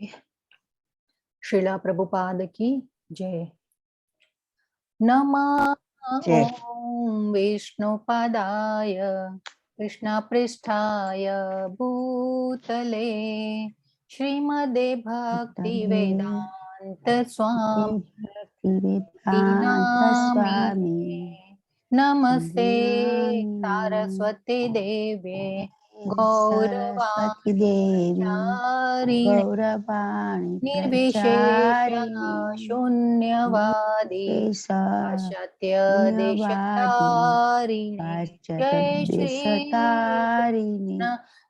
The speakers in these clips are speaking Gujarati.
श्रीला प्रभुपाद की जय। नमः ओम विष्णुपादाय कृष्णपृष्ठाय भूतले श्रीमदे भक्ति वेदांत स्वामी नामिने नमस्ते सारस्वती देवे सरस्वती देवी गौरवाणी निर्विशेष शून्यवादी पाश्चात्य देशतारिणी जय श्री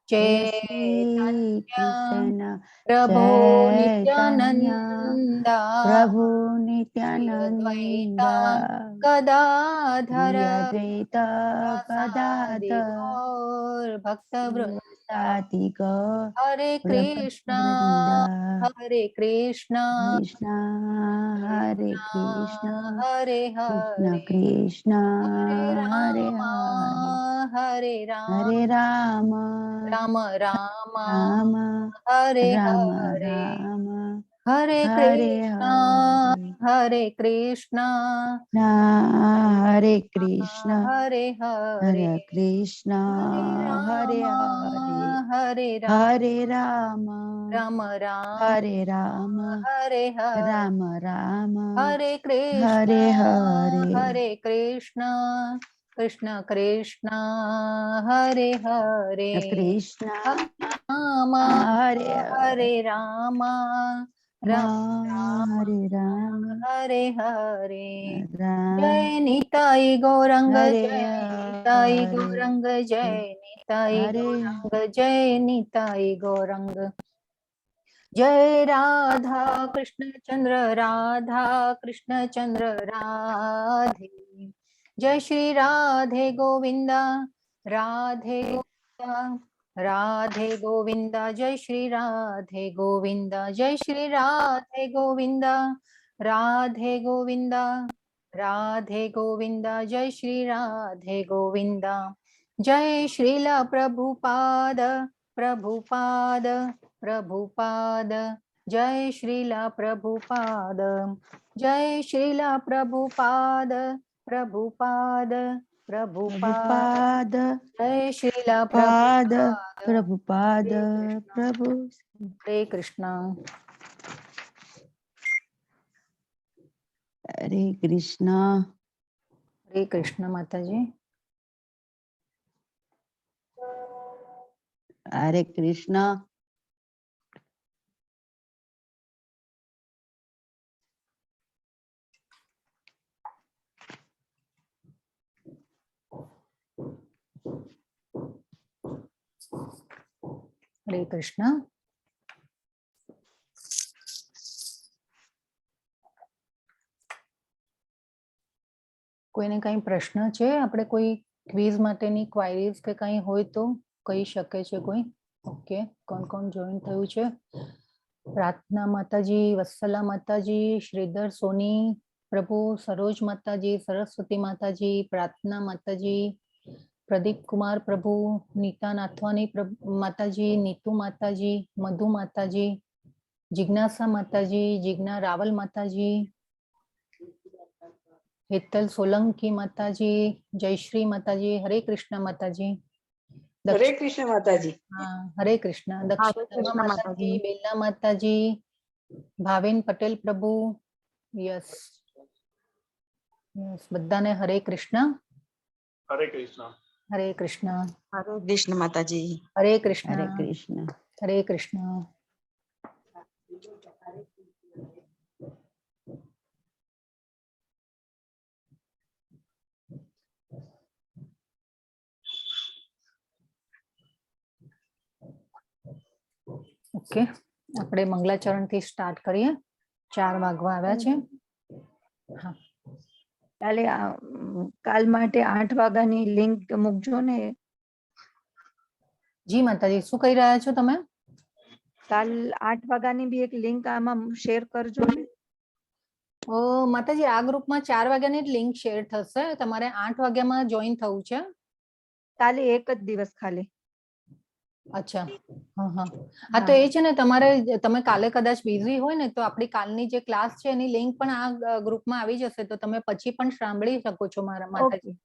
चैतन्य प्रभु नित्यानंदा द्वैता गदाधर गौर भक्तवृंद हरे कृष्णा हरे कृष्णा हरे कृष्णा हरे हरे कृष्णा हरे हरे हरे राम राम राम राम हरे राम हरे राम हरे कृष्णा हरे कृष्णा हरे कृष्णा हरे हरे कृष्णा हरे हरे हरे राम राम राम हरे राम हरे हरे राम राम हरे कृष्ण हरे हरे हरे कृष्णा कृष्ण कृष्ण हरे हरे कृष्ण राम हरे राम राम हरे राम हरे हरे जय निताई गौरंग जय निताई गौरंग जय निताई गौरंग जय निताई गौरंग जय राधा कृष्ण चंद्र राधे जय श्री राधे गोविंदा राधे गोविंदा राधे गोविंदा जय श्री राधे गोविंदा जय श्री राधे गोविंदा राधे गोविंदा राधे गोविंदा जय श्री राधे गोविंदा जय श्रीला प्रभुपाद प्रभुपाद प्रभुपाद जय श्रीला प्रभुपाद जय श्रीला प्रभुपाद प्रभुपाद प्रभुपाद जय श्रीला प्रभुपाद प्रभु हरे कृष्णा हरे कृष्णा हरे कृष्ण माता जी हरे कृष्णा हरे कृष्णा કોઈને કઈ પ્રશ્ન છે આપણે કોઈ ક્વિઝ માટેની ક્વાયરીઝ કે કઈ હોય તો કહી શકે છે કોઈ ઓકે કોણ કોણ જોઈન થયું છે પ્રાર્થના માતાજી વત્સલા માતાજી શ્રીધર સોની પ્રભુ સરોજ માતાજી સરસ્વતી માતાજી પ્રાર્થના માતાજી પ્રદીપ કુમાર પ્રભુ નીતા નાથવાની માતાજી નીતુ માતાજી મધુ માતાજી જિજ્ઞાસા માતાજી જિજ્ઞા રાવલ માતાજી हेतल सोलंकी माताजी जयश्री माताजी हरे कृष्ण माताजी हरे कृष्ण माताजी हाँ हरे कृष्ण दक्षिणा माताजी बेला माताजी भावेन पटेल प्रभु यस यस बधाने हरे कृष्ण हरे कृष्ण हरे कृष्ण हरे कृष्ण माताजी हरे कृष्ण हरे कृष्ण हरे कृष्ण ઓકે આપણે મંગલાચરણ થી સ્ટાર્ટ કરીએ 4 વાગવા આવ્યા છે હા કાલે કાલ માટે 8 વાગ્યાની લિંક મૂકજો ને જી માતાજી શું કહી રહ્યા છો તમે કાલ 8 વાગ્યાની બી એક લિંક આમાં શેર કરજો ને માતાજી આ ગ્રુપમાં 4 વાગ્યાની જ લિંક શેર થશે તમારે 8 વાગ્યામાં જોઈન થવું છે કાલે એક જ દિવસ ખાલી અચ્છા, હા હા હા. તો એ છે ને, તમે કાલે કદાચ બિઝી હોય ને, તો આપણી કાલની જે ક્લાસ છે એની લિંક પણ આ ગ્રુપમાં આવી જશે, તો તમે પછી પણ સાંભળી શકો છો મારા માતાજી.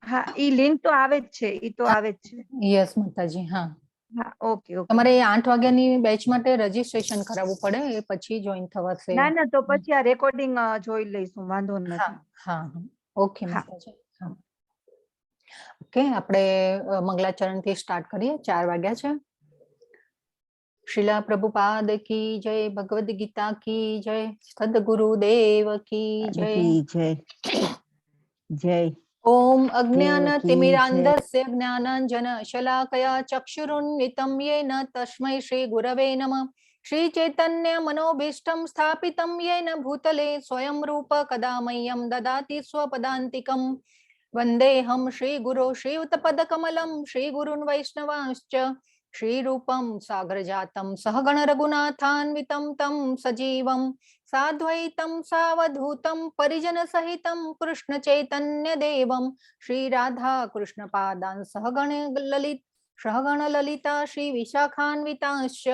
હા, ઈ લિંક તો આવે જ છે, ઈ તો આવે જ છે. યસ માતાજી. હા, હા, ઓકે ઓકે. તમારે 8 વાગ્યાની બેચ માટે રજીસ્ટ્રેશન કરાવવું પડે, એ પછી જોઈન થવાશે. ના ના, તો પછી આ રેકોર્ડિંગ જોઈ લઈશું, વાંધો હા નથી. હા હા. ઓકે હા. માતાજી. હા, ઓકે. આપણે મંગલાચરણ થી સ્ટાર્ટ કરીએ. 4 વાગ્યા છે. श्रीला प्रभुपाद की जय, भगवद गीता की जय, सद्गुरुदेव की जय. કી જય જય ओम अज्ञान देव की तिमिरान्धस्य ज्ञानाञ्जन शलाकया चक्षुरुन्मिलितं येन तस्मै श्री गुरवे नमः. श्री चैतन्य मनोभीष्टं स्थापितं येन भूतले स्वयं रूप कदा मह्यं ददाति स्वपदान्तिकं. वन्देऽहं श्रीगुरो श्रीयुतपदकमलं श्रीगुरून् वैष्णवांश्च श्रीरूपं सागरजातं सहगण रघुनाथान्वितं तं सजीवं साद्वैतं सावधूतं परिजन सहितं कृष्ण चैतन्य देवं श्री राधा कृष्ण पादान् सहगण ललिता श्री विशाखान्वितांश्च.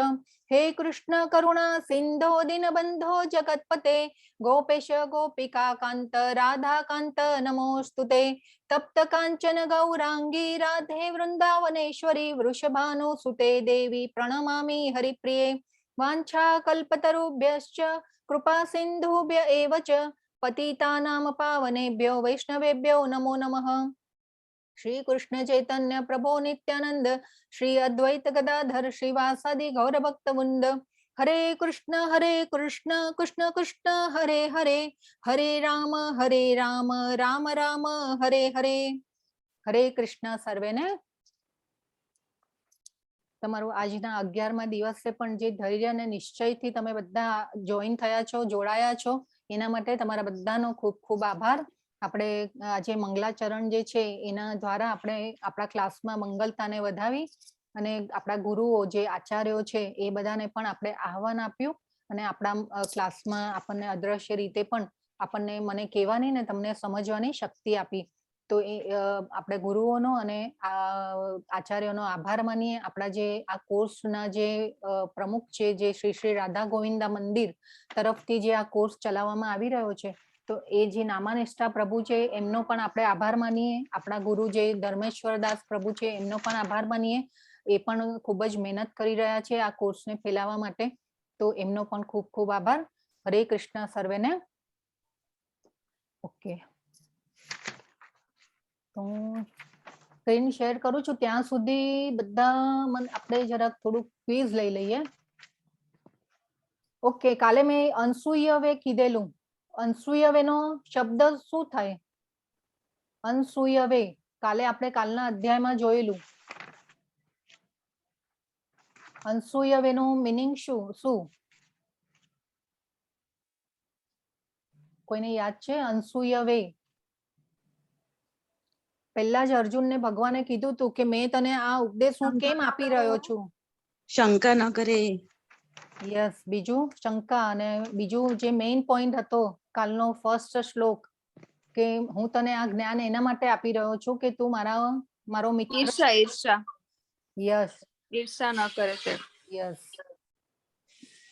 हे कृष्ण करुणा सिंधो दीनबंधो जगत्पते गोपेश गोपिका कांत राधा कांत नमोस्तुते. तप्त कांचन गौरांगी राधे वृंदावनेश्वरी वृषभानुसुते देवी प्रणमामि हरिप्रिये. वाञ्छाकल्पतरुभ्यश्च कृपा सिन्धुभ्य एव च पतितानां पावनेभ्यो वैष्णवेभ्यो नमो नमः. श्री कृष्ण चैतन्य प्रभो नित्यानंद श्री अद्वैत गदाधर श्रीवासादि गौर भक्तवृंद. हरे कृष्ण कृष्ण कृष्ण हरे हरे, हरे राम राम राम हरे हरे. हरे कृष्ण सर्वेने. તમારું આજના 11મા દિવસે પણ જે ધૈર્ય અને નિશ્ચયથી તમે બધા જોઈન થયા છો, જોડાયા છો, એના માટે તમારા બધાનો ખૂબ ખૂબ આભાર. આપણે આજે મંગલાચરણ જે છે એના દ્વારા આપણે આપણા ક્લાસમાં મંગલતાને વધાવી અને આપણા ગુરુઓ જે આચાર્યો છે એ બધાને પણ આપણે આહવાન આપ્યું અને આપણા ક્લાસમાં આપણને અદ્રશ્ય રીતે પણ આપણને મને કહેવાની ને તમને સમજવાની શક્તિ આપી. તો એ આપણે ગુરુઓનો અને આચાર્યોનો આભાર માનીએ. આપણા જે આ કોર્સના જે પ્રમુખ છે, જે શ્રી શ્રી રાધા ગોવિંદા મંદિર તરફથી જે આ કોર્સ ચલાવવામાં આવી રહ્યો છે, તો એ જે નામાનિષ્ઠા પ્રભુ છે એમનો પણ આપણે આભાર માનીએ. આપણા ગુરુ જે ધર્મેશ્વર દાસ પ્રભુ છે એમનો પણ આભાર માનીએ. એ પણ ખૂબ જ મહેનત કરી રહ્યા છે આ કોર્સને ફેલાવવા માટે, તો એમનો પણ ખૂબ ખૂબ આભાર. હરે કૃષ્ણ સર્વેને. ઓકે, તો સ્ક્રીન શેર કરું છું. ત્યાં સુધી બધા આપણે જરાક થોડું ક્વિઝ લઈ લઈએ. ઓકે, કાલે મેં અનસુયવે કીધેલું. અનસુયવેનો શબ્દ શું થાય? અનસુયવે કાલે આપણે કાલના અધ્યાયમાં જોયેલું. અનસુયવેનો મીનિંગ શું? કોઈને યાદ છે? અનસુયવે પહેલા જ અર્જુનને ભગવાને કીધું હતું કે મેં તને આ ઉપદેશ હું કેમ આપી રહ્યો છું? શંકા ન કરે. યસ, બીજું શંકા, અને બીજું જે મેઇન પોઈન્ટ હતો કાલનો ફર્સ્ટ શ્લોક કે હું તને આ જ્ઞાન એના માટે આપી રહ્યો છું કે તું મારો મિત્ર. ઈર્ષા યસ ઈર્ષા ન કરે તે. યસ,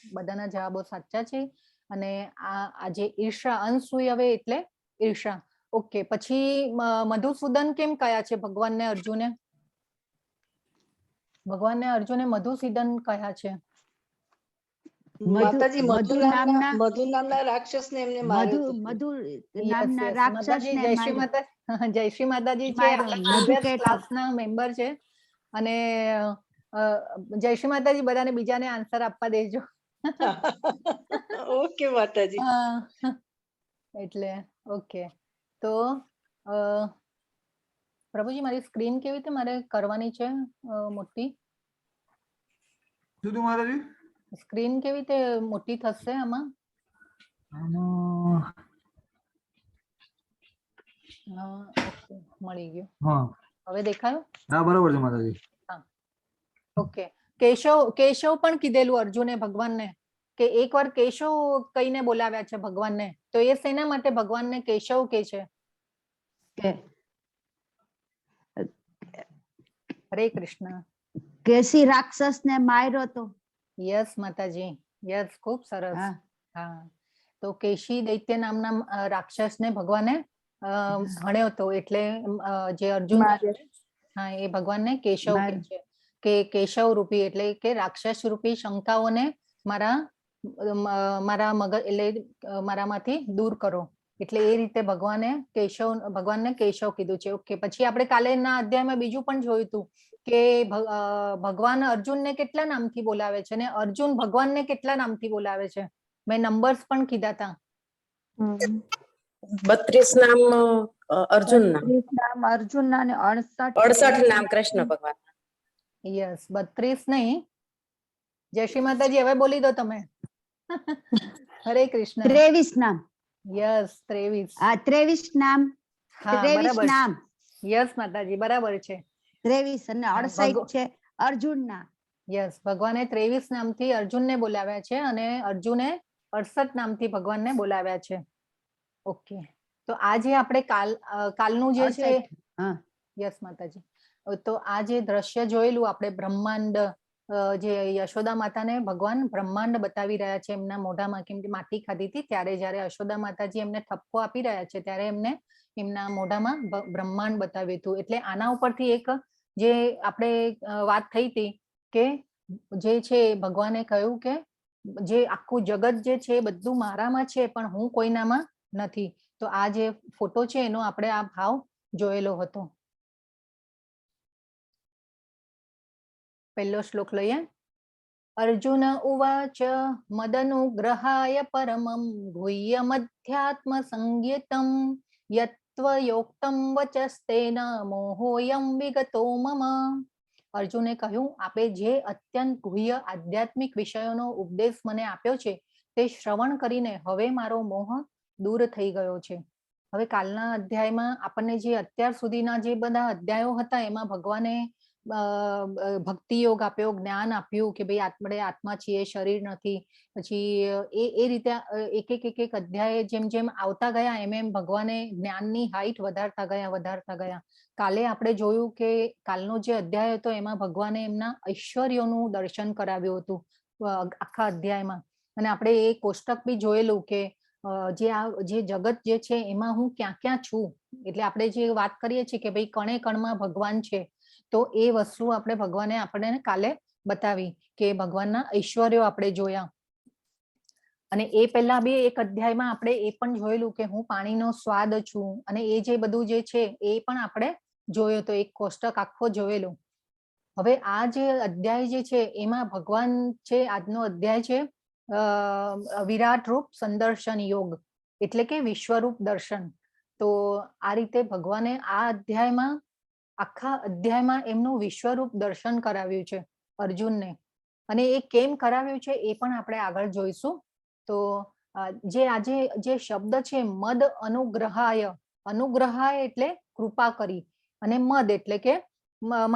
બધાના જવાબો સાચા છે. અને આ જે ઈર્ષા, અનસુયવે એટલે ઈર્ષા. ઓકે, પછી મધુસૂદન કેમ કયા છે ભગવાનને અર્જુને? ભગવાનને અર્જુને મધુસૂદન કયા છે? માતાજી મધુ નામના મધુ નામના રાક્ષસને એમને માર્યો મધુ હતો. નામના યસ, રાક્ષસને માતાજી જય શ્રી માર્યો. માતા. જય શ્રી માતાજી છે, માર્યો, આપણા મધુ previous કહેતો. ક્લાસના મેમ્બર છે. અને જય શ્રી માતાજી બધાને બીજાને આન્સર આપવા દેજો. ઓકે માતાજી. એટલે ઓકે, તો પ્રભુજી મારી સ્ક્રીન કેવી રીતે મારે કરવાની છે મોટી? શું માતાજી? સ્ક્રીન કેવી રીતે મોટી થશે આમાં? ઓકે, મળી ગયું. હા, હવે દેખાયું? હા બરાબર છે માતાજી. હા, ઓકે. કેશવ પણ કીધેલું અર્જુને ભગવાનને કે એકવાર કેશવ કહીને બોલાવ્યા છે ભગવાનને, તો એ શેના માટે ભગવાનને કેશવ કે છે? કે હરે કૃષ્ણ. કેસી રાક્ષસ ને માર્યો તો. યસ માતાજી, યસ, ખૂબ સરસ. હા. હા, તો કેશી દૈત્ય નામના રાક્ષસને ભગવાને હણ્યો હતો, એટલે જે અર્જુન માર્યો. છે, હા, એ ભગવાનને કેશવ કહે માર્યો. છે કે કેશવ રૂપી, એટલે કે રાક્ષસ રૂપી શંકાઓને મારા મારા મગજ એટલે મારામાંથી દૂર કરો, એટલે એ રીતે ભગવાનને કેશવ કીધું છે. ઓકે, પછી આપણે કાલેના અધ્યાયમાં બીજું પણ જોયું હતું કે ભગવાન અર્જુનને કેટલા નામથી બોલાવે છે, ને અર્જુન ભગવાનને કેટલા નામથી બોલાવે છે. મેં નંબર્સ પણ કીધા હતા. 32 નામ અર્જુનના, 32 નામ અર્જુનના અને 68 નામ કૃષ્ણ ભગવાન. યસ, 32 નહીં. જય શ્રી માતાજી, હવે બોલી દો તમે. હરે કૃષ્ણ. 23 નામ. યસ, 23. આ 23 નામ. હા, 23 બરાબર. નામ. યસ માતાજી, બરાબર છે. 23 અને 68 છે અર્જુનના. યસ, ભગવાને 23 નામથી અર્જુનને બોલાવ્યા છે અને અર્જુને 68 નામથી ભગવાનને બોલાવ્યા છે. ઓકે, તો આજે આપણે કાલનું જે છે, 68. હા. યસ માતાજી, તો આ જે દ્રશ્ય જોયેલું આપણે બ્રહ્માંડ, જે યશોદા માતાને ભગવાન બ્રહ્માંડ બતાવી રહ્યા છે એમના મોઢામાં, કેમ કે માટી ખાધી હતી ત્યારે જયારે યશોદા માતાજી એમને ઠપકો આપી રહ્યા છે ત્યારે એમને એમના મોઢામાં બ્રહ્માંડ બતાવ્યું હતું. એટલે આના ઉપરથી એક જે આપણે વાત થઈ હતી કે જે છે ભગવાને કહ્યું કે જે આખું જગત જે છે બધું મારામાં છે પણ હું કોઈનામાં નથી. તો આ જે ફોટો છે એનો આપણે આ ભાવ જોયેલો હતો. પહેલો શ્લોક લઈએ. અર્જુન ઉવાચ મદનુગ્રહાય પરમં ગુહ્યમધ્યાત્મ સંજ્ઞિતમ યત્વયોક્તમ વચસ્તેન મોહોયમ વિગતો મમ. અર્જુને કહ્યું, આપે જે અત્યંત ગુહ્ય આધ્યાત્મિક વિષયોનો ઉપદેશ મને આપ્યો છે તે શ્રવણ કરીને હવે મારો મોહ દૂર થઈ ગયો છે. હવે કાલના અધ્યાયમાં આપણને જે અત્યાર સુધીના જે બધા અધ્યાયો હતા એમાં ભગવાને ભક્તિ યોગ આપ્યો, જ્ઞાન આપ્યું કે ભાઈ આપણે આત્મા છીએ, શરીર નથી. પછી એ રીતે એક અધ્યાય જેમ જેમ આવતા ગયા એમ ભગવાને જ્ઞાનની હાઈટ વધારતા ગયા. કાલે આપણે જોયું કે કાલનો જે અધ્યાય હતો એમાં ભગવાને એમના ઐશ્વર્યોનું દર્શન કરાવ્યું હતું આખા અધ્યાયમાં. અને આપણે એ કોષ્ટક બી જોયેલું કે જે જગત જે છે એમાં હું ક્યાં ક્યાં છું. એટલે આપણે જે વાત કરીએ છીએ કે ભાઈ કણે કણમાં ભગવાન છે, તો એ વસ્તુ આપણે ભગવાને આપણને કાલે બતાવી કે ભગવાનના ઐશ્વર્યો આપણે જોયા. અને એ પહેલા બી એક અધ્યાયમાં આપણે એ પણ જોયેલું કે હું પાણીનો સ્વાદ છું, અને એ જે બધું જે છે એ પણ આપણે જોયો તો એક કોષ્ટક આખો જોયેલો. હવે આ જે અધ્યાય જે છે એમાં ભગવાન છે, આજનો અધ્યાય છે વિરાટ રૂપ સંદર્શન યોગ, એટલે કે વિશ્વરૂપ દર્શન. તો આ રીતે ભગવાને આ અધ્યાયમાં આખા અધ્યાયમાં એમનું વિશ્વરૂપ દર્શન કરાવ્યું છે અર્જુનને. અને એ કેમ કરાવ્યું છે એ પણ આપણે આગળ જોઈશું. તો જે આજે જે શબ્દ છે મદ અનુગ્રહાય, અનુગ્રહાય એટલે કૃપા કરી, અને મદ એટલે કે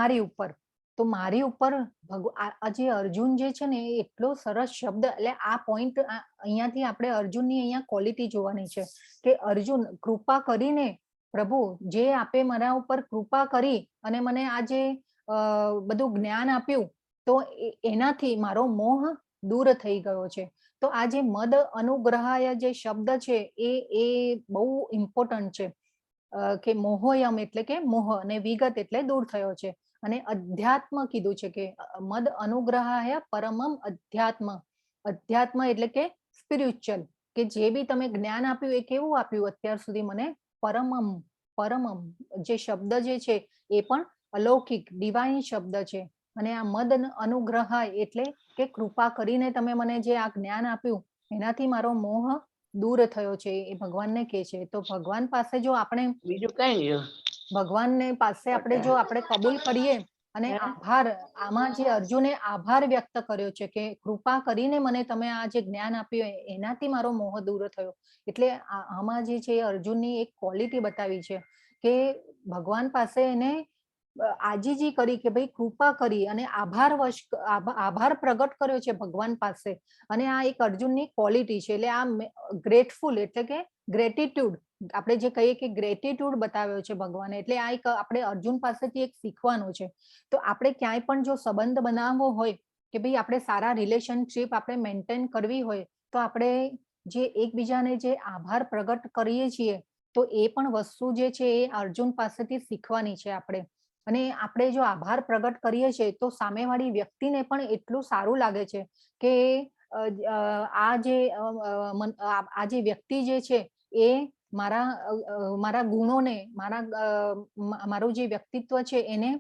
મારી ઉપર. તો મારી ઉપર જે અર્જુન જે છે ને એ એટલો સરસ શબ્દ, એટલે આ પોઈન્ટ અહીંયાથી આપણે અર્જુનની અહીંયા ક્વોલિટી જોવાની છે કે અર્જુન કૃપા કરીને, પ્રભુ જે આપે મારા ઉપર કૃપા કરી અને મને આ જે બધું જ્ઞાન આપ્યું, તો એનાથી મારો મોહ દૂર થઈ ગયો છે. તો આ જે મદ અનુગ્રહાય જે શબ્દ છે એ બહુ ઇમ્પોર્ટન્ટ છે કે મોહોયમ એટલે કે મોહ, અને વિગત એટલે દૂર થયો છે. અને અધ્યાત્મ કીધું છે કે મદ અનુગ્રહાય પરમમ અધ્યાત્મ. અધ્યાત્મ એટલે કે સ્પિરિચ્યુઅલ, કે જે બી તમે જ્ઞાન આપ્યું એ કેવું આપ્યું અત્યાર સુધી મને? પરમમ. પરમમ જે શબ્દ જે છે એ પણ અલૌકિક ડિવાઇન શબ્દ છે. અને આ મદ અનુગ્રહાય એટલે કે કૃપા કરીને તમે મને જે આ જ્ઞાન આપ્યું એનાથી મારો મોહ દૂર થયો છે, એ ભગવાનને કહે છે. તો ભગવાન પાસે જો આપણે બીજું કઈ નહીં. ભગવાનને પાસે આપણે જો આપણે કબૂલ કરીએ અને આભાર, આમાં જે અર્જુને આભાર વ્યક્ત કર્યો છે કે કૃપા કરીને મને તમે આ જે જ્ઞાન આપ્યું એનાથી મારો મોહ દૂર થયો. એટલે આમાં જે છે અર્જુનની એક ક્વોલિટી બતાવી છે કે ભગવાન પાસે એને આજીજી કરી કે ભાઈ કૃપા કરી અને આભાર પ્રગટ કર્યો છે ભગવાન પાસે. અને આ એક અર્જુનની ક્વોલિટી છે. એટલે આ ગ્રેટફુલ એટલે કે ગ્રેટિટ્યુડ, આપણે જે કહીએ કે ગ્રેટિટ્યુડ બતાવ્યો છે ભગવાને, એટલે આ એક આપણે અર્જુન પાસેથી એક શીખવાનું છે. તો આપણે ક્યાંય પણ જો સંબંધ બનાવવો હોય કે ભાઈ આપણે સારા રિલેશનશિપ આપણે મેન્ટેન કરવી હોય, તો આપણે જે એકબીજાને જે આભાર પ્રગટ કરીએ છીએ, તો એ પણ વસ્તુ જે છે એ અર્જુન પાસેથી શીખવાની છે આપણે. અને આપણે જો આભાર પ્રગટ કરીએ છીએ તો સામેવાળી વ્યક્તિને પણ એટલું સારું લાગે છે કે આ જે વ્યક્તિ જે છે એ મારા ગુણોને, મારું જે વ્યક્તિત્વ છે એને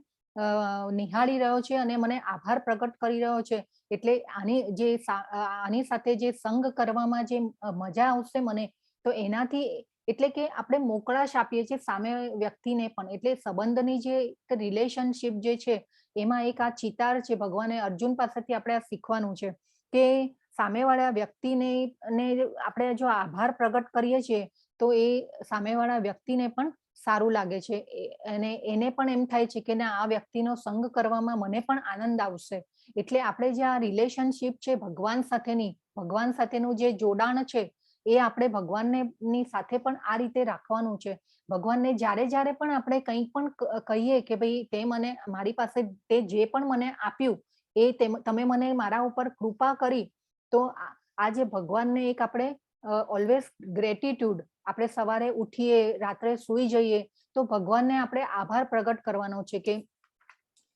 નિહાળી રહ્યો છે અને મને આભાર પ્રગટ કરી રહ્યો છે. એટલે આની સાથે જે સંગ કરવામાં જે મજા આવશે મને, તો એનાથી એટલે કે આપણે મોકળાશ આપીએ છીએ સામે વ્યક્તિને પણ. એટલે સંબંધની જે રિલેશનશિપ જે છે એમાં એક આ ચિતાર છે, ભગવાને અર્જુન પાસેથી આપણે આ શીખવાનું છે કે સામેવાળા વ્યક્તિને આપણે જો આભાર પ્રગટ કરીએ છીએ તો એ સામેવાળા વ્યક્તિને પણ સારું લાગે છે અને એને પણ એમ થાય છે કે ના, આ વ્યક્તિનો સંગ કરવામાં મને પણ આનંદ આવશે. એટલે આપણે જે આ રિલેશનશિપ છે ભગવાન સાથેનું જે જોડાણ છે એ આપણે ભગવાનની સાથે પણ આ રીતે રાખવાનું છે. ભગવાનને જ્યારે પણ આપણે કંઈ પણ કહીએ કે ભાઈ તે મને મારી પાસે તે જે પણ મને આપ્યું એ તમે મને મારા ઉપર કૃપા કરી, તો આ જે ભગવાનને એક આપણે ઓલવેઝ ગ્રેટિટ્યુડ, આપણે સવારે ઉઠીએ, રાત્રે સૂઈ જઈએ તો ભગવાનને આપણે આભાર પ્રગટ કરવાનો છે કે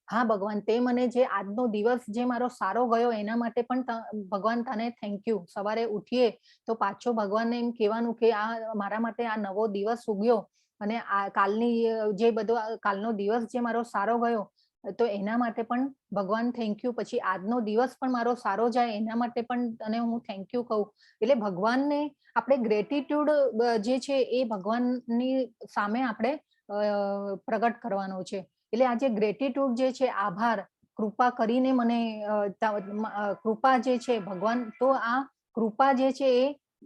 હા ભગવાન, તે મને જે આજનો દિવસ જે મારો સારો ગયો એના માટે પણ ભગવાન તને થેન્ક યુ. સવારે ઉઠીએ તો પાછો ભગવાનને એમ કહેવાનું કે આ મારા માટે આ નવો દિવસ ઉગ્યો અને આ કાલનો દિવસ જે મારો સારો ગયો તો એના માટે પણ ભગવાન થેન્ક યુ. પછી આજનો દિવસ પણ મારો સારો જાય એના માટે પણ તને હું થેન્ક યુ કહું. એટલે ભગવાનને આપણે ગ્રેટિટ્યુડ જે છે એ ભગવાનની સામે આપણે પ્રગટ કરવાનો છે. એટલે આ જે ગ્રેટિટ્યુડ જે છે, આભાર, કૃપા કરીને મને કૃપા જે છે ભગવાન, તો આ કૃપા જે છે એ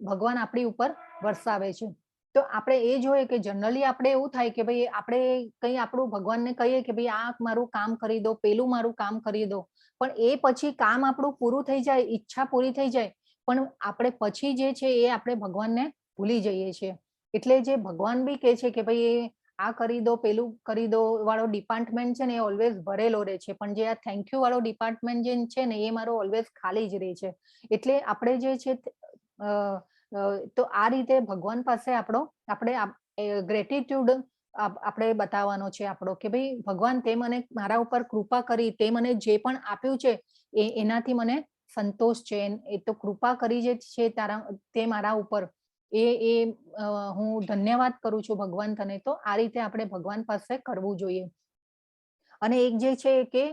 ભગવાન આપણી ઉપર વરસાવે છે. તો આપણે એ જોઈએ કે જનરલી આપણે એવું થાય કે ભાઈ આપણે કંઈ આપણું ભગવાનને કહીએ કે ભાઈ આ મારું કામ કરી દો, પેલું મારું કામ કરી દો, પણ એ પછી કામ આપણું પૂરું થઈ જાય, ઈચ્છા પૂરી થઈ જાય, પણ આપણે પછી જે છે એ આપણે ભગવાનને ભૂલી જઈએ છીએ. એટલે જે ભગવાન બી કહે છે કે ભાઈ આ કરી દો, પેલું કરી દો વાળો ડિપાર્ટમેન્ટ છે ને એ ઓલવેઝ ભરેલો રહે છે, પણ જે આ થેન્ક યુ વાળો ડિપાર્ટમેન્ટ જે છે ને એ મારો ઓલવેઝ ખાલી જ રહે છે. એટલે આપણે જે છે તો આ રીતે ભગવાન પાસે આપણે ગ્રેટિટ્યુડ આપણે બતાવવાનો છે આપણો કે ભાઈ ભગવાન, તે મને મારા ઉપર કૃપા કરી, તે મને જે પણ આપ્યું છે એનાથી મને સંતોષ છે. એ તો કૃપા કરી જે છે તે મારા ઉપર, હું ધન્યવાદ કરું છું ભગવાન તને. તો આ રીતે આપણે ભગવાન પાસે કરવું જોઈએ. અને એક જે છે કે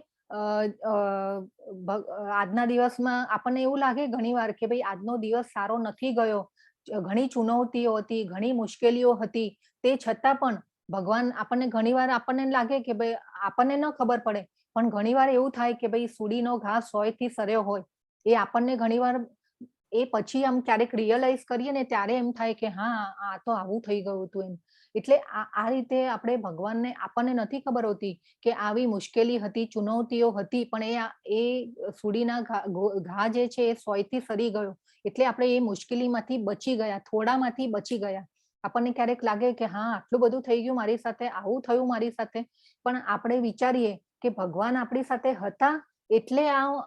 આજના દિવસમાં આપણને એવું લાગે ઘણીવાર કે ભાઈ આજનો દિવસ સારો નથી ગયો, ઘણી ચુનૌતીઓ હતી, ઘણી મુશ્કેલીઓ હતી, તે છતાં પણ ભગવાન આપણને ઘણીવાર આપણને લાગે કે ભાઈ આપણને ન ખબર પડે, પણ ઘણીવાર એવું થાય કે ભાઈ સુડીનો ઘા 100થી સર્યો હોય. એ આપણને ઘણીવાર એ પછી આમ ક્યારેક રિયલાઇઝ કરીએ ને ત્યારે એમ થાય કે હા, આ તો આવું થઈ ગયું હતું એમ. એટલે આ રીતે આપણે ભગવાનને, આપણને નથી ખબર હોતી કે આવી મુશ્કેલી હતી, ચુનૌતીઓ હતી, પણ એ સુડીના ઘા જે છે એ 100થી સરી ગયો. એટલે આપણે એ મુશ્કેલીમાંથી બચી ગયા, થોડામાંથી બચી ગયા. આપણને ક્યારેક લાગે કે હા, આટલું બધું થઈ ગયું મારી સાથે, આવું થયું મારી સાથે, પણ આપણે વિચારીએ કે ભગવાન આપણી સાથે હતા એટલે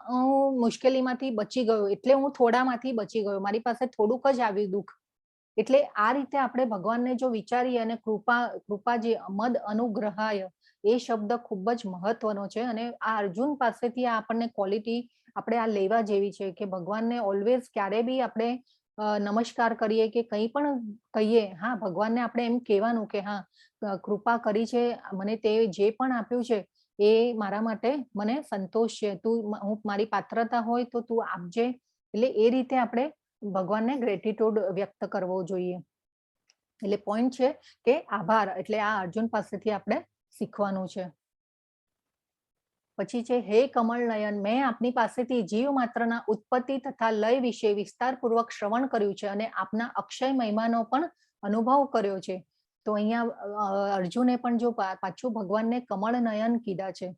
હું મુશ્કેલીમાંથી બચી ગયો, એટલે હું થોડામાંથી બચી ગયો, મારી પાસે થોડુંક જ આવ્યું દુઃખ. એટલે આ રીતે આપણે ભગવાનને જો વિચારીએ અને કૃપા જે મદ અનુગ્રહાય, એ શબ્દ ખૂબ જ મહત્વનો છે. અને આ અર્જુન પાસેથી આપણને ક્વોલિટી આપણે આ લેવા જેવી છે કે ભગવાનને ઓલવેઝ ક્યારે બી આપણે નમસ્કાર કરીએ કે કંઈ પણ કહીએ, હા ભગવાનને આપણે એમ કહેવાનું કે હા, કૃપા કરી છે, મને તે જે પણ આપ્યું છે એ મારા માટે મને સંતોષ છે, હું મારી પાત્રતા હોય તો તું આપજે. એટલે એ રીતે આપણે ભગવાનને ગ્રેટિટ્યુડ વ્યક્ત કરવો જોઈએ. એટલે પોઈન્ટ છે કે આભાર, એટલે આ અર્જુન પાસેથી આપણે શીખવાનું છે. પછી છે, હે કમળ નયન, મેં આપની પાસેથી જીવ માત્રના ઉત્પત્તિ તથા લય વિશે વિસ્તારપૂર્વક શ્રવણ કર્યું છે અને આપના અક્ષય મહિમાનો પણ અનુભવ કર્યો છે. તો અહીંયા અર્જુને પણ જો પાછું ભગવાનને કમળ નયન કીધા છે.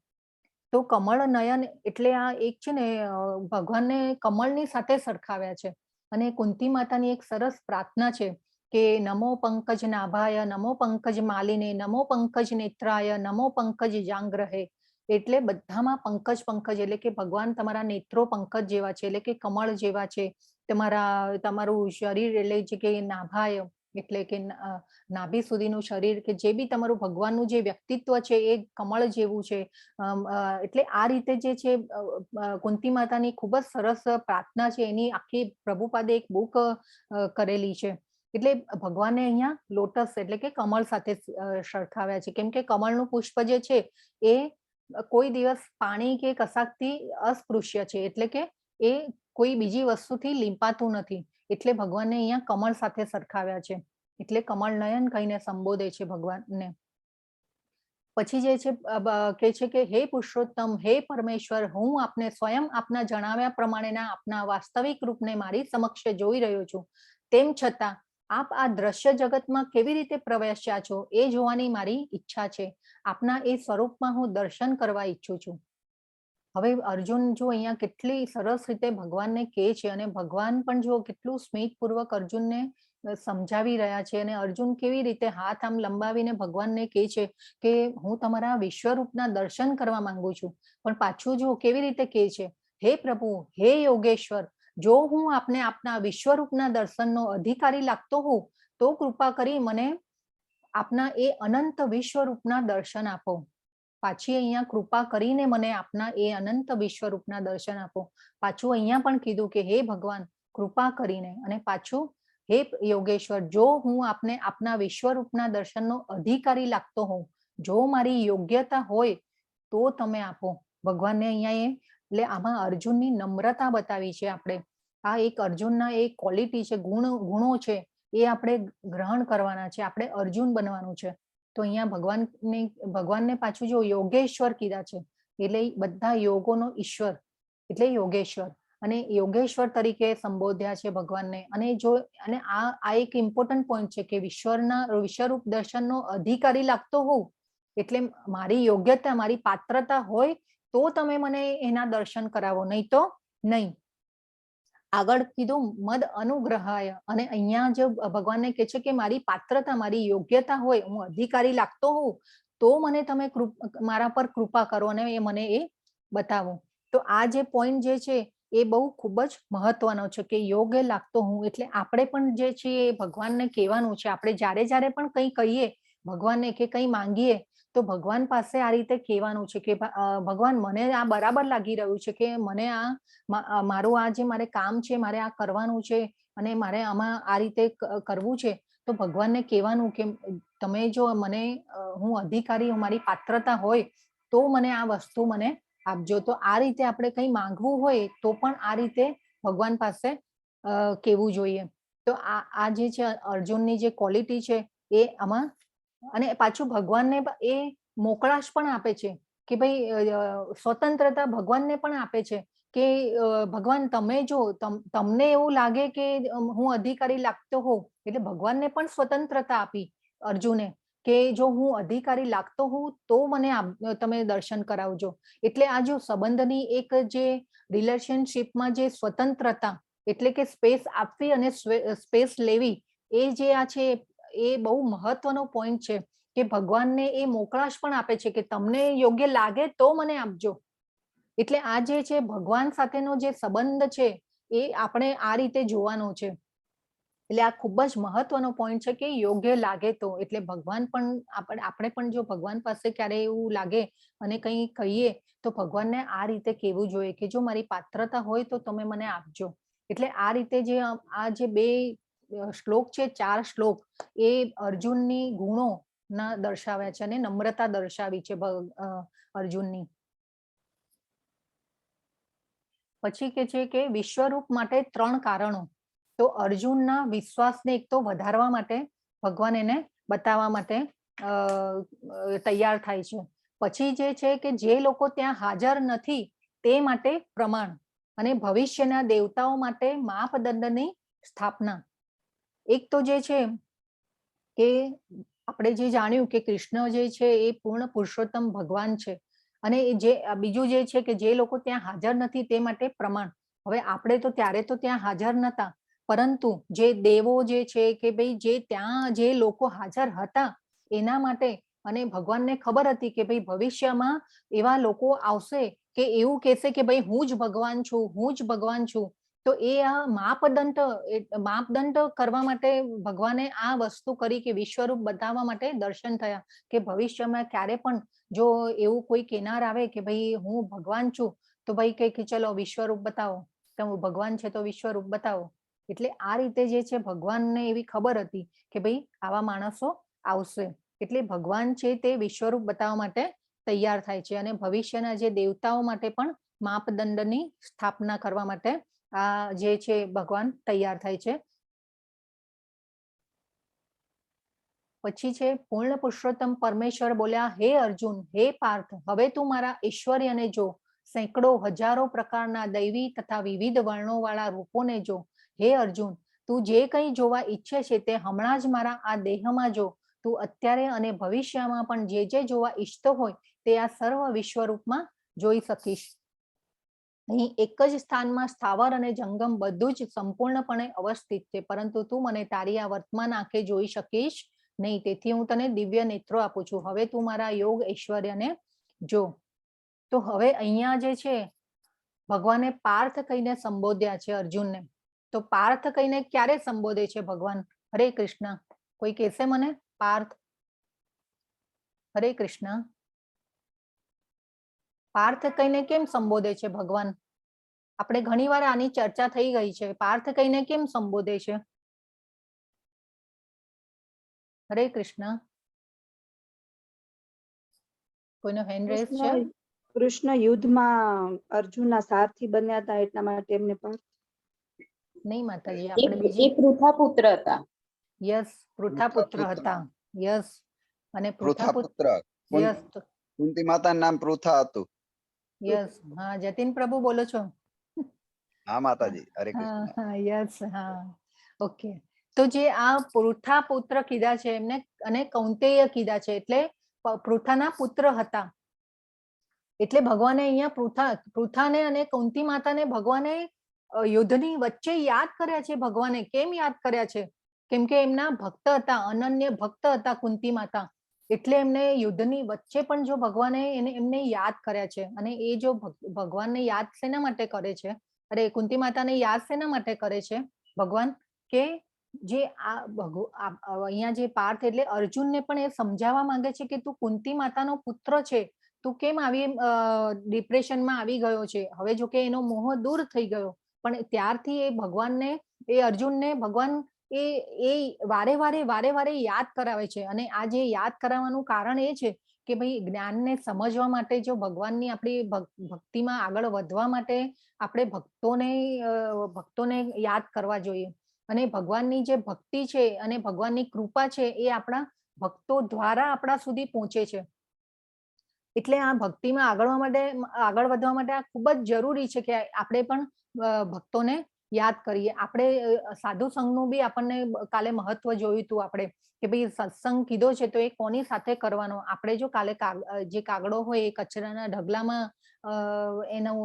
તો કમળ નયન એટલે આ એક છે ને ભગવાનને કમળની સાથે સરખાવ્યા છે. અને કુંતી માતાની એક સરસ પ્રાર્થના છે કે નમો પંકજ નાભાય, નમો પંકજ માલિને, નમો પંકજ નેત્રાય, નમો પંકજ જાંગ્રહે. એટલે બધામાં પંકજ પંકજ એટલે કે ભગવાન તમારા નેત્રો પંકજ જેવા છે, એટલે કે કમળ જેવા છે. તમારું શરીર એટલે જે કે નાભાય એટલે કે નાભી સુધીનું શરીર, કે જે બી તમારું ભગવાનનું જે વ્યક્તિત્વ છે એ કમળ જેવું છે. એટલે આ રીતે જે છે કુંતી માતાની ખૂબ જ સરસ પ્રાર્થના છે, એની આખી પ્રભુપાદે એક બુક કરેલી છે. એટલે ભગવાને અહીંયા લોટસ એટલે કે કમળ સાથે સરખાવ્યા છે, કેમ કે કમળનું પુષ્પ જે છે એ કોઈ દિવસ પાણી કે કશાકથી અસ્પૃશ્ય છે, એટલે કે એ કોઈ બીજી વસ્તુથી લીંપાતું નથી. એટલે ભગવાનને અહીંયા કમળ સાથે સરખાવ્યા છે, એટલે કમળ નયન કહીને સંબોધે છે ભગવાનને. પછી જે છે કે છે કે હે પુરુષોત્તમ, હે પરમેશ્વર, હું આપને સ્વયં આપના જણાવ્યા પ્રમાણેના આપના વાસ્તવિક રૂપને મારી સમક્ષ જોઈ રહ્યો છું. તેમ છતાં આપ આ દ્રશ્ય જગતમાં કેવી રીતે પ્રવેશ્યા છો એ જોવાની મારી ઈચ્છા છે. આપના એ સ્વરૂપમાં હું દર્શન કરવા ઈચ્છું છું. હવે અર્જુન જો અહીંયા કેટલી સરસ રીતે ભગવાનને કહે છે, અને ભગવાન પણ જો કેટલું સ્મિતપૂર્વક અર્જુનને સમજાવી રહ્યા છે, અને અર્જુન કેવી રીતે હાથ આમ લંબાવીને ભગવાનને કહે છે કે હું તમારા વિશ્વરૂપના દર્શન કરવા માંગુ છું. પણ પાછું જો કેવી રીતે કહે છે, હે પ્રભુ, હે યોગેશ્વર, જો હું આપને આપના વિશ્વરૂપના દર્શનનો અધિકારી લાગતો હોઉં તો કૃપા કરી મને આપના એ અનંત વિશ્વરૂપના દર્શન આપો. પાછી અહીંયા કૃપા કરીને મને આપના એ અનંત વિશ્વરૂપના દર્શન આપો. પાછું અહીંયા પણ કીધું કે હે ભગવાન, કૃપા કરીને, અને પાછું હે યોગેશ્વર, જો હું આપને આપના વિશ્વરૂપના દર્શનનો અધિકારી લાગતો હોઉં, જો મારી યોગ્યતા હોય તો તમે આપો. ભગવાનને અહીંયા એટલે આમાં અર્જુનની નમ્રતા બતાવી છે આપણે. આ એક અર્જુનના એક ક્વોલિટી છે, ગુણો છે, એ આપણે ગ્રહણ કરવાના છે, આપણે અર્જુન બનવાનું છે. તો અહીંયા ભગવાનને પાછું જો યોગેશ્વર કીધા છે, એટલે બધા યોગોનો ઈશ્વર એટલે યોગેશ્વર, અને યોગેશ્વર તરીકે સંબોધ્યા છે ભગવાનને. અને આ એક ઇમ્પોર્ટન્ટ પોઈન્ટ છે કે વિશ્વરૂપ દર્શનનો અધિકારી લાગતો હોઉં, એટલે મારી યોગ્યતા, મારી પાત્રતા હોય તો તમે મને એના દર્શન કરાવો, નહીં તો નહીં. આગળ કીધું મદ અનુગ્રહાય, અને અહીંયા જો ભગવાનને કહે છે કે મારી પાત્રતા, મારી યોગ્યતા હોય, હું અધિકારી લાગતો હોઉં તો મને તમે મારા પર કૃપા કરો અને મને એ બતાવો. તો આ જે પોઈન્ટ જે છે એ બહુ ખૂબ જ મહત્વનો છે કે યોગ્ય લાગતો હું, એટલે આપણે પણ જે છે એ ભગવાનને કહેવાનું છે. આપણે જ્યારે પણ કંઈ કહીએ ભગવાનને કે કંઈ માંગીએ તો ભગવાન પાસે આ રીતે કહેવાનું છે કે ભગવાન, મને આ બરાબર લાગી રહ્યું છે કે મને મારું આ જે મારે કામ છે, મારે આ કરવાનું છે, અને મારે આમાં આ રીતે કરવું છે. તો ભગવાનને કહેવાનું કે તમે જો મને, હું અધિકારી, મારી પાત્રતા હોય તો મને આ વસ્તુ મને આપજો. તો આ રીતે આપણે કંઈ માંગવું હોય તો પણ આ રીતે ભગવાન પાસે કહેવું જોઈએ. તો આ જે છે અર્જુનની જે ક્વોલિટી છે એ આમાં, અને પાછું ભગવાનને એ મોકળાશ પણ આપે છે કે ભાઈ સ્વતંત્રતા ભગવાનને પણ આપે છે કે ભગવાન, તમે જો તમને એવું લાગે કે હું અધિકારી લાગતો હોઉં, એટલે ભગવાનને પણ સ્વતંત્રતા આપી અર્જુને કે જો હું અધિકારી લાગતો હોઉં તો મને તમે દર્શન કરાવજો. એટલે આ જો સંબંધની એક જે રિલેશનશીપમાં જે સ્વતંત્રતા એટલે કે સ્પેસ આપવી અને સ્પેસ લેવી, એ જે આ છે એ બહુ મહત્વનો પોઈન્ટ છે કે ભગવાનને એ મોકળાશ પણ આપે છે કે તમને યોગ્ય લાગે તો મને આપજો. એટલે આ જે છે ભગવાન સાથેનો જે સંબંધ છે એ આપણે આ રીતે જોવાનો છે. એટલે આ ખૂબ જ મહત્વનો પોઈન્ટ છે કે યોગ્ય લાગે તો. એટલે ભગવાન પણ આપણે પણ જો ભગવાન પાસે ક્યારે એવું લાગે અને કંઈ કહીએ તો ભગવાનને આ રીતે કહેવું જોઈએ કે જો મારી પાત્રતા હોય તો તમે મને આપજો. એટલે આ રીતે જે આ જે બે શ્લોક છે, 4 શ્લોક, એ અર્જુનની ગુણો ના દર્શાવ્યા છે અને નમ્રતા દર્શાવી છે અર્જુનની. પછી કે છે કે વિશ્વરૂપ માટે 3 કારણો. તો અર્જુનના વિશ્વાસને એક તો વધારવા માટે ભગવાન એને બતાવવા માટે તૈયાર થાય છે. પછી જે છે કે જે લોકો ત્યાં હાજર નથી તે માટે પ્રમાણ, અને ભવિષ્યના દેવતાઓ માટે માપદંડની સ્થાપના. એક તો જે છે કે આપણે જે જાણ્યું કે કૃષ્ણ જે છે એ પૂર્ણ પુરુષોત્તમ ભગવાન છે, અને જે બીજું જે છે કે જે લોકો ત્યાં હાજર નથી તે માટે પ્રમાણ. હવે આપણે તો ત્યારે તો ત્યાં હાજર નતા, પરંતુ જે દેવો જે છે કે ભાઈ જે ત્યાં જે લોકો હાજર હતા એના માટે, અને ભગવાનને ખબર હતી કે ભાઈ ભવિષ્યમાં એવા લોકો આવશે કે એવું કહેશે કે ભાઈ હું જ ભગવાન છું, હું જ ભગવાન છું. તો એ આ માપદંડ કરવા માટે ભગવાને આ વસ્તુ કરી કે વિશ્વરૂપ બતાવવા માટે દર્શન થયા, કે ભવિષ્યમાં ક્યારે પણ જો એવું કોઈ કેનાર આવે કે ભાઈ હું ભગવાન છું, તો ભાઈ કે ચલો વિશ્વરૂપ બતાવો, તમે ભગવાન છે તો વિશ્વરૂપ બતાવો. એટલે આ રીતે જે છે ભગવાનને એવી ખબર હતી કે ભાઈ આવા માણસો આવશે, એટલે ભગવાન છે તે વિશ્વરૂપ બતાવવા માટે તૈયાર થાય છે, અને ભવિષ્યના જે દેવતાઓ માટે પણ માપદંડની સ્થાપના કરવા માટે આ જે છે ભગવાન તૈયાર થાય છે. પછી છે પૂર્ણ પુરુષોત્તમ પરમેશ્વર બોલ્યા, હે અર્જુન, હે પાર્થ, હવે તું મારા ઐશ્વર્યને જો, સેંકડો હજારો પ્રકારના દૈવી તથા વિવિધ વર્ણો વાળા રૂપોને જો. હે અર્જુન, તું જે કંઈ જોવા ઈચ્છે છે તે હમણાં જ મારા આ દેહમાં જો. તું અત્યારે અને ભવિષ્યમાં પણ જે જોવા ઈચ્છતો હોય તે આ સર્વ વિશ્વરૂપમાં જોઈ શકીશ. અહીં એક જ સ્થાનમાં સ્થાવર અને જંગમ બધું જ સંપૂર્ણપણે અવસ્થિત છે, પરંતુ તું મને તારી આ વર્તમાન આંખે જોઈ શકીશ નહીં, તેથી હું તને દિવ્ય નેત્રો આપું છું. હવે તું મારા યોગ ઐશ્વર્યને જો. તો હવે અહીંયા જે છે ભગવાને પાર્થ કહીને સંબોધ્યા છે અર્જુનને. તો પાર્થ કહીને ક્યારે સંબોધે છે ભગવાન? હરે કૃષ્ણ. કોઈ કહેશે મને પાર્થ? હરે કૃષ્ણ. પાર્થ કહીને કેમ સંબોધે છે ભગવાન? આપણે ઘણીવાર આની ચર્ચા થઈ ગઈ છે. પાર્થ કહીને કેમ સંબોધે છે? હરે કૃષ્ણ. કોઈનો હેન્ડ રેઝ છે? કૃષ્ણ યુદ્ધમાં અર્જુનના સારથી બન્યા હતા એટલા માટે એમને પાર્થ. નહીં માતાજી, આપણે બીજી પૃથા પુત્ર હતા. યસ, પૃથા પુત્ર હતા. યસ, અને પૃથા પુત્ર. યસ, કુંતી માતાનું નામ પૃથા હતું. યસ. હા, જતીન પ્રભુ બોલો છો? હા માતાજી, હરે કૃષ્ણ. હા, યસ, હા, ઓકે. તો જે આ પૃથા પુત્ર કીધા છે એમને, અને કૌંતેય કીધા છે, એટલે પૃથાના પુત્ર હતા. એટલે ભગવાને અહીંયા પૃથાને અને કુંતી માતાને ભગવાને યુદ્ધની વચ્ચે યાદ કર્યા છે. ભગવાને કેમ યાદ કર્યા છે? કેમ કે એમના ભક્ત હતા, અનન્ય ભક્ત હતા કુંતી માતા, એટલે એમને યુદ્ધની વચ્ચે પણ જો ભગવાને એમને યાદ કર્યા છે. અને એ જો ભગવાનને યાદ શેના માટે કરે છે? અરે, કુંતી માતાને યાદ શેના માટે કરે છે ભગવાન? કે જે અહીંયા જે પાર્થ એટલે અર્જુનને પણ એ સમજાવવા માંગે છે કે તું કુંતી માતાનો પુત્ર છે, તું કેમ આવી ડિપ્રેશનમાં આવી ગયો છે? હવે જો કે એનો મોહ દૂર થઈ ગયો, પણ ત્યારથી એ ભગવાનને, એ અર્જુનને ભગવાન એ વારે વારે યાદ કરાવે છે. અને આ જે યાદ કરાવવાનું કારણ એ છે કે ભાઈ જ્ઞાનને સમજવા માટે, જો ભગવાનની આપણી ભક્તિમાં આગળ વધવા માટે આપણે ભક્તોને યાદ કરવા જોઈએ. અને ભગવાનની જે ભક્તિ છે અને ભગવાનની કૃપા છે એ આપણા ભક્તો દ્વારા આપણા સુધી પહોંચે છે. એટલે આ ભક્તિમાં આગળ વધવા માટે આ ખૂબ જ જરૂરી છે કે આપણે પણ ભક્તોને યાદ કરીએ. આપણે સાધુ સંઘનું બી આપણને કાલે મહત્વ જોયું હતું આપણે, કે ભાઈ સત્સંગ કીધો છે તો એ કોની સાથે કરવાનો? આપણે જો કાલે જે કાગડો હોય એ કચરાના ઢગલામાં એનું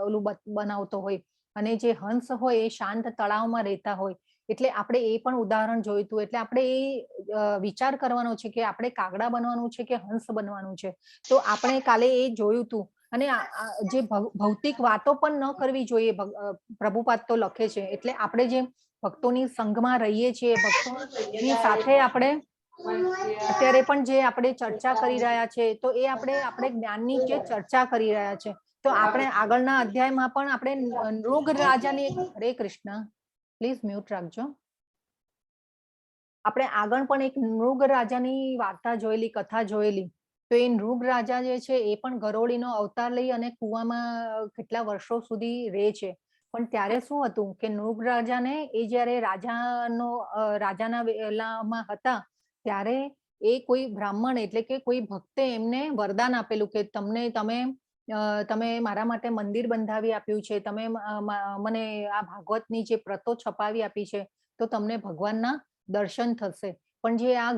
ઓલું બનાવતો હોય, અને જે હંસ હોય એ શાંત તળાવમાં રહેતા હોય, એટલે આપણે એ પણ ઉદાહરણ જોયું હતું. એટલે આપણે એ વિચાર કરવાનો છે કે આપણે કાગડા બનવાનું છે કે હંસ બનવાનું છે. તો આપણે કાલે એ જોયું હતું. અને જે ભૌતિક વાતો પણ ન કરવી જોઈએ, પ્રભુપાદ તો લખે છે. એટલે આપણે જે ભક્તોની સંઘમાં રહીએ છીએ, ભક્તોની સાથે આપણે અત્યારે પણ જે આપણે ચર્ચા કરી રહ્યા છે, તો એ આપણે જ્ઞાનની જે ચર્ચા કરી રહ્યા છે. તો આપણે આગળના અધ્યાયમાં પણ આપણે નૃગ રાજાની, હરે કૃષ્ણ, પ્લીઝ મ્યુટ રાખજો. આપણે આગળ પણ એક નૃગ રાજાની વાર્તા જોયેલી, કથા જોયેલી. તો એ નૃગ રાજા જે છે એ પણ ગરોળીનો અવતાર લઈ અને કુવામાં કેટલા વર્ષો સુધી રહે છે. પણ ત્યારે શું હતું કે નૃગ રાજાને એ જયારે રાજાના વેલામાં હતા ત્યારે એ કોઈ બ્રાહ્મણ એટલે કે કોઈ ભક્તે એમને વરદાન આપેલું કે તમે મારા માટે મંદિર બંધાવી આપ્યું છે, તમે મને આ ભાગવતની જે પ્રતો છપાવી આપી છે, તો તમને ભગવાનના દર્શન થશે. પણ જે આ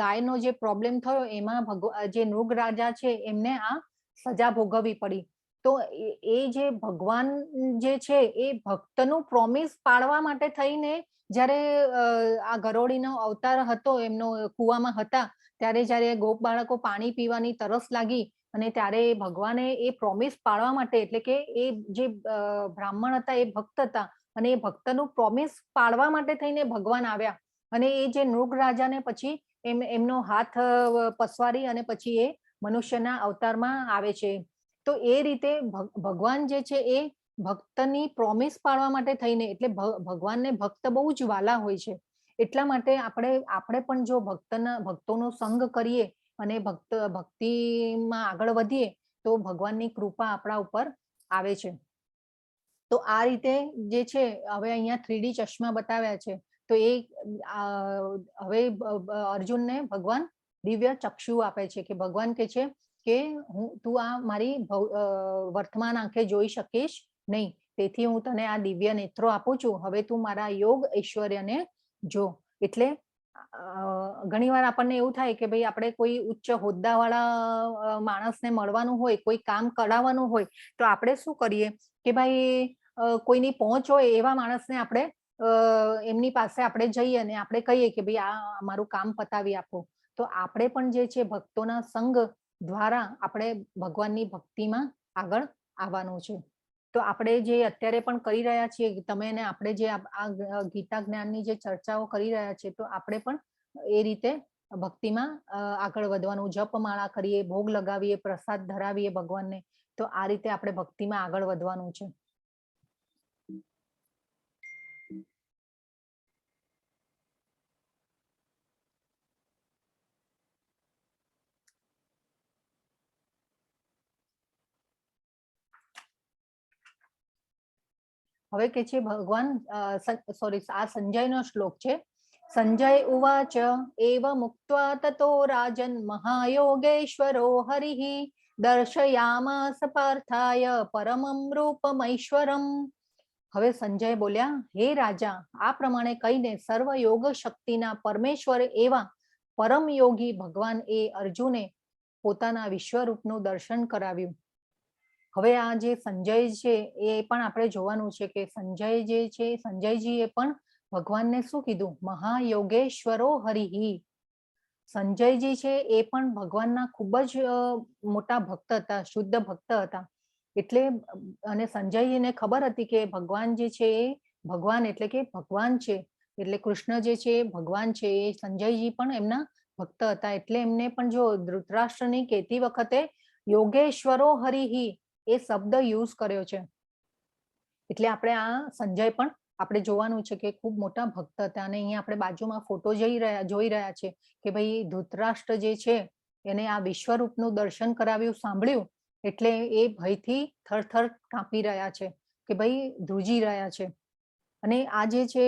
ગાયનો જે પ્રોબ્લેમ થયો એમાં જે નૃગ રાજા છે એમને આ સજા ભોગવવી પડી. તો તો એ જે ભગવાન જે છે એ ભક્તનું પ્રોમિસ પાળવા માટે થઈને જ્યારે આ ગરોળીનો અવતાર હતો, એમનો કુવામાં હતા, ત્યારે જ્યારે ગોપ બાળકો પાણી પીવાની તરસ લાગી અને ત્યારે ભગવાને એ પ્રોમિસ પાળવા માટે, એટલે કે એ જે બ્રાહ્મણ હતા એ ભક્ત હતા અને એ ભક્તનું પ્રોમિસ પાળવા માટે થઈને ભગવાન આવ્યા અને એ જે નૃગ રાજાને પછી એમનો હાથ પસવારી અને પછી એ મનુષ્યના અવતારમાં આવે છે. તો એ રીતે ભગવાન જે છે એ ભક્તની પ્રોમિસ પાળવા માટે થઈને, એટલે ભગવાનને ભક્ત બહુ જ વાલા હોય છે. એટલા માટે આપણે પણ જો ભક્તોનો સંગ કરીએ અને ભક્તિમાં આગળ વધીએ તો ભગવાનની કૃપા આપણા ઉપર આવે છે. તો આ રીતે જે છે, હવે અહીંયા 3D ચશ્મા બતાવ્યા છે, તો એ હવે અર્જુનને ભગવાન દિવ્ય ચક્ષુ આપે છે કે ભગવાન કે છે કે તું આ મારી વર્તમાન આંખે જોઈ શકીશ નહીં, તેથી હું તને આ દિવ્ય નેત્રો આપું છું, હવે તું મારા યોગ ઐશ્વર્યને જો. એટલે ઘણીવાર આપણને એવું થાય કે ભાઈ આપણે કોઈ ઉચ્ચ હોદ્દાવાળા માણસને મળવાનું હોય, કોઈ કામ કરાવવાનું હોય, તો આપણે શું કરીએ કે ભાઈ કોઈની પહોંચ હોય એવા માણસને આપણે એમની પાસે આપણે જઈએ અને આપણે કહીએ કે ભાઈ આ અમારું કામ પતાવી આપો. તો આપણે પણ જે છે ભક્તોના સંગ દ્વારા આપણે ભગવાનની ભક્તિમાં આગળ આવવાનું છે. તો આપણે જે અત્યારે પણ કરી રહ્યા છીએ, તમે ને આપણે જે આ ગીતા જ્ઞાનની જે ચર્ચાઓ કરી રહ્યા છે, તો આપણે પણ એ રીતે ભક્તિમાં આગળ વધવાનું, જપમાળા કરીએ, ભોગ લગાવીએ, પ્રસાદ ધરાવીએ ભગવાનને, તો આ રીતે આપણે ભક્તિમાં આગળ વધવાનું છે. હવે કે છે ભગવાન સોરી, આ સંજયનો શ્લોક છે. સંજય ઉવાચ એવ મુક્ત્વા તતો રાજન મહાયોગેશ્વરો હરિઃ દર્શયામાસ પાર્થાય પરમં રૂપમૈશ્વરમ. હવે સંજય બોલ્યા, હે રાજા, આ પ્રમાણે કહીને સર્વ યોગ શક્તિના પરમેશ્વર એવા પરમ યોગી ભગવાન એ અર્જુને પોતાના વિશ્વરૂપનું દર્શન કરાવ્યું. હવે આ જે સંજય છે એ પણ આપણે જોવાનું છે કે સંજય જે છે, સંજયજીએ પણ ભગવાનને શું કીધું? મહાયોગેશ્વરો હરિઃ. સંજયજી છે એ પણ ભગવાનના ખૂબ જ મોટા ભક્ત હતા, શુદ્ધ ભક્ત હતા. એટલે અને સંજયજીને ખબર હતી કે ભગવાન જે છે એ ભગવાન એટલે કે ભગવાન છે, એટલે કૃષ્ણ જે છે એ ભગવાન છે. એ સંજયજી પણ એમના ભક્ત હતા. એટલે એમને પણ જો ધૃતરાષ્ટ્રની કહેતી વખતે યોગેશ્વરો હરિઃ એ શબ્દ યુઝ કર્યો છે. એટલે આપણે આ સંજય પણ આપણે જોવાનું છે કે ખૂબ મોટા ભક્ત હતા. અને અહીંયા આપણે બાજુમાં ફોટો જોઈ રહ્યા છે કે ભાઈ ધૃતરાષ્ટ્ર જે છે એને આ વિશ્વરૂપનું દર્શન કરાવ્યું, સાંભળ્યું, એટલે એ ભયથી થરથર કાંપી રહ્યા છે કે ભાઈ ધ્રુજી રહ્યા છે. અને આ જે છે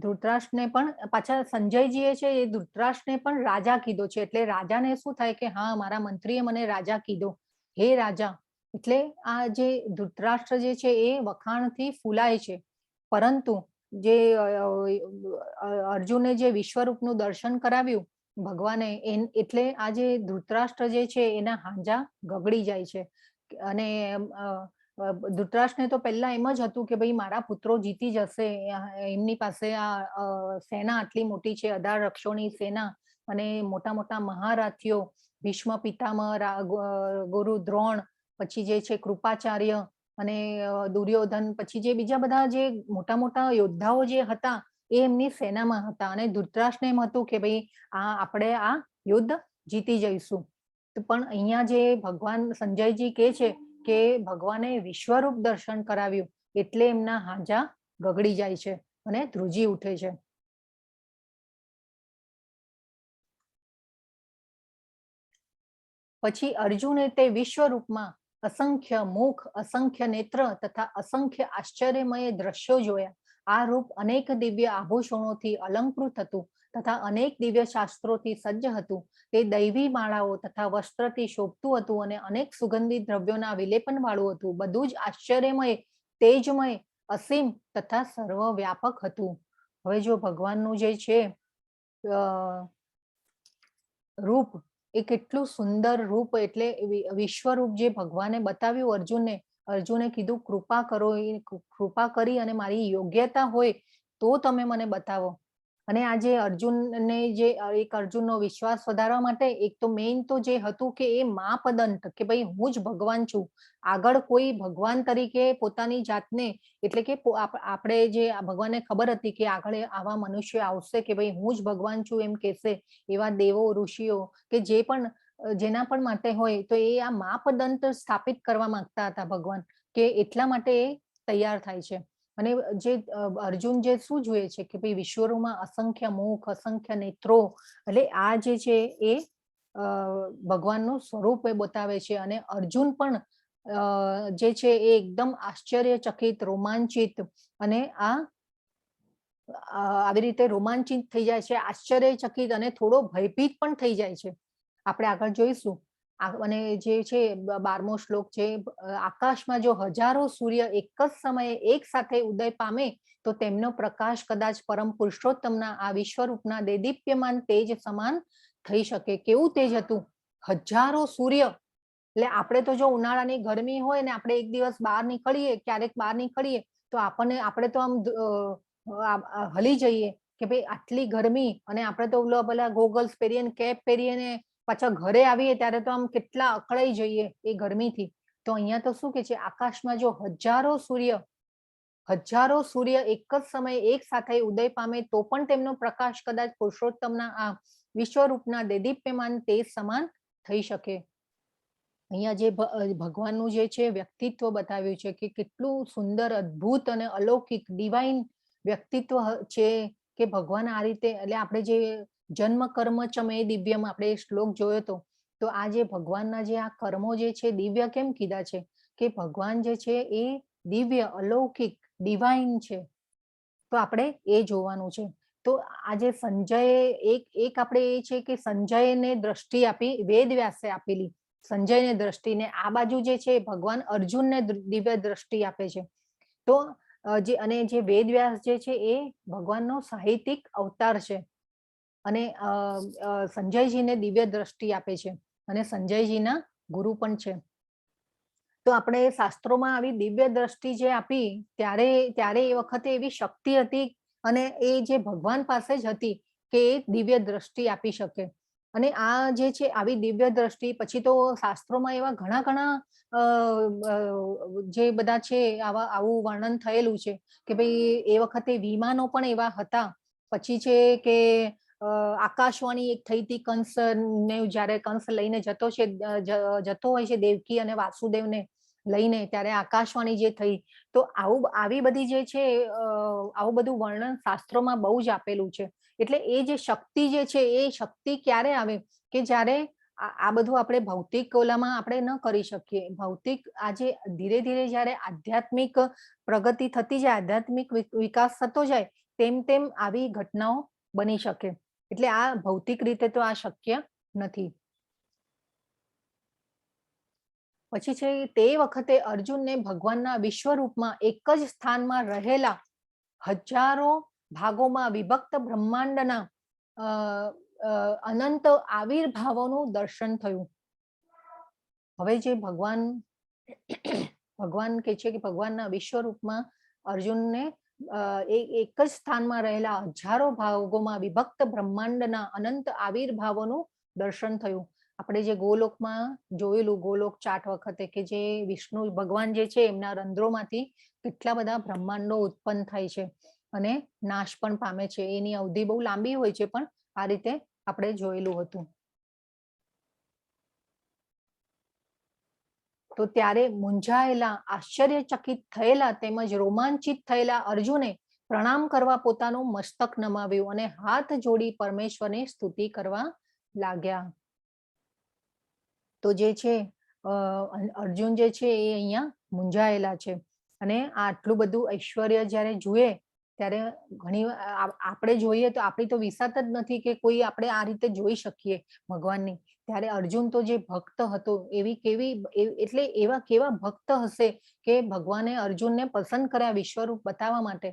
ધૃતરાષ્ટ્રને પણ પાછા સંજયજીએ છે એ ધૃતરાષ્ટ્રને પણ રાજા કીધો છે. એટલે રાજાને શું થાય કે હા, મારા મંત્રીએ મને રાજા કીધો, હે રાજા. એટલે આ જે ધૃતરાષ્ટ્ર જે છે એ વખાણથી ફૂલાય છે. પરંતુ જે અર્જુને જે વિશ્વરૂપનું દર્શન કરાવ્યું ભગવાને, એટલે આ જે ધૃતરાષ્ટ્ર જે છે એના હાંજા ગગડી જાય છે. અને ધૃતરાષ્ટ્રને તો પહેલા એમ જ હતું કે ભાઈ મારા પુત્રો જીતી જશે, એમની પાસે આ સેના આટલી મોટી છે, 18 રક્ષોની સેના, અને મોટા મોટા મહારથીઓ, ભીષ્મ પિતામહ, ગુરુ દ્રોણ, પછી જે છે કૃપાચાર્ય અને દુર્યોધન, પછી જે બીજા બધા જે મોટા મોટા યોદ્ધાઓ જે હતા એ એમની સેનામાં હતા. અને ધૃતરાષ્ટ્રને એમ હતું કે ભાઈ આપણે આ યુદ્ધ જીતી જઈશું. તો પણ અહીંયા જે ભગવાન સંજયજી કહે છે કે ભગવાને વિશ્વરૂપ દર્શન કરાવ્યું એટલે એમના હાંજા ગગડી જાય છે અને ધ્રુજી ઉઠે છે. પછી અર્જુને તે વિશ્વરૂપમાં અસંખ્ય મુખ, અસંખ્ય નેત્ર તથા અસંખ્ય આશ્ચર્યમય દ્રશ્યો જોયા. આ રૂપ અનેક દિવ્ય આભૂષણોથી અલંકૃત હતું તથા અનેક દિવ્ય શાસ્ત્રોથી સજ્જ હતું. તે દૈવી માળાઓ તથા વસ્ત્રથી શોભતું હતું અને અનેક સુગંધિત દ્રવ્યોના વિલેપન વાળું હતું. બધું જ આશ્ચર્યમય, તેજમય, અસીમ તથા સર્વવ્યાપક હતું. હવે જો ભગવાનનું જે છે રૂપ એ કેટલું સુંદર રૂપ, એટલે વિશ્વરૂપ જે ભગવાને બતાવ્યું અર્જુનને. અર્જુને કીધું કૃપા કરો, એ કૃપા કરી અને મારી યોગ્યતા હોય તો તમે મને બતાવો. અને આજે અર્જુનને જે એક અર્જુનનો વિશ્વાસ વધારવા માટે એક તો મેઇન તો જે હતું કે એ માપદંડ કે ભાઈ હું જ ભગવાન છું, આગળ કોઈ ભગવાન તરીકે પોતાની જાતને, એટલે કે આપણે જે ભગવાનને ખબર હતી કે આગળ આવા મનુષ્ય આવશે કે ભાઈ હું જ ભગવાન છું એમ કહેશે, એવા દેવો ઋષિઓ કે જે પણ જેના પણ માટે હોય, તો એ આ માપદંડ સ્થાપિત કરવા માંગતા હતા ભગવાન, કે એટલા માટે એ તૈયાર થાય છે. અને જે અર્જુન જે શું જોઈએ છે કે ભાઈ વિશ્વરૂપમાં અસંખ્ય મુખ, અસંખ્ય નેત્રો, એટલે આ જે છે એ ભગવાનનું સ્વરૂપ એ બતાવે છે. અને અર્જુન પણ જે છે એ એકદમ આશ્ચર્યચકિત, રોમાંચિત, અને આવી રીતે રોમાંચિત થઈ જાય છે, આશ્ચર્યચકિત અને થોડો ભયભીત પણ થઈ જાય છે. આપણે આગળ જોઈશું. અને જે છે 12મો શ્લોક છે, આકાશમાં જો હજારો સૂર્ય એક જ સમયે એક સાથે ઉદય પામે તો તેમનો પ્રકાશ કદાચ પરમ પુરુષોત્તમના આ વિશ્વરૂપના દેદીપ્યમાન તેજ સમાન થઈ શકે. કેવું તેજ હતું? હજારો સૂર્ય. એટલે આપણે તો જો ઉનાળાની ગરમી હોય ને આપણે એક દિવસ બહાર નીકળીએ, ક્યારેક બહાર નીકળીએ તો આપણે તો આમ હલી જઈએ કે ભાઈ આટલી ગરમી, અને આપણે તો પેલા ગોગલ્સ પહેરીએ, કેપ પહેરીએ, પાછા ઘરે આવીએ ત્યારે તો આમ કેટલા અકળાઈ જઈએ એ ગરમીથી. તો અહીંયા તો શું કે છે, આકાશમાં જો હજારો સૂર્ય એક જ સમયે એક સાથે ઉદય પામે તો પણ તેમનો પ્રકાશ કદાચ પુરુષોત્તમના આ વિશ્વરૂપના દેદીપ્યમાન તેજ સમાન થઈ શકે. અહીંયા જે ભગવાનનું જે છે વ્યક્તિત્વ બતાવ્યું છે કે કેટલું સુંદર, અદ્ભુત અને અલૌકિક ડિવાઇન વ્યક્તિત્વ છે કે ભગવાન આ રીતે, એટલે આપણે જે જન્મ કર્મ ચમે દિવ્યમ આપણે શ્લોક જોયો હતો, તો આ જે ભગવાનના જે આ કર્મો જે છે દિવ્ય કેમ કીધા છે કે ભગવાન જે છે એ દિવ્ય, અલૌકિક, ડિવાઇન છે. તો આપણે એ જોવાનું છે. તો આજે સંજય એક આપણે એ છે કે સંજયને દ્રષ્ટિ આપી, વેદ વ્યાસે આપેલી સંજયને દ્રષ્ટિને, આ બાજુ જે છે ભગવાન અર્જુનને દિવ્ય દ્રષ્ટિ આપે છે. તો અને જે વેદ વ્યાસ જે છે એ ભગવાનનો સાહિત્યિક અવતાર છે, અને સંજયજીને દિવ્ય દ્રષ્ટિ આપે છે, અને સંજયજીના ગુરુ પણ છે. તો આપણે શાસ્ત્રોમાં આવી દિવ્ય દ્રષ્ટિ જે આપી ત્યારે એ વખતે એવી શક્તિ હતી, અને એ જે ભગવાન પાસે જ હતી કે એ દિવ્ય દ્રષ્ટિ આપી શકે. અને આ જે છે આવી દિવ્ય દ્રષ્ટિ પછી તો શાસ્ત્રોમાં એવા ઘણા જે બધા છે આવું વર્ણન થયેલું છે કે ભાઈ એ વખતે વિમાનો પણ એવા હતા. પછી છે કે આકાશવાણી એક થઈ હતી કંસ ને, જયારે કંસ લઈને જતો હોય છે દેવકી અને વાસુદેવને લઈને, ત્યારે આકાશવાણી જે થઈ. તો આવી બધી જે છે આવું બધું વર્ણન શાસ્ત્રોમાં બહુ જ આપેલું છે. એટલે એ જે શક્તિ જે છે એ શક્તિ ક્યારે આવે કે જ્યારે આ બધું આપણે ભૌતિક ઓલામાં આપણે ન કરી શકીએ. ભૌતિક આજે ધીરે ધીરે જયારે આધ્યાત્મિક પ્રગતિ થતી જાય, આધ્યાત્મિક વિકાસ થતો જાય, તેમ તેમ આવી ઘટનાઓ બની શકે. એટલે આ ભૌતિક રીતે તો આ શક્ય નથી. પછી છે તે વખતે અર્જુનને ભગવાનના વિશ્વરૂપમાં એક જ સ્થાનમાં રહેલા હજારો ભાગોમાં વિભક્ત બ્રહ્માંડના અનંત આવિર્ભાવોનું દર્શન થયું. હવે જે ભગવાન કે છે કે ભગવાનના વિશ્વરૂપમાં અર્જુનને એક જ સ્થાનમાં રહેલા હજારો ભાગોમાં વિભક્ત બ્રહ્માંડના અનંત આવિર્ભાવોનું દર્શન થયું. આપણે જે ગોલોકમાં જોયેલું, ગોલોક ચાટ વખતે કે જે વિષ્ણુ ભગવાન જે છે એમના રંધ્રોમાંથી કેટલા બધા બ્રહ્માંડો ઉત્પન્ન થાય છે અને નાશ પણ પામે છે. એની અવધિ બહુ લાંબી હોય છે, પણ આ રીતે આપણે જોયેલું હતું. તો ત્યારે મૂંઝાયેલા, આશ્ચર્યચકિત થયેલા તેમજ રોમાંચિત થયેલા અર્જુને પ્રણામ કરવા પોતાનું મસ્તક નમાવ્યું અને હાથ જોડી પરમેશ્વરની સ્તુતિ કરવા લાગ્યા. તો જે છે અર્જુન જે છે એ અહીંયા મૂંઝાયેલા છે, અને આટલું બધું ઐશ્વર્ય જ્યારે જુએ ત્યારે ઘણી આપણે જોઈએ તો આપણી તો વિસાત જ નથી કે કોઈ આપણે આ રીતે જોઈ શકીએ ભગવાનની. ત્યારે અર્જુન તો જે ભક્ત હતો, એટલે એવા કેવા ભક્ત હશે કે ભગવાને અર્જુનને પસંદ કર્યા વિશ્વરૂપ બતાવવા માટે.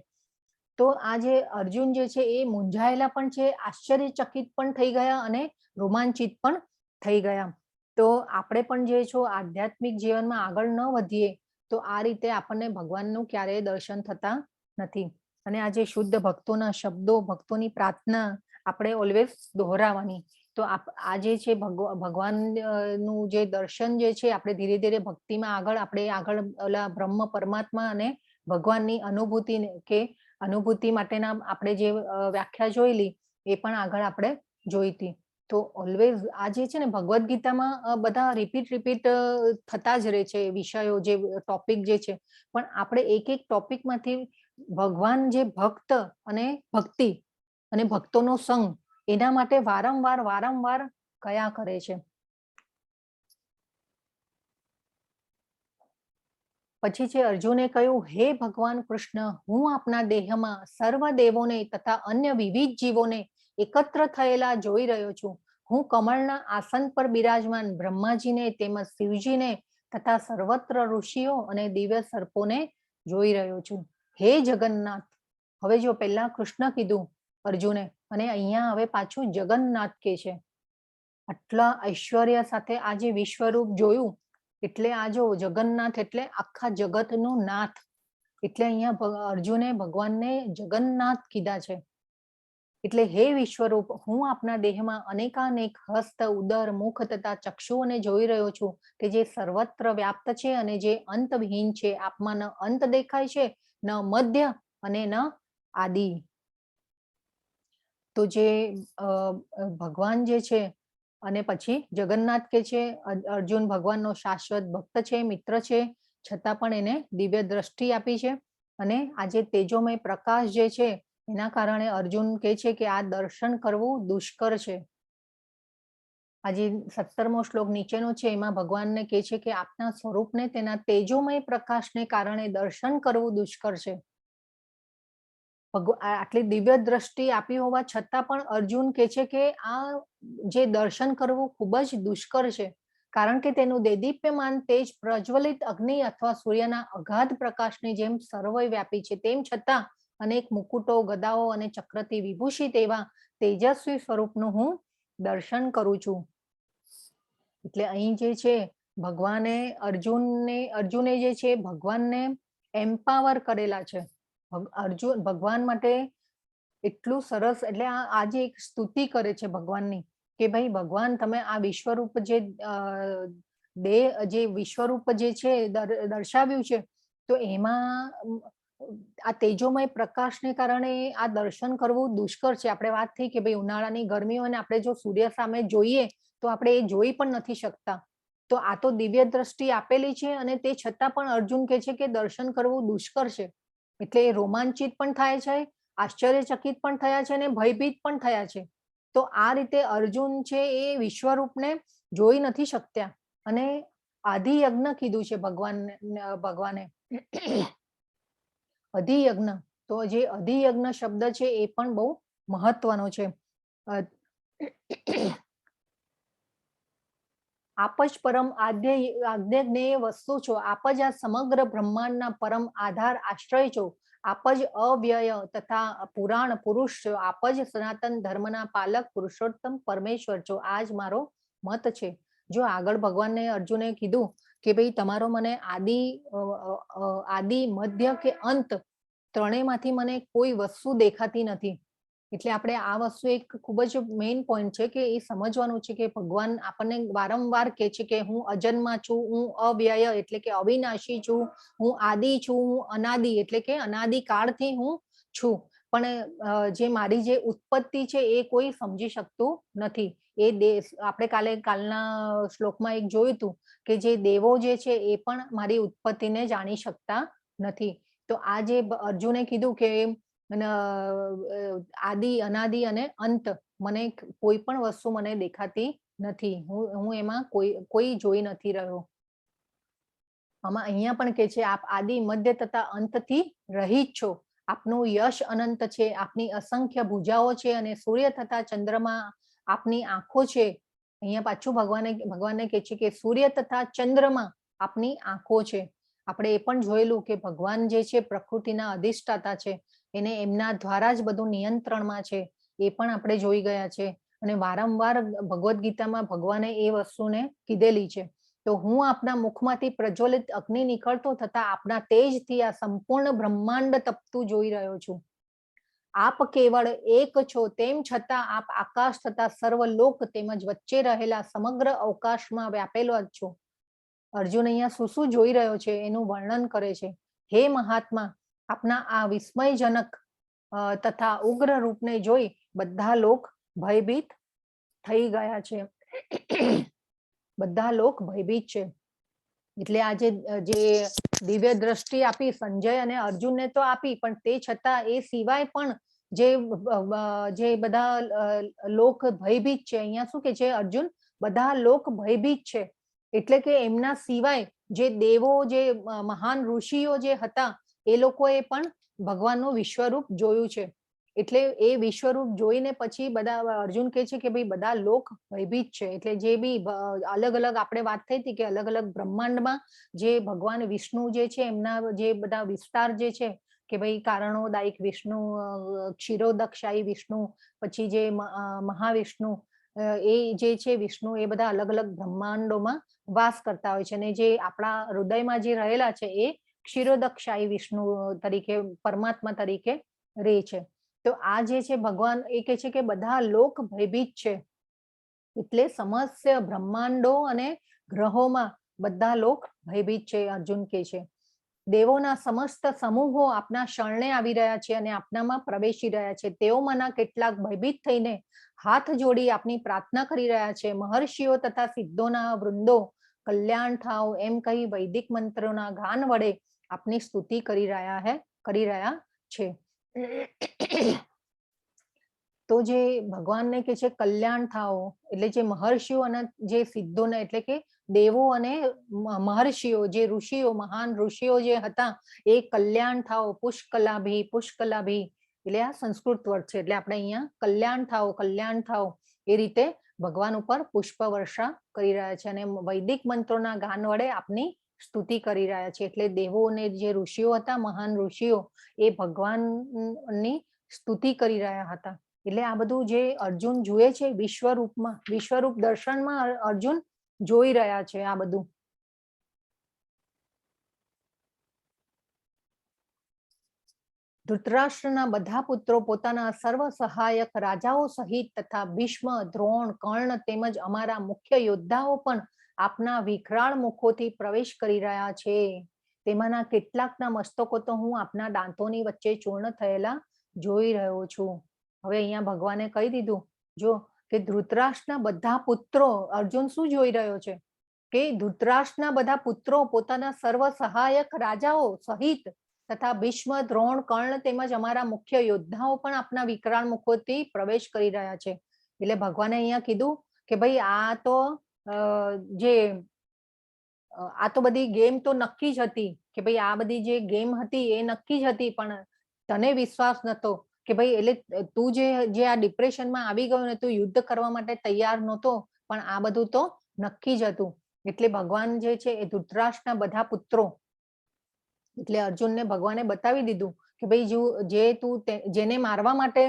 તો આ જે અર્જુન જે છે એ મૂંઝાયેલા પણ છે, આશ્ચર્યચકિત પણ થઈ ગયા અને રોમાંચિત પણ થઈ ગયા. તો આપણે પણ જે છો આધ્યાત્મિક જીવનમાં આગળ ન વધીએ તો આ રીતે આપણને ભગવાનનું ક્યારેય દર્શન થતા નથી. અને આ જે શુદ્ધ ભક્તોના શબ્દો, ભક્તોની પ્રાર્થના આપણે ઓલવેઝ દોહરાવવાની. તો આ જે છે ભગવાન નું જે દર્શન જે છે, આપણે ધીરે ધીરે ભક્તિમાં આગળ ઓલા બ્રહ્મ પરમાત્મા અને ભગવાનની અનુભૂતિ કે અનુભૂતિ માટેના આપણે જે વ્યાખ્યા જોયેલી એ પણ આગળ આપણે જોઈતી. તો ઓલવેઝ આ જે છે ને ભગવદ્ ગીતામાં બધા રિપીટ થતા જ રહે છે વિષયો, જે ટોપિક જે છે, પણ આપણે એક એક ટોપિકમાંથી ભગવાન જે ભક્ત અને ભક્તિ અને ભક્તોનો સંગ એના માટે વારંવાર કયા કરે છે. પછી છે અર્જુને કહ્યું, હે ભગવાન કૃષ્ણ, હું આપના દેહમાં સર્વ દેવોને તથા અન્ય વિવિધ જીવોને એકત્ર થયેલા જોઈ રહ્યો છું. હું કમળના આસન પર બિરાજમાન બ્રહ્માજીને તેમજ શિવજીને તથા સર્વત્ર ઋષિઓ અને દિવ્ય સર્પોને જોઈ રહ્યો છું. હે જગન્નાથ. હવે જો પહેલા કૃષ્ણ કીધું અર્જુને, અને અહીંયા હવે પાછું જગન્નાથ કે છે. આટલા ઐશ્વર્ય સાથે આ જે વિશ્વરૂપ જોયું, એટલે આ જો જગન્નાથ એટલે આખા જગતનું નાથ. એટલે અહીંયા અર્જુને ભગવાનને જગન્નાથ કીધા છે. એટલે હે વિશ્વરૂપ, હું આપના દેહમાં અનેકાનેક હસ્ત, ઉદર, મુખ તથા ચક્ષુઓને જોઈ રહ્યો છું, કે જે સર્વત્ર વ્યાપ્ત છે અને જે અંતવિહીન છે. આપમાં ન અંત દેખાય છે, ન મધ્ય અને ન આદિ. તો જે ભગવાન જે છે, અને પછી જગન્નાથ કે છે અર્જુન ભગવાનનો શાશ્વત ભક્ત છે, મિત્ર છે, છતાં પણ એને દિવ્ય દ્રષ્ટિ આપી છે. અને આજે તેજોમય પ્રકાશ જે છે એના કારણે અર્જુન કહે છે કે આ દર્શન કરવું દુષ્કર છે. આજે 17મો શ્લોક નીચેનો છે, એમાં ભગવાનને કહે છે કે આપના સ્વરૂપને તેના તેજોમય પ્રકાશને કારણે દર્શન કરવું દુષ્કર છે. આટલી દિવ્ય દ્રષ્ટિ આપી હોવા છતાં પણ અર્જુન કહે છે કે આ જે દર્શન કરવું ખૂબ જ દુષ્કર છે, કારણ કે તેનું દેદીપ્યમાન તેજ પ્રજ્વલિત અગ્નિ અથવા સૂર્યના અગાધ પ્રકાશની જેમ સર્વય વ્યાપી છે. તેમ છતાં અનેક મુકુટો, ગદાઓ અને ચક્રથી વિભૂષિત એવા તેજસ્વી સ્વરૂપનું હું દર્શન કરું છું. એટલે અહીં જે છે ભગવાને અર્જુને જે છે ભગવાનને એમ્પાવર કરેલા છે. અર્જુન ભગવાન માટે એટલું સરસ, એટલે આજે એક સ્તુતિ કરે છે ભગવાનની કે ભાઈ ભગવાન, તમે આ વિશ્વરૂપ જે વિશ્વરૂપ જે છે દર્શાવ્યું છે, તો એમાં આ તેજોમય પ્રકાશને કારણે આ દર્શન કરવું દુષ્કર છે. આપણે વાત થઈ કે ભાઈ ઉનાળાની ગરમી હોય ને આપણે જો સૂર્ય સામે જોઈએ તો આપણે એ જોઈ પણ નથી શકતા. તો આ તો દિવ્ય દ્રષ્ટિ આપેલી છે, અને તે છતાં પણ અર્જુન કહે છે કે દર્શન કરવું દુષ્કર છે. એટલે એ રોમાંચિત પણ થાય છે, આશ્ચર્યચકિત પણ થયા છે, અને ભયભીત પણ થયા છે. તો આ રીતે અર્જુન છે એ વિશ્વરૂપને જોઈ નથી શકતા, અને આદિયજ્ઞ કીધું છે ભગવાને અધિયજ્ઞ. તો જે અધિયજ્ઞ શબ્દ છે એ પણ બહુ મહત્વનો છે. આપ જ પરમ આદ્યજ્ઞેય વસ્તુ છો, આપ જ આ સમગ્ર બ્રહ્માંડના પરમ આધાર આશ્રય છો, આપ જ અવ્યય તથા પુરાણ પુરુષ છો, આપ જ સનાતન ધર્મના પાલક પુરુષોત્તમ પરમેશ્વર છો. આ જ મારો મત છે. જો આગળ ભગવાનને અર્જુને કીધું કે ભાઈ તમારો મને આદિ મધ્ય કે અંત ત્રણેયમાંથી મને કોઈ વસ્તુ દેખાતી નથી. એટલે આપણે આ વસ્તુ એક ખૂબ જ મેઇન પોઈન્ટ છે કે એ સમજવાનું છે કે ભગવાન આપણને વારંવાર કહે છે કે હું અજન્મા છું, હું અવ્યય એટલે કે અવિનાશી છું, હું આદિ છું, હું અનાદિ એટલે કે અનાદિકાળથી હું છું. પણ જે મારી જે ઉત્પત્તિ છે એ કોઈ સમજી શકતું નથી. એ આપણે કાલના શ્લોકમાં એક જોયું હતું કે જે દેવો જે છે એ પણ મારી ઉત્પત્તિને જાણી શકતા નથી. તો આ જે અર્જુને કીધું કે આદિ, અનાદિ અને અંત મને કોઈ પણ વસ્તુ મને દેખાતી નથી, હું એમાં કોઈ જોઈ નથી રહ્યો. આમાં અહીંયા પણ કે છે આપ આદિ, મધ્ય તથા અંતથી રહિત છો, આપનું યશ અનંત છે, આપની અસંખ્ય ભુજાઓ છે, અને સૂર્ય તથા ચંદ્રમાં આપની આંખો છે. અહીંયા પાછું ભગવાનને કહે છે કે સૂર્ય તથા ચંદ્રમાં આપની આંખો છે. આપણે એ પણ જોયેલું કે ભગવાન જે છે પ્રકૃતિના અધિષ્ઠાતા છે, એને એમના દ્વારા જ બધું નિયંત્રણમાં છે, એ પણ આપણે જોઈ ગયા છે. અને વારંવાર ભગવદ્ ગીતામાં ભગવાને એ વસ્તુને કીધેલી છે. તો હું આપના મુખમાંથી પ્રજ્વલિત અગ્નિ નીકળતો થતા આપના તેજથી આ સંપૂર્ણ બ્રહ્માંડ તપતું જોઈ રહ્યો છું. આપ કેવળ એક છો, તેમ છતાં આપ આકાશ તથા સર્વલોક તેમજ વચ્ચે રહેલા સમગ્ર અવકાશમાં વ્યાપેલો જ છો. અર્જુન અહીંયા શું શું જોઈ રહ્યો છે એનું વર્ણન કરે છે. હે મહાત્મા, આપના આ વિસ્મયજનક તથા ઉગ્ર રૂપને જોઈ બધા લોક ભયભીત થઈ ગયા છે. બધા લોક ભયભીત છે. એટલે આ જે દિવ્ય દ્રષ્ટિ આપી સંજય અને અર્જુનને તો આપી, પણ તે છતાં એ સિવાય પણ જે બધા લોક ભયભીત છે. અહીંયા શું કે છે અર્જુન? બધા લોક ભયભીત છે એટલે કે એમના સિવાય જે દેવો, જે મહાન ઋષિઓ જે હતા એ લોકોએ પણ ભગવાનનું વિશ્વરૂપ જોયું છે. એટલે એ વિશ્વરૂપ જોઈને પછી બધા અર્જુન કહે છે કે ભાઈ બધા લોક ભયભીત છે. એટલે જે બી અલગ અલગ આપણે વાત થઈ હતી કે અલગ અલગ બ્રહ્માંડમાં જે ભગવાન વિષ્ણુ જે છે એમના જે બધા વિસ્તાર જે છે કે ભાઈ કારણોદાયક વિષ્ણુ, ક્ષીરોદક્ષાયી વિષ્ણુ, પછી જે મહાવિષ્ણુ, એ જે છે વિષ્ણુ, એ બધા અલગ અલગ બ્રહ્માંડોમાં વાસ કરતા હોય છે. અને જે આપણા હૃદયમાં જે રહેલા છે એ ક્ષીરોદક્ષાયી વિષ્ણુ તરીકે, પરમાત્મા તરીકે રહે છે. તો આ જે છે ભગવાન એ કહે છે કે બધા લોક ભયભીત છે. એટલે સમસ્ત બ્રહ્માંડો અને ગ્રહોમાં બધા લોક ભયભીત છે, અર્જુન કહે છે. દેવોના સમસ્ત સમૂહો આપના શરણે આવી રહ્યા છે અને આપનામાં પ્રવેશી રહ્યા છે. તેઓમાંના કેટલાક ભયભીત થઈને હાથ જોડી આપની પ્રાર્થના કરી રહ્યા છે. મહર્ષિઓ તથા સિદ્ધોના વૃંદો કલ્યાણ થાવ એમ કહી વૈદિક મંત્રોના ગાન વડે આપની સ્તુતિ કરી રહ્યા છે. તો જે ભગવાનને કે છે કલ્યાણ થાઓ, એટલે જે મહર્ષિઓ અને જે સિદ્ધોને એટલે કે દેવો અને મહર્ષિઓ, જે ઋષિઓ, મહાન ઋષિઓ જે હતા એ કલ્યાણ થાઓ, પુષ્કલાભી એટલે આ સંસ્કૃત વર્ડ છે. એટલે આપણે અહીંયા કલ્યાણ થાઓ એ રીતે ભગવાન ઉપર પુષ્પ વર્ષા કરી રહ્યા છે અને વૈદિક મંત્રોના ગાન વડે આપની સ્તુતિ કરી રહ્યા છે. એટલે દેવો અને જે ઋષિઓ હતા, મહાન ઋષિઓ, એ ભગવાનની સ્તુતિ કરી રહ્યા હતા. એટલે આ બધું જે અર્જુન જુએ છે વિશ્વરૂપમાં, વિશ્વરૂપ દર્શનમાં અર્જુન જોઈ રહ્યા છે આ બધું. ધૃતરાષ્ટ્રના બધા પુત્રો પોતાના સર્વ સહાયક રાજાઓ સહિત તથા ભીષ્મ, દ્રોણ, કર્ણ તેમજ અમારા મુખ્ય યોદ્ધાઓ પણ આપના વિકરાળ મુખોથી પ્રવેશ કરી રહ્યા છે. તેમાંના કેટલાકના મસ્તકો તો હું આપના દાંતોની વચ્ચે ચૂર્ણ થયેલા જોઈ રહ્યો છું. હવે અહીંયા ભગવાને કહી દીધું જો કે ધૃતરાષ્ટ્રના બધા પુત્રો, અર્જુન શું જોઈ રહ્યો છે કે ધૃતરાષ્ટ્રના બધા પુત્રો પોતાના સર્વ સહાયક રાજાઓ સહિત તથા ભીષ્મ, દ્રોણ, કર્ણ તેમજ અમારા મુખ્ય યોદ્ધાઓ પણ આપના વિકરાળ મુખોથી પ્રવેશ કરી રહ્યા છે. એટલે ભગવાને અહીંયા કીધું કે ભાઈ આ તો બધી ગેમ તો નક્કી જ હતી કે ભાઈ આ બધી જે ગેમ હતી એ નક્કી જ હતી, પણ તને વિશ્વાસ નતો કે ભાઈ એટલે તું જે આ ડિપ્રેશનમાં આવી ગયો ને તું યુદ્ધ કરવા માટે તૈયાર નહોતો, પણ આ બધું તો નક્કી જ હતું. એટલે ભગવાન જે છે એ ધૃતરાષ્ટ્રના બધા પુત્રો, એટલે અર્જુનને ભગવાને બતાવી દીધું કે ભાઈ જેને મારવા માટે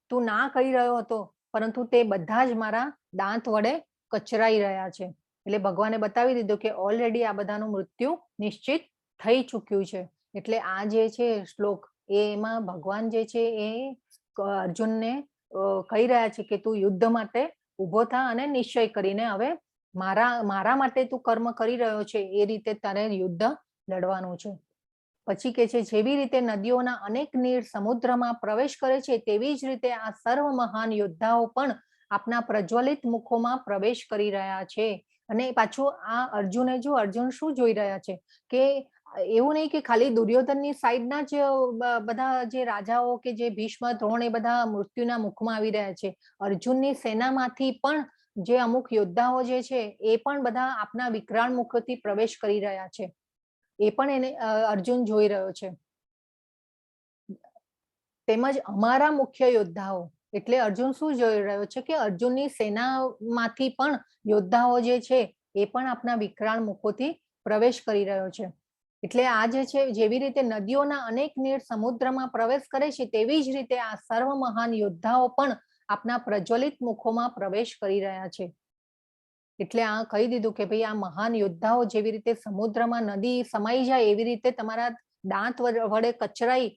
તું ના કહી રહ્યો હતો, પરંતુ તે બધા જ મારા દાંત વડે કચરાઈ રહ્યા છે. એટલે ભગવાને બતાવી દીધું કે ઓલરેડી આ બધાનું મૃત્યુ નિશ્ચિત થઈ ચૂક્યું છે. એટલે આ જે છે શ્લોક એમાં ભગવાન જે છે એ અર્જુનને કહી રહ્યા છે કે તું યુદ્ધ માટે ઉભો થા અને નિશ્ચય કરીને હવે મારા માટે તું કર્મ કરી રહ્યો છે એ રીતે તારે યુદ્ધ લડવાનું છે. પછી કે છે જેવી રીતે નદીઓના અનેક નીર સમુદ્રમાં પ્રવેશ કરે છે તેવી જ રીતે આ સર્વ મહાન યોદ્ધાઓ પણ આપના પ્રજ્વલિત મુખોમાં પ્રવેશ કરી રહ્યા છે. અને પાછું આ અર્જુન શું જોઈ રહ્યા છે કે એવું નહીં કે ખાલી દુર્યોધનની સાઈડના જ બધા જે રાજાઓ કે જે ભીષ્મ, દ્રોણ એ બધા મૃત્યુના મુખમાં આવી રહ્યા છે. અર્જુનની સેનામાંથી પણ જે અમુક યોદ્ધાઓ જે છે એ પણ બધા આપના વિકરાળ મુખથી પ્રવેશ કરી રહ્યા છે. એ પણ એને અર્જુન જોઈ રહ્યો છે. તેમજ અમારા મુખ્ય યોદ્ધાઓ, એટલે અર્જુન શું જોઈ રહ્યો છે કે અર્જુનની સેનામાંથી પણ યોદ્ધાઓ જે છે એ પણ આપના વિકરાળ મુખોથી પ્રવેશ કરી રહ્યો છે. એટલે આ જે છે જેવી રીતે નદીઓના અનેક નીર સમુદ્રમાં પ્રવેશ કરે છે તેવી જ રીતે આ સર્વ મહાન યોદ્ધાઓ પણ આપના પ્રજ્વલિત મુખોમાં પ્રવેશ કરી રહ્યા છે. એટલે આ કહી દીધું કે ભાઈ આ મહાન યોદ્ધાઓ જેવી રીતે સમુદ્રમાં નદી સમાઈ જાય એવી રીતે તમારા દાંત વડે કચરાઈ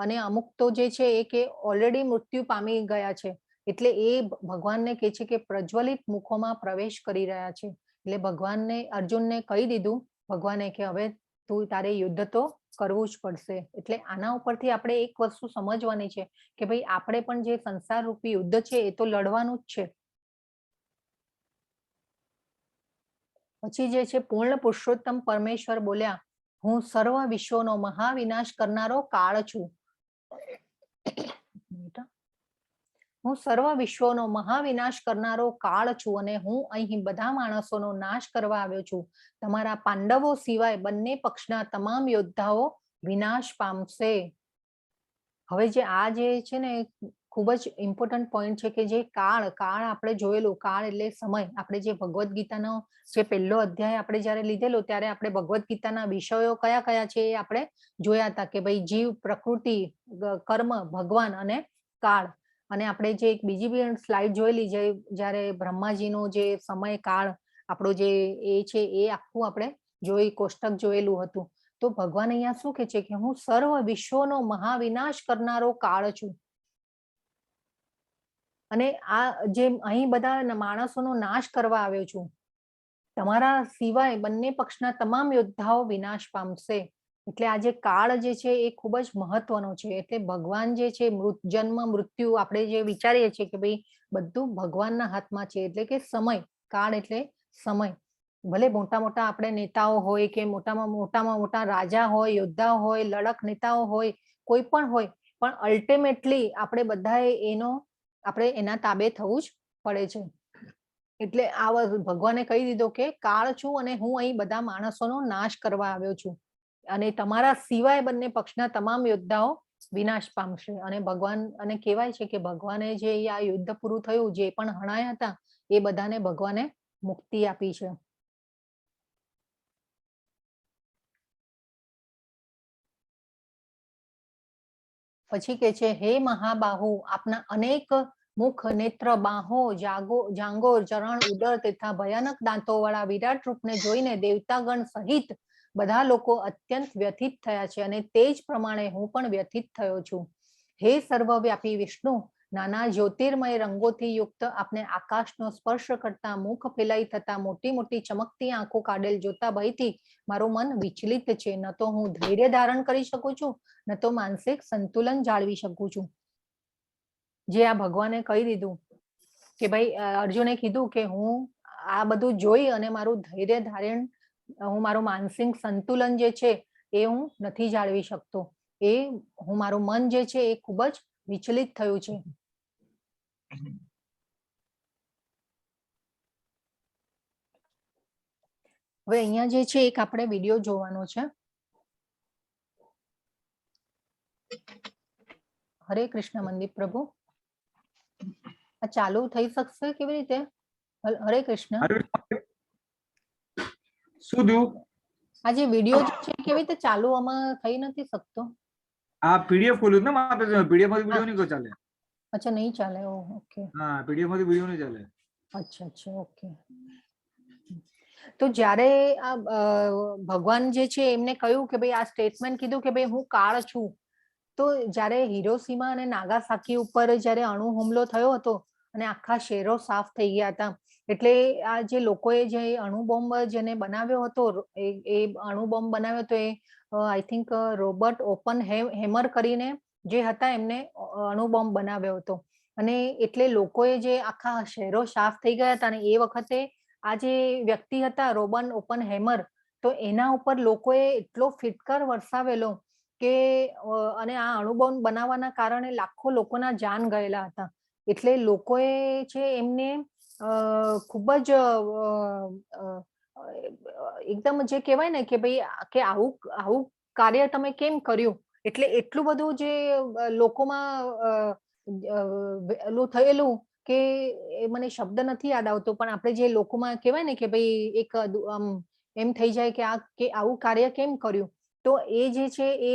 અને અમુક તો જે છે એ કે ઓલરેડી મૃત્યુ પામી ગયા છે. એટલે એ ભગવાનને કહે છે કે પ્રજ્વલિત મુખોમાં પ્રવેશ કરી રહ્યા છે. એટલે ભગવાનને અર્જુનને કહી દીધું ભગવાને કે હવે તું તારે યુદ્ધ તો કરવું જ પડશે. એટલે આના ઉપરથી આપણે એક વસ્તુ સમજવાની છે કે ભાઈ આપણે પણ જે સંસાર રૂપી યુદ્ધ છે એ તો લડવાનું જ છે. પછી જે છે પૂર્ણ પુરુષોત્તમ પરમેશ્વર બોલ્યા, હું સર્વ વિશ્વનો મહાવિનાશ કરનારો કાળ છું. હું સર્વ વિશ્વનો મહાવિનાશ કરનારો કાળ છું અને હું અહીં બધા માણસોનો નાશ કરવા આવ્યો છું. તમારા પાંડવો સિવાય બંને પક્ષના તમામ યોદ્ધાઓ વિનાશ પામશે. હવે જે આ જે છે ને ખૂબ જ ઇમ્પોર્ટન્ટ પોઈન્ટ છે કે જે કાળ આપણે જોયેલું, કાળ એટલે સમય. આપણે જે ભગવદ્ ગીતાનો જે પહેલો અધ્યાય આપણે જયારે લીધેલો ત્યારે આપણે ભગવદ્ ગીતાના વિષયો કયા કયા છે એ આપણે જોયા હતા કે ભાઈ જીવ, પ્રકૃતિ, કર્મ, ભગવાન અને કાળ. અને આપણે જે એક બીજી બી સ્લાઇડ જોયેલી જયારે બ્રહ્માજીનો જે સમય કાળ આપણો જે એ છે એ આખું આપણે કોષ્ટક જોયેલું હતું. તો ભગવાન અહીંયા શું કે છે કે હું સર્વ વિશ્વનો મહાવિનાશ કરનારો કાળ છું. અને આ જે અહીં બધા માણસોનો નાશ કરવા આવ્યો છું. તમારા સિવાય બંને પક્ષના તમામ યોદ્ધાઓ વિનાશ પામશે. એટલે આ જે કાળ જે છે એ ખૂબ જ મહત્વનો છે. એટલે ભગવાન જે છે જન્મ મૃત્યુ આપણે જે વિચારીએ છીએ કે ભાઈ બધું ભગવાનના હાથમાં છે. એટલે કે સમય, કાળ એટલે સમય. ભલે મોટા મોટા આપણે નેતાઓ હોય કે મોટામાં મોટા રાજા હોય, યોદ્ધા હોય, લડક નેતાઓ હોય, કોઈ પણ હોય, પણ અલ્ટિમેટલી આપણે બધાએ આપણે એના તાબે થવું જ પડે છે. એટલે આ ભગવાને કહી દીધો કે કાળ છું અને હું અહીં બધા માણસોનો નાશ કરવા આવ્યો છું અને તમારા સિવાય બંને પક્ષના તમામ યોદ્ધાઓ વિનાશ પામશે. અને ભગવાન અને કહેવાય છે કે ભગવાને જે આ યુદ્ધ પૂરું થયું, જે પણ હણાયા હતા એ બધાને ભગવાને મુક્તિ આપી છે. પછી કે છે હે મહાબાહુ, આપના અનેક મુખ, નેત્ર, બાહો, જાંગો, ચરણ, ઉદર તથા ભયાનક દાંતો વાળા વિરાટ રૂપને જોઈને દેવતાગણ સહિત બધા લોકો અત્યંત વ્યથિત થયા છે અને તે જ પ્રમાણે હું પણ વ્યથિત થયો છું. હે સર્વવ્યાપી વિષ્ણુ, નાના જ્યોતિર્મય રંગોથી યુક્ત આપને આકાશનો સ્પર્શ કરતા મુખ ફેલાઈ થતા મોટી મોટી ચમકતી આંખો કાઢેલ જોતા ભયથી મારું મન વિચલિત છે. ન તો હું ધૈર્ય ધારણ કરી શકું છું, ન તો માનસિક સંતુલન જાળવી શકું છું. જે આ ભગવાને કહી દીધું કે ભાઈ અર્જુને કીધું કે હું આ બધું જોઈ અને મારું ધૈર્ય ધારણ, હું મારું માનસિક સંતુલન જે છે એ હું નથી જાળવી શકતો. મારું મન જે છે એ ખૂબ જ વિચલિત થયું છે. હવે અહીંયા જે છે એક આપણે વિડીયો જોવાનો છે. હરે કૃષ્ણ મંદિર પ્રભુ, આ ચાલુ થઈ શકશે કેવી રીતે? હરે કૃષ્ણ. શું થયું? આ જે વિડીયો છે કેવી રીતે ચાલુ આમાં થઈ નથી શકતો? આ પીડીએફ ખોલ્યું ને માતા, પીડીએફ માંથી વિડિયો નહીં ચાલે. અચ્છા નહીં ચાલે. ઓકે. હા, પીડીએફ માંથી વિડિયો નહીં ચાલે. અચ્છા ઓકે. તો જ્યારે આ ભગવાન જે છે એમને કહ્યું કે ભાઈ આ સ્ટેટમેન્ટ કીધું કે ભાઈ હું કાળ છું, તો જ્યારે હિરોશીમા અને નાગાસાકી ઉપર જ્યારે અણુ હુમલો થયો હતો અને આખા શહેરો સાફ થઈ ગયા હતા, એટલે આ જે લોકોએ જે અણુ બોમ્બ જેને બનાવ્યો હતો એ અણુ બોમ્બ બનાવ્યો હતો એ આઈ થિંક રોબર્ટ ઓપનહેમર કરીને જે હતા એમને અણુ બોમ્બ બનાવ્યો હતો. અને એટલે લોકોએ જે આખા શહેરો સાફ થઈ ગયા હતા અને એ વખતે આ જે વ્યક્તિ હતા રોબર્ટ ઓપનહેમર, તો એના ઉપર લોકોએ એટલો ફિટકર વરસાવેલો કે અને આ અણુબોમ્બ બનાવવાના કારણે લાખો લોકોના જાન ગયેલા હતા. એટલે લોકોએ છે એમને ખૂબ જ એકદમ જે કહેવાય ને કે ભાઈ કે આવું કાર્ય તમે કેમ કર્યું, એટલે એટલું બધું જે લોકોમાં ઓલું થયેલું કે મને શબ્દ નથી યાદ આવતો, પણ આપણે જે લોકોમાં કહેવાય ને કે ભાઈ એક એમ થઈ જાય કે આવું કાર્ય કેમ કર્યું. તો એ જે છે એ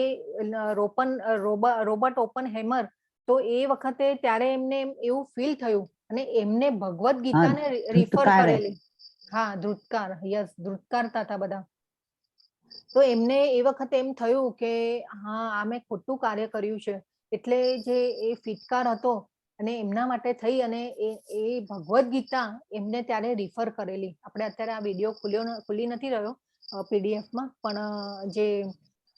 રોબર્ટ ઓપનહેમર, તો એ વખતે ત્યારે એમને એવું ફીલ થયું અને એમને ભગવદ ગીતાને રિફર ધ્રુતકારે. કરેલી. હા, ધ્રુતકાર, યસ, ધ્રુતકારતા હતા બધા. તો એમને એ વખતે એમ થયું કે હા, આ મેં ખોટું કાર્ય કર્યું છે. એટલે જે એ ફિટકાર હતો અને એમના માટે થઈ અને એ ભગવદ ગીતા એમને ત્યારે રિફર કરેલી. આપણે અત્યારે આ વિડીયો ખુલી નથી રહ્યો પીડીએફમાં, પણ જે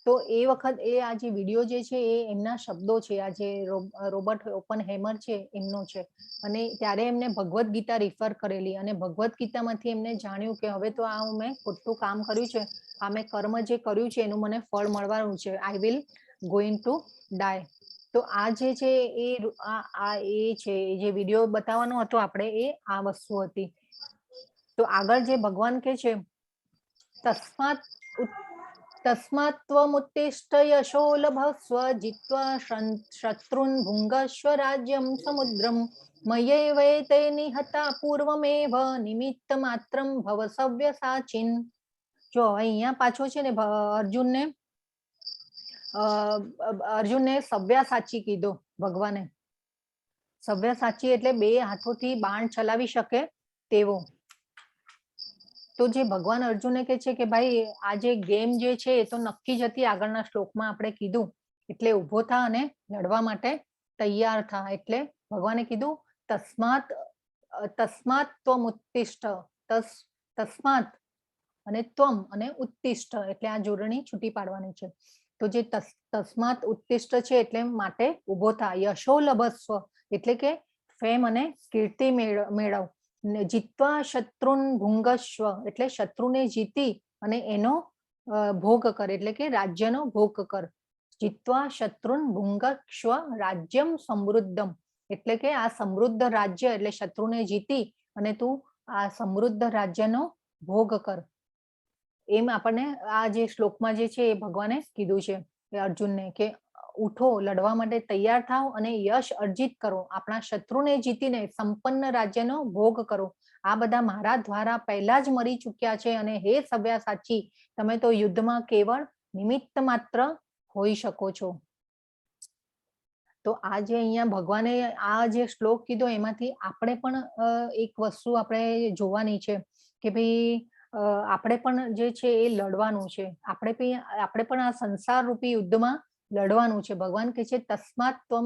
તો એ વખત આ જે વિડીયો જે છે એ એમના શબ્દો છે, આ જે રોબર્ટ ઓપનહેમર છે એમનો છે. અને ત્યારે એમને ભગવદ ગીતા રિફર કરેલી અને ભગવદ ગીતામાંથી એમને જાણ્યું કે હવે તો આ મેં ખોટું કામ કર્યું છે, આ મેં કર્મ જે કર્યું છે એનું મને ફળ મળવાનું છે. I will going to die. તો આ જે છે એ છે જે વિડીયો બતાવવાનો હતો આપણે, એ આ વસ્તુ હતી. તો આગળ જે ભગવાન કે છે, તસ્માત ત્વમુત્તિષ્ઠ યશો લભસ્વ જીત્વા શત્રુન ભુંગસ્વ રાજ્યમ સમુદ્રમ મયૈવૈતે નિહતા પૂર્વમેવ નિમિત્ત માત્રમ ભવ સવ્યસાચિન. જો અહીંયા પાછો છે ને અર્જુનને સવ્યાસાચી કીધો ભગવાને. સવ્યાસાચી એટલે 2 હાથોથી બાણ ચલાવી શકે તેવો. તો જે ભગવાન અર્જુનને કહે છે કે ભાઈ આ જે ગેમ જે છે એ તો નક્કી જ હતી, આગળના શ્લોકમાં આપણે કીધું. એટલે ઊભો થા અને લડવા માટે તૈયાર થા. એટલે ભગવાને કીધું તસ્માત ત્વમુત્તિષ્ઠ. તસ્માત અને ત્વમ અને ઉત્તિષ્ઠ એટલે આ જોડણી છૂટી પાડવાની છે. તો જે તસ્માત ઉત્તિષ્ઠ છે એટલે માટે ઊભો થા. યશો લભસ્વ એટલે કે ફેમ અને કીર્તિ મેળવ. જીત્વા શત્રુન ભુંગસ્વ એટલે શત્રુને જીતી અને એનો ભોગ કર એટલે કે રાજ્યનો ભોગ કર. જીત્વા શત્રુન ભુંગસ્વ રાજ્યમ સમૃદ્ધમ એટલે કે આ સમૃદ્ધ રાજ્ય એટલે શત્રુને જીતી અને તું આ સમૃદ્ધ રાજ્યનો ભોગ કર. એમ આપણને આ જે શ્લોકમાં જે છે એ ભગવાને કીધું છે અર્જુનને કે ઉઠો, લડવા માટે તૈયાર થાવ અને યશ અર્જિત કરો. આપણા શત્રુને જીતીને સંપન્ન રાજ્યનો ભોગ કરો. આ બધા મારા દ્વારા પહેલા જ મરી ચૂક્યા છે અને હે સવ્યાસાચી, તમે તો યુદ્ધમાં કેવળ નિમિત્ત માત્ર હોઈ શકો છો. તો આ જે અહીંયા ભગવાને આ જે શ્લોક કીધો એમાંથી આપણે પણ એક વસ્તુ આપણે જોવાની છે કે ભાઈ આપણે પણ જે છે એ લડવાનું છે. આપણે પણ આ સંસાર રૂપી યુદ્ધમાં લડવાનું છે. ભગવાન કહે છે તસ્માત ત્વમ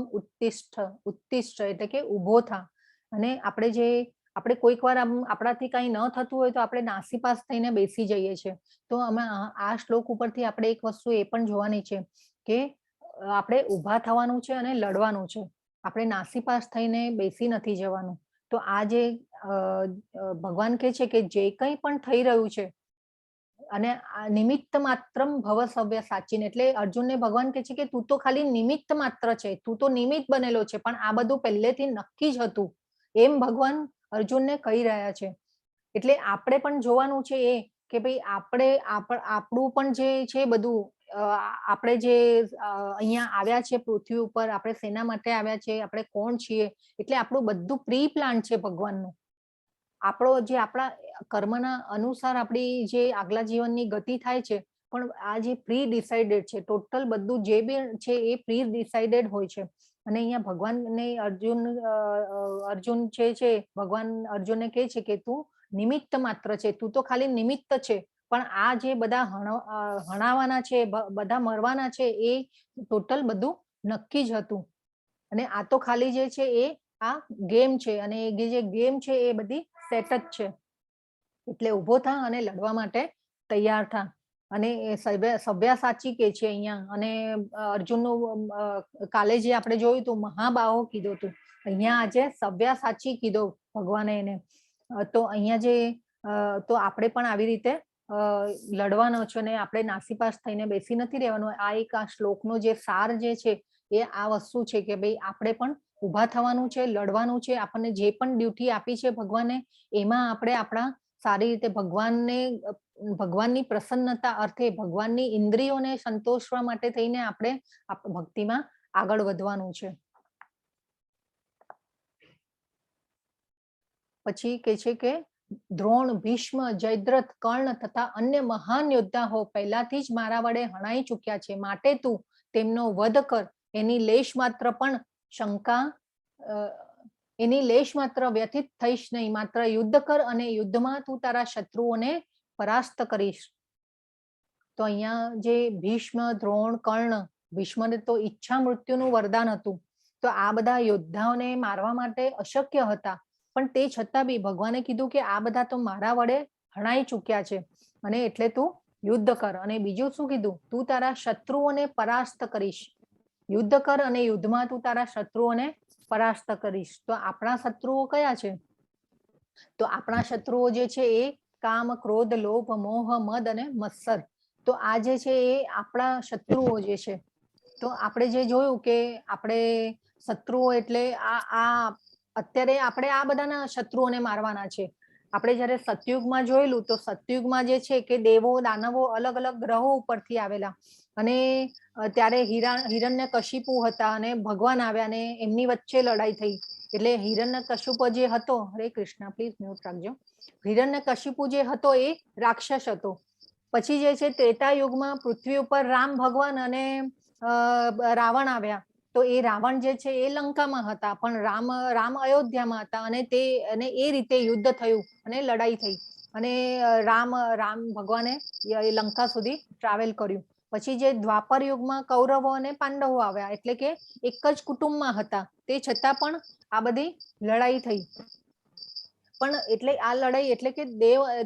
ઉત્તિષ્ઠ એટલે કે ઊભો થા. અને આપણે કોઈક વાર આપણાથી કઈ ન થતું હોય તો આપણે નાસીપાસ થઈને બેસી જઈએ છીએ. તો અમે આ શ્લોક ઉપરથી આપણે એક વસ્તુ એ પણ જોવાની છે કે આપણે ઊભા થવાનું છે અને લડવાનું છે. આપણે નાસીપાસ થઈને બેસી નથી જવાનું. તો આ જે ભગવાન કહે છે કે જે કંઈ પણ થઈ રહ્યું છે અને નિમિત્ત માત્રમ ભવ સવ્યસાચીન એટલે અર્જુનને ભગવાન કહે છે કે તું તો ખાલી નિમિત્ત માત્ર છે, તું તો નિમિત્ત બનેલો છે, પણ આ બધું પહેલેથી નક્કી જ હતું એમ ભગવાન અર્જુનને કહી રહ્યા છે. એટલે આપણે પણ જોવાનું છે એ કે ભાઈ આપણું પણ જે છે બધું આપણે જે અહીંયા આવ્યા છે પૃથ્વી ઉપર, આપણે શેના માટે આવ્યા છે, આપણે કોણ છીએ, એટલે આપણું બધું પ્રી પ્લાન છે ભગવાનનું. આપણો જે આપણા કર્મના અનુસાર આપણી જે આગલા જીવનની ગતિ થાય છે, પણ આ જે પ્રી ડિસાઇડેડ છે, ટોટલ બધું જે બી છે એ પ્રી ડિસાઇડેડ હોય છે. અને અહીંયા ભગવાનને અર્જુન છે ભગવાન અર્જુનને કહે છે કે તું નિમિત્ત માત્ર છે, તું તો ખાલી નિમિત્ત છે, પણ આ જે બધા હણાવાના છે, બધા મરવાના છે, એ ટોટલ બધું નક્કી જ હતું. અને આ તો ખાલી જે છે એ આ ગેમ છે અને એ જે ગેમ છે એ બધી સેટ જ છે. એટલે ઊભો થા અને લડવા માટે તૈયાર થા. અને સવ્યાસાચી કે છે અહીંયા. અને અર્જુનનું કાલે જે આપણે જોયું હતું મહાબાહો કીધું હતું, અહીંયા આજે સવ્યાસાચી કીધો ભગવાને એને. તો અહીંયા જે તો આપણે પણ આવી રીતે લડવાનો છે અને આપણે નાસીપાસ થઈને બેસી નથી રહેવાનું. આ એક આ શ્લોકનો જે સાર જે છે એ આ વસ્તુ છે કે ભાઈ આપણે પણ ઊભા થવાનું છે, લડવાનું છે. આપણને જે પણ ડ્યુટી આપી છે ભગવાને, એમાં આપણે આપણા સારી રીતે ભગવાનની પ્રસન્નતા અર્થે ભગવાનની ઇન્દ્રિયોને સંતોષવા માટે થઈને આપણે ભક્તિમાં આગળ વધવાનું છે. પછી કે છે કે દ્રોણ, ભીષ્મ, જયદ્રથ, કર્ણ તથા અન્ય મહાન યોદ્ધાઓ પહેલાથી જ મારા વડે હણાઈ ચૂક્યા છે, માટે તું તેમનો વધ કર. એની લેશ માત્ર પણ શંકા એની લેશ માત્ર વ્યથિત થઈશ નહીં, માત્ર યુદ્ધ કર અને યુદ્ધમાં તું તારા શત્રુઓને પરાસ્ત કરીશ. તો અહીંયા જે ભીષ્મ, દ્રોણ, કર્ણ, ભીષ્મને તો ઈચ્છા મૃત્યુનું વરદાન હતું, તો આ બધા યોદ્ધાઓને મારવા માટે અશક્ય હતા, પણ તે છતાં બી ભગવાને કીધું કે આ બધા તો મારા વડે હણાઈ ચૂક્યા છે, અને એટલે તું યુદ્ધ કર. અને બીજું શું કીધું? તું તારા શત્રુઓને પરાસ્ત કરીશ. યુદ્ધ કર અને યુદ્ધમાં તું તારા શત્રુઓને પરાસ્ત કરીશ. તો આપણા શત્રુઓ કયા છે? તો આપણા શત્રુઓ જે છે એ કામ, ક્રોધ, લોભ, મોહ, મદ અને મત્સર. તો આ જે છે એ આપણા શત્રુઓ જે છે. તો આપણે જે જોયું કે આપણે શત્રુઓ એટલે આ અત્યારે આપણે આ બધાના શત્રુઓને મારવાના છે. આપણે જયારે સતયુગમાં જોયેલું, તો સતયુગમાં જે છે કે દેવો, દાનવો અલગ અલગ ગ્રહો ઉપરથી આવેલા, અને ત્યારે હિરણ્યકશિપુ હતા અને ભગવાન આવ્યા અને એમની વચ્ચે લડાઈ થઈ. એટલે હિરણ્યકશિપુ જે હતો, હરે કૃષ્ણ, પ્લીઝ મ્યુટ રાખજો. હિરણ્યકશિપુ જે હતો એ રાક્ષસ હતો. પછી જે છે ત્રેતા યુગમાં પૃથ્વી ઉપર રામ ભગવાન અને રાવણ આવ્યા. તો એ રાવણ જે છે એ લંકામાં હતા, પણ રામ અયોધ્યામાં હતા, અને એ રીતે યુદ્ધ થયું અને લડાઈ થઈ, અને રામ ભગવાને લંકા સુધી ટ્રાવેલ કર્યું. પછી જે દ્વાપર યુગમાં કૌરવો અને પાંડવો આવ્યા, એટલે કે એક જ કુટુંબમાં હતા, તે છતાં પણ આ બધી લડાઈ થઈ. પણ એટલે આ લડાઈ એટલે કે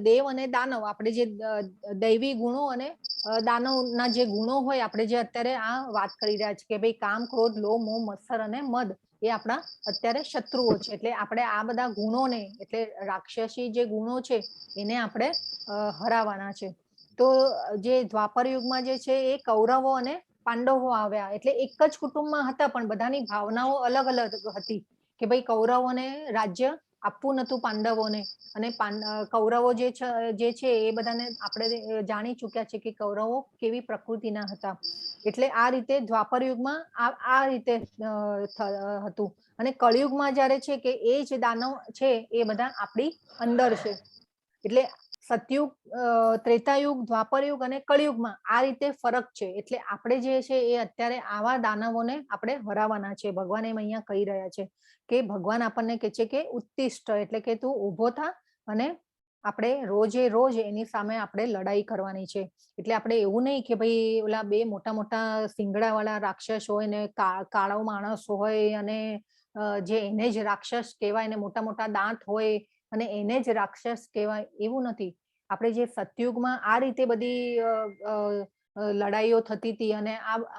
દેવ અને દાનવ, આપણે જે દૈવી ગુણો અને દાનવના જે ગુણો હોય, આપણે જે અત્યારે આ વાત કરી રહ્યા છીએ કે ભાઈ કામ, ક્રોધ, લોભ, મોહ, મત્સર અને મદ એ આપણા અત્યારે શત્રુઓ છે. એટલે આપણે આ બધા ગુણોને, એટલે રાક્ષસી જે ગુણો છે એને આપણે હરાવવાના છે. તો જે દ્વાપર યુગમાં જે છે એ કૌરવો અને પાંડવો આવ્યા, એટલે એક જ કુટુંબમાં હતા, પણ બધાની ભાવનાઓ અલગ અલગ હતી કે ભાઈ કૌરવોને રાજ્ય આપવું નતું પાંડવોને, અને કૌરવો જે છે એ બધાને આપણે જાણી ચુક્યા છે કે કૌરવો કેવી પ્રકૃતિના હતા. એટલે આ રીતે દ્વાપર યુગમાં આ રીતે હતું. અને કળિયુગમાં જયારે છે કે એ જ દાનવ છે એ બધા આપણી અંદર છે. એટલે સતયુગ, ત્રેતાયુગ, દ્વાપર યુગ અને કળિયુગમાં આ રીતે ફરક છે. એટલે આપણે જે છે એ અત્યારે આવા દાનવોને આપણે હરાવવાના છે. ભગવાન એમ અહીંયા કહી રહ્યા છે કે ભગવાન આપણને કહે છે કે ઉત્તિષ્ઠ, એટલે કે તું ઉભો થા, અને આપણે રોજે રોજ એની સામે આપણે લડાઈ કરવાની છે. એટલે આપણે એવું નહીં કે ભાઈ ઓલા બે મોટા મોટા સિંગડા વાળા રાક્ષસ હોય ને કાળો માણસ હોય અને જે એને જ રાક્ષસ કહેવાય, ને મોટા મોટા દાંત હોય અને એને જ રાક્ષસ કહેવાય, એવું નથી. આપણે જે સતયુગમાં આ રીતે બધી લડાઈઓ થતી હતી અને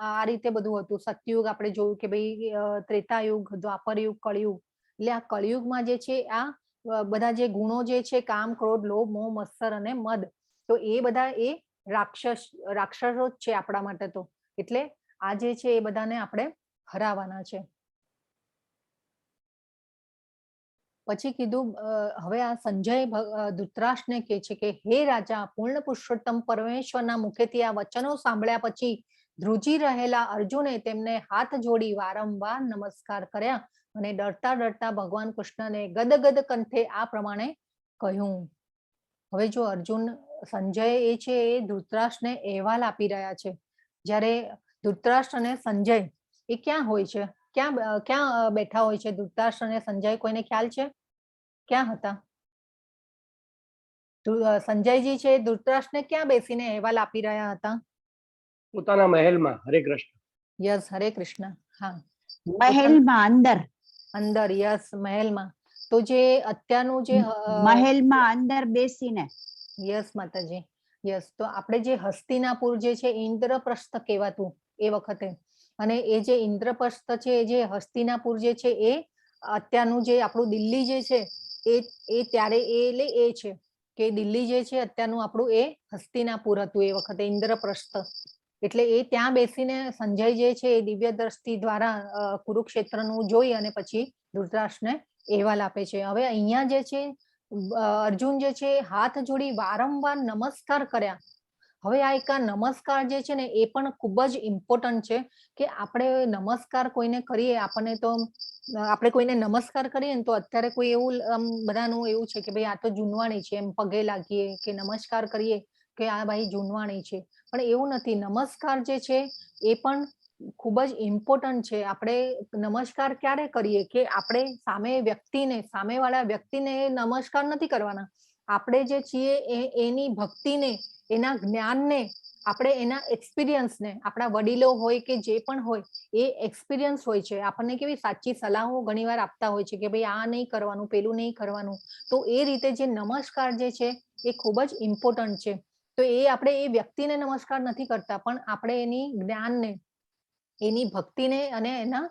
આ રીતે બધું હતું. સતયુગ આપણે જોયું કે ભાઈ ત્રેતાયુગ, દ્વાપર યુગ, કળિયુગ. એટલે આ કળિયુગમાં જે છે આ બધા જે ગુણો જે છે કામ, ક્રોધ, લોભ, મોહ, મત્સર અને મદ, તો એ બધા એ રાક્ષસો જ છે આપણા માટે. તો એટલે આ જે છે એ બધાને આપણે હરાવવાના છે. પછી કીધું હવે આ સંજય ધૃતરાષ્ટ્રને કહે છે કે હે રાજા, પૂર્ણ પુરુષોત્તમ પરમેશ્વરના મુખેથી આ વચનો સાંભળ્યા પછી ધ્રુજી રહેલા અર્જુને તેમને હાથ જોડી વારંવાર નમસ્કાર કર્યા અને ડરતા ડરતા ભગવાન કૃષ્ણને ગદગદ કંઠે આ પ્રમાણે કહ્યું. હવે જો અર્જુન, સંજય એ છે એ ધૃતરાષ્ટ્રને અહેવાલ આપી રહ્યા છે. જ્યારે ધૃતરાષ્ટ્ર અને સંજય એ ક્યાં હોય છે, ક્યાં બેઠા હોય છે ધૃતરાષ્ટ્ર અને સંજય? કોઈને ખ્યાલ છે ક્યાં હતા? સંજયજી છે ધૃતરાષ્ટ્રને ક્યાં બેસીને અહેવાલ આપી રહ્યા હતા? પોતાના મહેલમાં. હરે કૃષ્ણ. યસ, હરે કૃષ્ણ. હા, મહેલમાં અંદર. યસ, મહેલમાં. તો જે અત્યારનું જે મહેલમાં અંદર બેસીને. યસ માતાજી, યસ. તો આપણે જે હસ્તિનાપુર જે છે ઇન્દ્રપ્રસ્થ કહેવાતું એ વખતે, અને એ જે ઇન્દ્રપ્રસ્થ છે, જે હસ્તિનાપુર જે છે એ અત્યારનું જે આપણું દિલ્હી જે છે એ ત્યારે એ છે કે દિલ્હી જે છે અત્યારનું આપણું એ હસ્તિનાપુર હતું એ વખતે, ઇન્દ્રપ્રસ્થ. એટલે એ ત્યાં બેસીને સંજય જે છે એ દિવ્ય દ્રષ્ટિ દ્વારા કુરુક્ષેત્રનું જોઈ અને પછી ધૃતરાષ્ટ્રને અહેવાલ આપે છે. હવે અહીંયા જે છે અર્જુન જે છે હાથ જોડી વારંવાર નમસ્કાર કર્યા. હવે આ એક નમસ્કાર જે છે ને એ પણ ખૂબ જ ઇમ્પોર્ટન્ટ છે કે આપણે નમસ્કાર કોઈને કરીએ, આપણને તો આપણે કોઈને નમસ્કાર કરીએ ને તો અત્યારે કોઈ એવું બધાનું એવું છે કે ભાઈ આ તો જૂનવાણી છે, એમ પગે લાગીએ કે નમસ્કાર કરીએ કે આ ભાઈ જૂનવાણી છે. પણ એવું નથી. નમસ્કાર જે છે એ પણ ખૂબ જ ઇમ્પોર્ટન્ટ છે. આપણે નમસ્કાર ક્યારે કરીએ કે આપણે સામેવાળા વ્યક્તિને નમસ્કાર નથી કરવાના. આપણે જે છીએ એની ભક્તિને, એના જ્ઞાનને, આપણે એના એક્સપિરિયન્સને, આપણા વડીલો હોય કે જે પણ હોય એ એક્સપિરિયન્સ હોય છે. આપણને કેવી સાચી સલાહો ઘણીવાર આપતા હોય છે કે ભાઈ આ નહીં કરવાનું, પેલું નહીં કરવાનું. તો એ રીતે જે નમસ્કાર જે છે એ ખૂબ જ ઇમ્પોર્ટન્ટ છે. તો એ આપણે એ વ્યક્તિને નમસ્કાર નથી કરતા, પણ આપણે એની જ્ઞાનને, એની ભક્તિને અને એના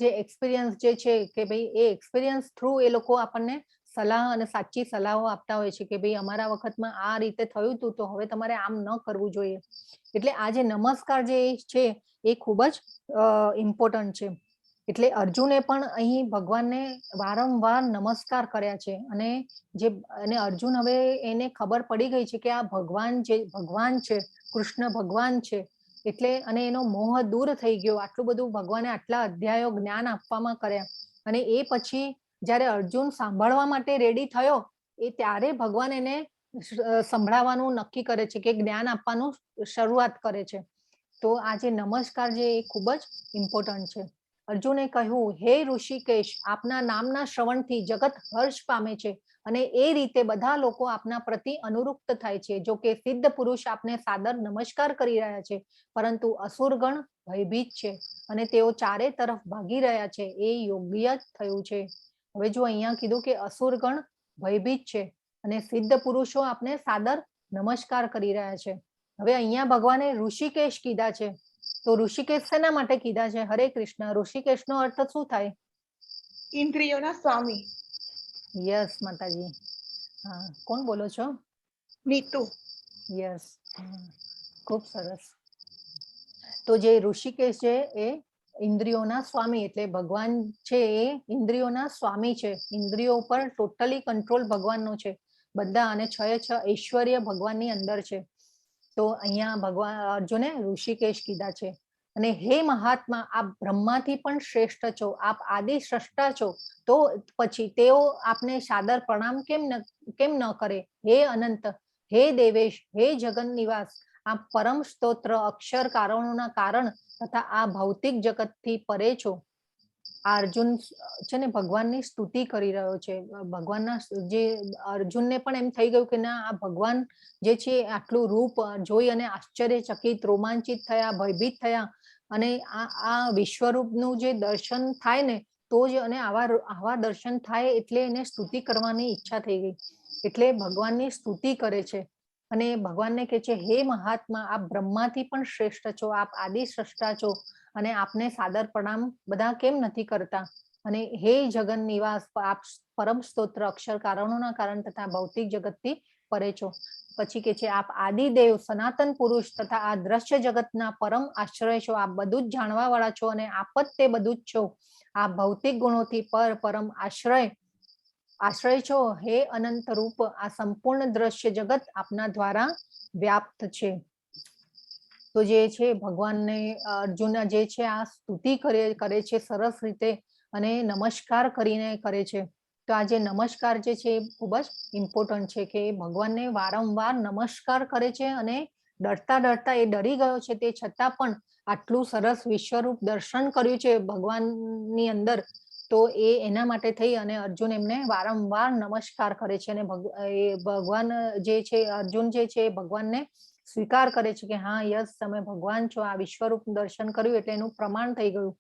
જે એક્સપિરિયન્સ જે છે કે ભાઈ એ એક્સપિરિયન્સ થ્રુ એ લોકો આપણને સલાહ અને સાચી સલાહો આપતા હોય છે કે ભાઈ અમારા વખતમાં આ રીતે થયું હતું, તો હવે તમારે આમ ન કરવું જોઈએ. એટલે આ જે નમસ્કાર જે છે એ ખૂબ જ ઇમ્પોર્ટન્ટ છે. એટલે અર્જુને પણ અહીં ભગવાનને વારંવાર નમસ્કાર કર્યા છે. અને અર્જુન હવે એને ખબર પડી ગઈ છે કે આ ભગવાન છે, કૃષ્ણ ભગવાન છે. એટલે અને એનો મોહ દૂર થઈ ગયો. આટલું બધું ભગવાને આટલા અધ્યાયો જ્ઞાન આપવામાં કર્યા, અને એ પછી જ્યારે અર્જુન સાંભળવા માટે રેડી થયો એ ત્યારે ભગવાન એને સંભળાવવાનું નક્કી કરે છે કે જ્ઞાન આપવાનું શરૂઆત કરે છે. તો આ જે નમસ્કાર છે એ ખૂબ જ ઇમ્પોર્ટન્ટ છે. અર્જુને કહ્યું, હે ઋષિકેશ, આપના નામના શ્રવણથી જગત હર્ષ પામે છે અને એ રીતે બધા લોકો આપના પ્રતિ અનુરુક્ત થાય છે. જો કે સિદ્ધ પુરુષ આપને સાદર નમસ્કાર કરી રહ્યા છે, પરંતુ અસુરગણ ભયભીત છે અને તેઓ ચારે તરફ ભાગી રહ્યા છે. એ યોગ્ય જ થયું છે. હવે જો અહીંયા કીધું કે અસુરગણ ભયભીત છે અને સિદ્ધ પુરુષો આપને સાદર નમસ્કાર કરી રહ્યા છે. હવે અહીંયા ભગવાને ઋષિકેશ કીધા છે. તો ઋષિકેશ શેના માટે કીધા છે? હરે કૃષ્ણ. ઋષિકેશનો અર્થ શું થાય? ઇન્દ્રિયોના સ્વામી. યસ માતાજી. હા, કોણ બોલો છો? નીતુ. યસ, ખૂબ સરસ. તો જે ઋષિકેશ છે એ ઇન્દ્રિયોના સ્વામી, એટલે ભગવાન છે એ ઇન્દ્રિયોના સ્વામી છે. ઇન્દ્રિયો ઉપર ટોટલી કંટ્રોલ ભગવાનનો છે બધા, અને 6 ઐશ્વર્ય ભગવાનની અંદર છે. તો અહીંયા ભગવાન અર્જુને ઋષિકેશ કીધા છે. અને હે મહાત્મા, આપ બ્રહ્માથી પણ શ્રેષ્ઠ છો, આપ આદિ સ્રષ્ટા છો, તો પછી તેઓ આપને સાદર પ્રણામ કેમ ન કરે? હે અનંત, હે દેવેશ, હે જગન નિવાસ, આપ પરમ સ્તોત્ર અક્ષર કારણોના કારણ તથા આ ભૌતિક જગતથી પરે છો. આ અર્જુન છે ને ભગવાનની સ્તુતિ કરી રહ્યો છે. ભગવાનના જે અર્જુનને પણ એમ થઈ ગયું કે ના, આ ભગવાન જે છે આટલું રૂપ જોઈ અને આશ્ચર્યચકિત, રોમાંચિત થયા, ભયભીત થયા. અને આ વિશ્વરૂપનું જે દર્શન થાય ને તો જ, અને આવા દર્શન થાય એટલે એને સ્તુતિ કરવાની ઈચ્છા થઈ ગઈ. એટલે ભગવાનની સ્તુતિ કરે છે અને ભગવાનને કહે છે, હે મહાત્મા, આપ બ્રહ્માથી પણ શ્રેષ્ઠ છો, આપ આદિ સ્રષ્ટા છો, અને આપને સાદર પ્રણામ બધા કેમ નથી કરતા? અને હે જગન નિવાસ, આપ પરમ સ્તોત્ર અક્ષર કારણોના કારણ તથા ભૌતિક જગતથી પરે છો. પછી કે છે, આપ આદિદેવ સનાતન પુરુષ તથા આ દ્રશ્ય જગતના પરમ આશ્રય છો. આપ બધું જ જાણવા વાળા છો અને આપ જ તે બધું જ છો. આ ભૌતિક ગુણોથી પરમ આશ્રય છો. હે અનંત રૂપ, આ સંપૂર્ણ દ્રશ્ય જગત આપના દ્વારા વ્યાપ્ત છે. તો જે છે ભગવાનને અર્જુન જે છે આ સ્તુતિ કરે છે સરસ રીતે, અને નમસ્કાર કરીને કરે છે. તો આ જે નમસ્કાર જે છે એ ખૂબ જ ઇમ્પોર્ટન્ટ છે કે ભગવાનને વારંવાર નમસ્કાર કરે છે, અને ડરતા એ ડરી ગયો છે તે છતાં પણ આટલું સરસ વિશ્વરૂપ દર્શન કર્યું છે ભગવાનની અંદર. તો એના માટે થઈ અને અર્જુન એમને વારંવાર નમસ્કાર કરે છે. અને ભગવાન જે છે, અર્જુન જે છે ભગવાનને સ્વીકાર કરે છે કે હા, યસ, તમે ભગવાન છો. આ વિશ્વરૂપ દર્શન કર્યું એટલે એનું પ્રમાણ થઈ ગયું.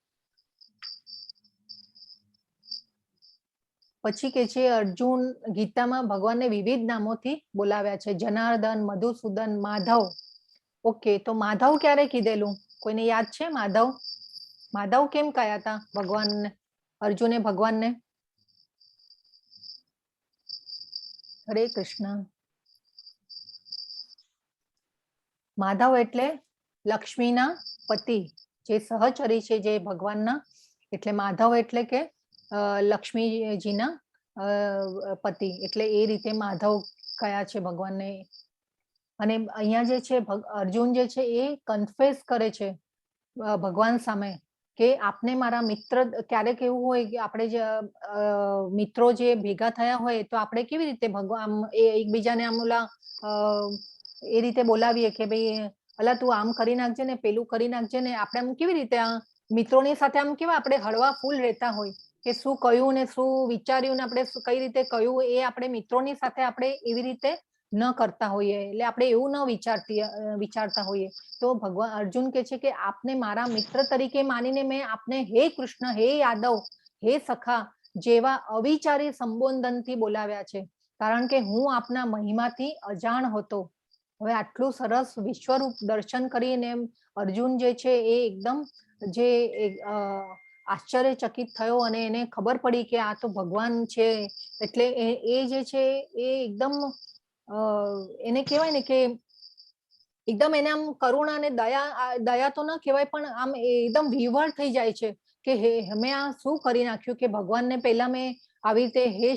પછી કે છે, અર્જુન ગીતામાં ભગવાનને વિવિધ નામોથી બોલાવ્યા છે: જનાર્દન, મધુસૂદન, માધવ. ઓકે, તો માધવ ક્યારે કીધેલું? કોઈને યાદ છે? માધવ કેમ કયા હતા ભગવાનને, અર્જુને ભગવાનને? હરે કૃષ્ણ. માધવ એટલે લક્ષ્મીના પતિ, જે સહચરી છે જે ભગવાનના. એટલે માધવ એટલે કે લક્ષ્મીજીના પતિ, એટલે એ રીતે માધવ કયા છે ભગવાનને. અને અહીંયા જે છે અર્જુન જે છે એ કન્ફેસ કરે છે ભગવાન સામે કે આપને મારા મિત્ર, ક્યારેક એવું હોય કે આપણે જે મિત્રો જે ભેગા થયા હોય તો આપણે કેવી રીતે ભગવાન એકબીજાને આમ ઓલા એ રીતે બોલાવીએ કે ભાઈ અલા તું આમ કરી નાખજે ને પેલું કરી નાખજે ને, આપણે આમ કેવી રીતે મિત્રોની સાથે આમ કેવા આપણે હળવા ફૂલ રહેતા હોય કે શું કહ્યું ને શું વિચાર્યું ને આપણે કઈ રીતે કહ્યું, એ આપણે મિત્રોની સાથે આપણે એવી રીતે ન કરતા હોઈએ, એટલે આપણે એવું ન વિચારતા હોઈએ. તો ભગવાન અર્જુન કે છે કે આપને મારા મિત્ર તરીકે માનીને મેં આપને હે કૃષ્ણ, હે યાદવ, હે સખા જેવા અવિચારી સંબોધનથી બોલાવ્યા છે, કારણ કે હું આપના મહિમાથી અજાણ હતો. હવે આટલું સરસ વિશ્વરૂપ દર્શન કરીને અર્જુન જે છે એ એકદમ જે આશ્ચર્યચકિત થયો અને એને ખબર પડી કે આ તો ભગવાન છે. એટલે એ જે છે એ એકદમ એને કહેવાય ને કે એકદમ એને આમ કરુણા અને દયા તો ન કહેવાય પણ આમ એકદમ વિહવળ થઈ જાય છે કે મેં આ શું કરી નાખ્યું કે ભગવાનને પહેલા મેં આવી રીતે હે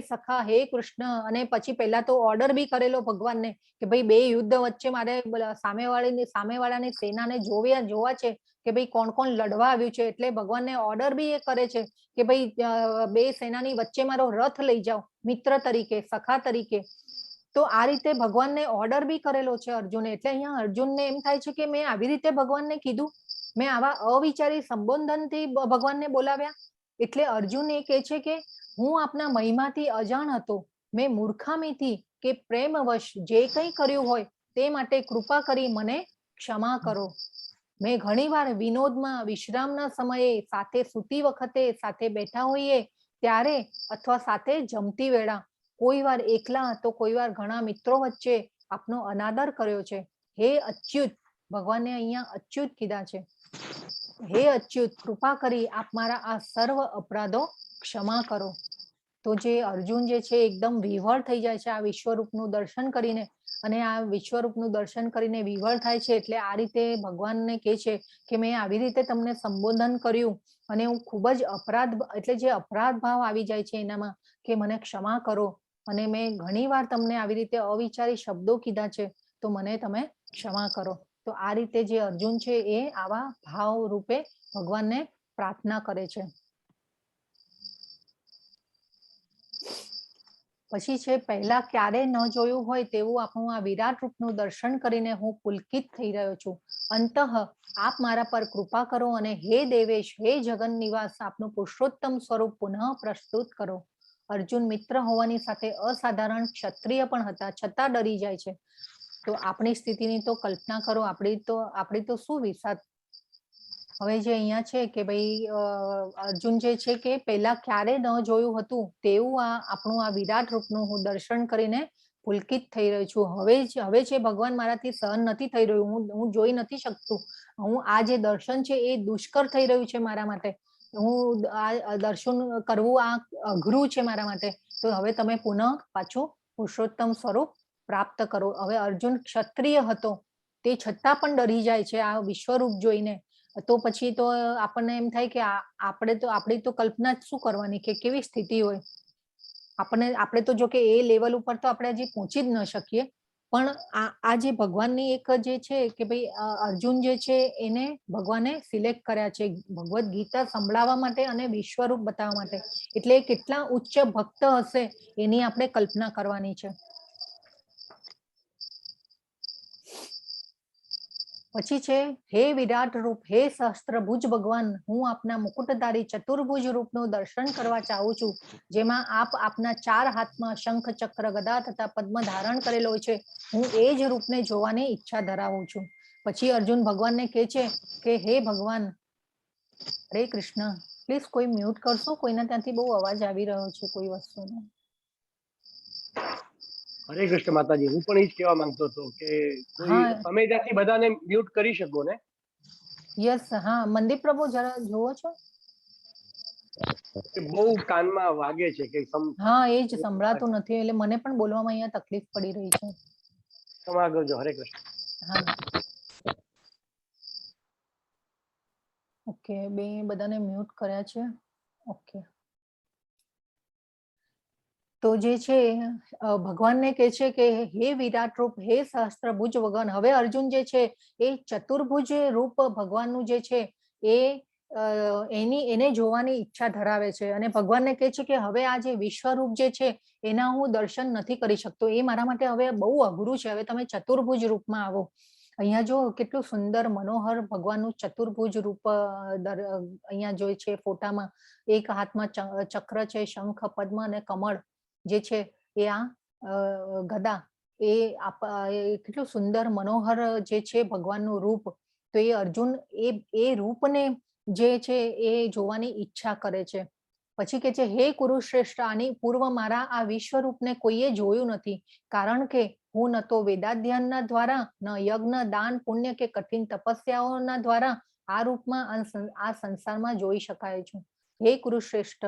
સખા, હે કૃષ્ણ, અને પછી પહેલા તો ઓર્ડર બી કરેલો ભગવાનને કે ભાઈ બે યુદ્ધ વચ્ચે મારે સામેવાળાની સેનાને જોવા છે કે ભાઈ કોણ કોણ લડવા આવ્યું છે. એટલે ભગવાનને ઓર્ડર બી એ કરે છે કે ભાઈ બે સેનાની વચ્ચે મારો રથ લઈ જાઓ મિત્ર તરીકે, સખા તરીકે. તો આ રીતે ભગવાનને ઓર્ડર બી કરેલો છે અર્જુને. એટલે અહીંયા અર્જુનને એમ થાય છે કે મેં આવી રીતે ભગવાનને કીધું, મેં આવા અવિચારી સંબોધનથી ભગવાનને બોલાવ્યા. એટલે અર્જુન એ કહે છે કે હું આપના મહિમાથી અજાણ હતો, મેં મૂર્ખામીથી કે પ્રેમવશ જે કંઈ કર્યું હોય તે માટે કૃપા કરી મને ક્ષમા કરો. મેં ઘણીવાર વિનોદમાં, વિશ્રામના સમયે, સાથે સૂતી વખતે, સાથે બેઠા હોઈએ ત્યારે અથવા સાથે જમતી વેળા, કોઈ વાર એકલા તો કોઈ વાર ઘણા મિત્રો વચ્ચે આપનો અનાદર કર્યો છે. હે અચ્યુત, ભગવાને અહીંયા અચ્યુત કીધા છે, હે અચ્યુત કૃપા કરી આપ મારા આ સર્વ અપરાધો ક્ષમા કરો. તો જે અર્જુન જે છે એકદમ વિહવળ થઈ જાય છે આ વિશ્વરૂપનું દર્શન કરીને, અને આ વિશ્વરૂપનું દર્શન કરીને વિહવળ થાય છે. એટલે આ રીતે ભગવાનને કહે છે કે મેં આવી રીતે તમને સંબોધન કર્યું અને હું ખૂબ જ એટલે જે અપરાધ ભાવ આવી જાય છે એનામાં કે મને ક્ષમા કરો, અને મેં ઘણી વાર તમને આવી રીતે અવિચારી શબ્દો કીધા છે તો મને તમે ક્ષમા કરો. તો આ રીતે જે અર્જુન છે એ આવા ભાવ રૂપે ભગવાનને પ્રાર્થના કરે છે. પછી છે પહેલા ક્યારે ન જોયું હોય તેવું આપણું આ વિરાટ રૂપનું દર્શન કરીને હું પુલકિત થઈ રહ્યો છું. અંતઃ આપ મારા પર કૃપા કરો અને હે દેવેશ, હે જગન નિવાસ, આપનું પુરુષોત્તમ સ્વરૂપ પુનઃ પ્રસ્તુત કરો. અર્જુન મિત્ર હોવાની સાથે અસાધારણ ક્ષત્રિય પણ હતા, છતાં ડરી જાય છે. તો આપણી સ્થિતિની તો કલ્પના કરો, આપણી તો શું વિસાત. હવે જે અહીંયા છે કે ભાઈ અર્જુન જે છે કે પહેલા ક્યારે ન જોયું હતું તેવું આપણું આ વિરાટ રૂપનું હું દર્શન કરીને પુલકિત થઈ રહ્યો છું. હવે છે ભગવાન મારાથી સહન નથી થઈ રહ્યું, હું જોઈ નથી શકતું. આ જે દર્શન છે એ દુષ્કર થઈ રહ્યું છે મારા માટે. હું આ દર્શન કરવું આ અઘરું છે મારા માટે. તો હવે તમે પુનઃ પાછું પુરુષોત્તમ સ્વરૂપ પ્રાપ્ત કરો. હવે અર્જુન ક્ષત્રિય હતો તે છતાં પણ ડરી જાય છે આ વિશ્વરૂપ જોઈને. તો પછી તો આપણને એમ થાય કે આપણી તો કલ્પના જ શું કરવાની કે કેવી સ્થિતિ હોય. આપણે તો જો કે એ લેવલ ઉપર તો આપણે હજી પહોંચી જ ન શકીએ, પણ આ જે ભગવાનની એક જે છે કે ભાઈ અર્જુન જે છે એને ભગવાને સિલેક્ટ કર્યા છે ભગવદ ગીતા સંભળાવવા માટે અને વિશ્વરૂપ બતાવવા માટે. એટલે કેટલા ઉચ્ચ ભક્ત હશે એની આપણે કલ્પના કરવાની છે. પછી છે હે વિરાટ રૂપ, હે સહસ્ત્રભુજ ભગવાન, હું આપના મુકુટધારી ચતુર્ભુજ રૂપનું દર્શન કરવા ચાહું છું, જેમાં આપના 4 હાથમાં શંખ, ચક્ર, ગદા તથા પદ્મ ધારણ કરેલો છે. હું એ જ રૂપને જોવાની ઈચ્છા ધરાવું છું. પછી અર્જુન ભગવાનને કહે છે કે હે ભગવાન, હરે કૃષ્ણ, પ્લીઝ કોઈ મ્યુટ કરશો, કોઈના ત્યાંથી બહુ અવાજ આવી રહ્યો છે કોઈ વસ્તુનો. હરે કૃષ્ણ માતાજી, હું પણ એ જ કહેવા માંગતો હતો કે તમે ત્યાંથી બધાને મ્યુટ કરી શકો ને? યસ, હા. મંદિર પ્રભુ જરા જોવો છો? બહુ કાનમાં વાગે છે કે હા, એ જ સંભળાતું નથી, એટલે મને પણ બોલવામાં અહીંયા તકલીફ પડી રહી છે. ક્ષમા કરજો. હરે કૃષ્ણ. હા, ઓકે, બધાને મ્યુટ કર્યા છે. ઓકે, તો જે છે ભગવાનને કહે છે કે હે વિરાટ રૂપ, હે સહસ્ત્રભુજ ભગવાન. હવે અર્જુન જે છે એ ચતુર્ભુજ રૂપ ભગવાનનું જે છે એને જોવાની ઈચ્છા ધરાવે છે, અને ભગવાનને કહે છે કે હવે આ જે વિશ્વરૂપ જે છે એના હું દર્શન નથી કરી શકતો, એ મારા માટે હવે બહુ અઘરું છે, હવે તમે ચતુર્ભુજ રૂપમાં આવો. અહીંયા જો કેટલું સુંદર મનોહર ભગવાનનું ચતુર્ભુજ રૂપ અહીંયા જોઈએ છે ફોટામાં. એક હાથમાં ચક્ર છે, શંખ, પદ્મ અને કમળ જે છે એ આ ગદા એ કેટલું સુંદર મનોહર જે છે ભગવાનનું રૂપ. તો એ અર્જુન એ રૂપને જે છે એ જોવાની ઈચ્છા કરે છે. પછી કે છે હે કુરુશ્રેષ્ઠ, આની પૂર્વ મારા આ વિશ્વ રૂપને કોઈએ જોયું નથી, કારણ કે હું ન તો વેદાધ્યયનના દ્વારા, ન યજ્ઞ, દાન, પુણ્ય કે કઠિન તપસ્યાઓના દ્વારા આ રૂપમાં આ સંસારમાં જોઈ શકાય છું. હે કુરુશ્રેષ્ઠ,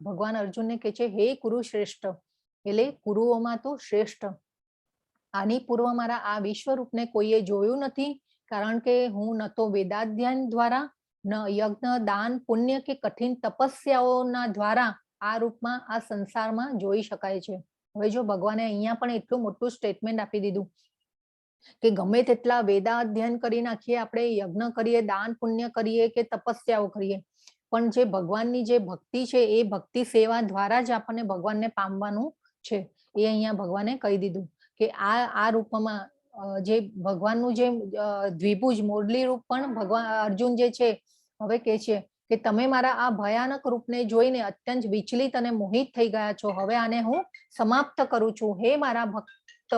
ભગવાન અર્જુનને કહે છે હે કુરુશ્રેષ્ઠ, એટલે કુરુઓમાં તો શ્રેષ્ઠ, આની પૂર્વ મારા આ વિશ્વ રૂપને કોઈએ જોયું નથી, કારણ કે હું ન તો વેદાધ્યયન દ્વારા, ન યજ્ઞ, દાન, પુણ્ય કે કઠિન તપસ્યાઓના દ્વારા આ રૂપમાં આ સંસારમાં જોઈ શકાય છે. હવે જો ભગવાને અહીંયા પણ એટલું મોટું સ્ટેટમેન્ટ આપી દીધું કે ગમે તેટલા વેદાધ્યયન કરી નાખીએ, આપણે યજ્ઞ કરીએ, દાન પુણ્ય કરીએ કે તપસ્યાઓ કરીએ, પણ જે ભગવાનની જે ભક્તિ છે એ ભક્તિ સેવા દ્વારા જ આપણને ભગવાનને પામવાનું છે. એ અહીંયા ભગવાને કહી દીધું કે આ રૂપમાં જે ભગવાનનું જે દ્વિભુજ મુરલી રૂપ પણ ભગવાન અર્જુન જે છે હવે કે છે કે તમે મારા આ ભયાનક રૂપને જોઈને અત્યંત વિચલિત અને મોહિત થઈ ગયા છો. હવે આને હું સમાપ્ત કરું છું. હે મારા ભક્ત,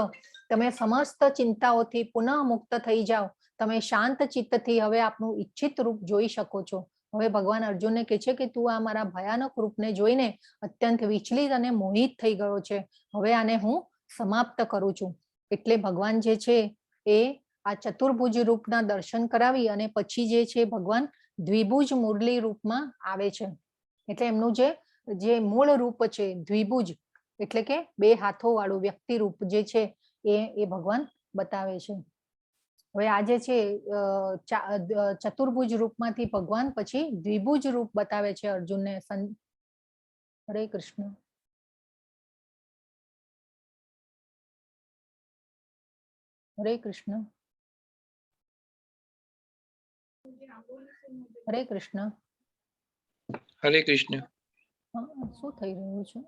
તમે સમસ્ત ચિંતાઓથી પુનઃ મુક્ત થઈ જાઓ. તમે શાંત ચિત્તથી હવે આપનું ઈચ્છિત રૂપ જોઈ શકો છો. હવે ભગવાન અર્જુનને કહે છે કે તું આ મારા ભયાનક રૂપને જોઈને અત્યંત વિચલિત અને મોહિત થઈ ગયો છે. હવે આને હું સમાપ્ત કરું છું. એટલે ભગવાન જે છે એ આ ચતુર્ભુજ રૂપના દર્શન કરાવી અને પછી જે છે ભગવાન દ્વિભુજ મુરલી રૂપમાં આવે છે. એટલે એમનું જે મૂળ રૂપ છે દ્વિભુજ, એટલે કે બે હાથો વાળું વ્યક્તિ રૂપ જે છે એ ભગવાન બતાવે છે. હવે આ જે છે ચતુર્ભુજ રૂપમાંથી ભગવાન પછી દ્વિભુજ રૂપ બતાવે છે અર્જુનને. હરે કૃષ્ણ. હરે કૃષ્ણ. હરે કૃષ્ણ. હરે કૃષ્ણ. શું થઈ રહ્યું છે?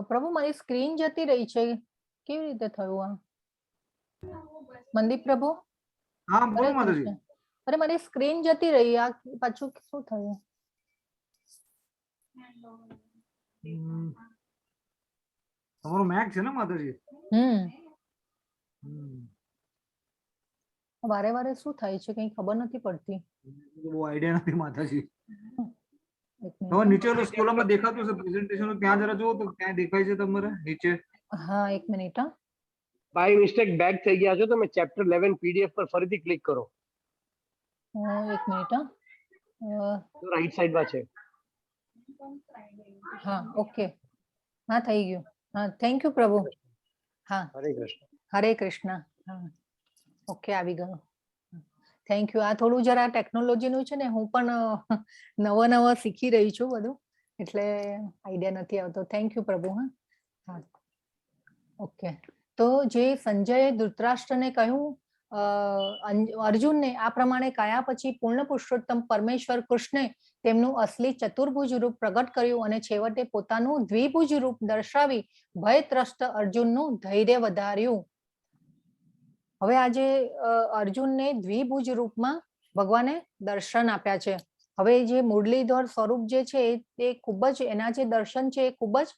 પ્રભુ મારી સ્ક્રીન જતી રહી છે, કેવી રીતે થયું આ? મનદીપ પ્રભુ. હા બોલો માતાજી. અરે મારી સ્ક્રીન જતી રહી, આ પાછું શું થયું? તમારો મેક છે ને માતાજી? વારે વારે શું થાય છે કઈ ખબર નથી પડતી. બહુ આઈડિયા નથી માતાજી. હવે નીચે ઓલો સ્કૂલમાં દેખાતું છે પ્રેઝન્ટેશન, ત્યાં જરા જુઓ તો ક્યાં દેખાય છે તમારે નીચે? હા એક મિનિટ. હા બાય મિસ્ટેક બેક થઈ ગયા છો, તમે ચેપ્ટર 11 પીડીએફ પર ફરીથી ક્લિક કરો. એક મિનિટ. રાઈટ સાઈડમાં છે. હા ઓકે, હા થઈ ગયું. હા થેન્ક યુ પ્રભુ. હા હરે કૃષ્ણ. હરે કૃષ્ણ. હા ઓકે આવી ગયો. Thank you. આ થોડું જરા ટેકનોલોજીનું છે ને, હું પણ નવો શીખી રહી છું બધું, એટલે આઈડિયા નથી આવતો. થેન્ક યુ પ્રભુ. હા ઓકે. તો જે સંજયે ધૃતરાષ્ટ્રને કહ્યું અર્જુનને આ પ્રમાણે કયા પછી પૂર્ણ પુરુષોત્તમ પરમેશ્વર કૃષ્ણે તેમનું અસલી ચતુર્ભુજ રૂપ પ્રગટ કર્યું અને છેવટે પોતાનું દ્વિભુજ રૂપ દર્શાવી ભયત્રસ્ત અર્જુનનું ધૈર્ય વધાર્યું. હવે આજે અર્જુનને દ્વિભુજ રૂપમાં ભગવાને દર્શન આપ્યા છે. હવે જે મુરલીધર સ્વરૂપ જે છે તે ખૂબ જ, એના જે દર્શન છે એ ખૂબ જ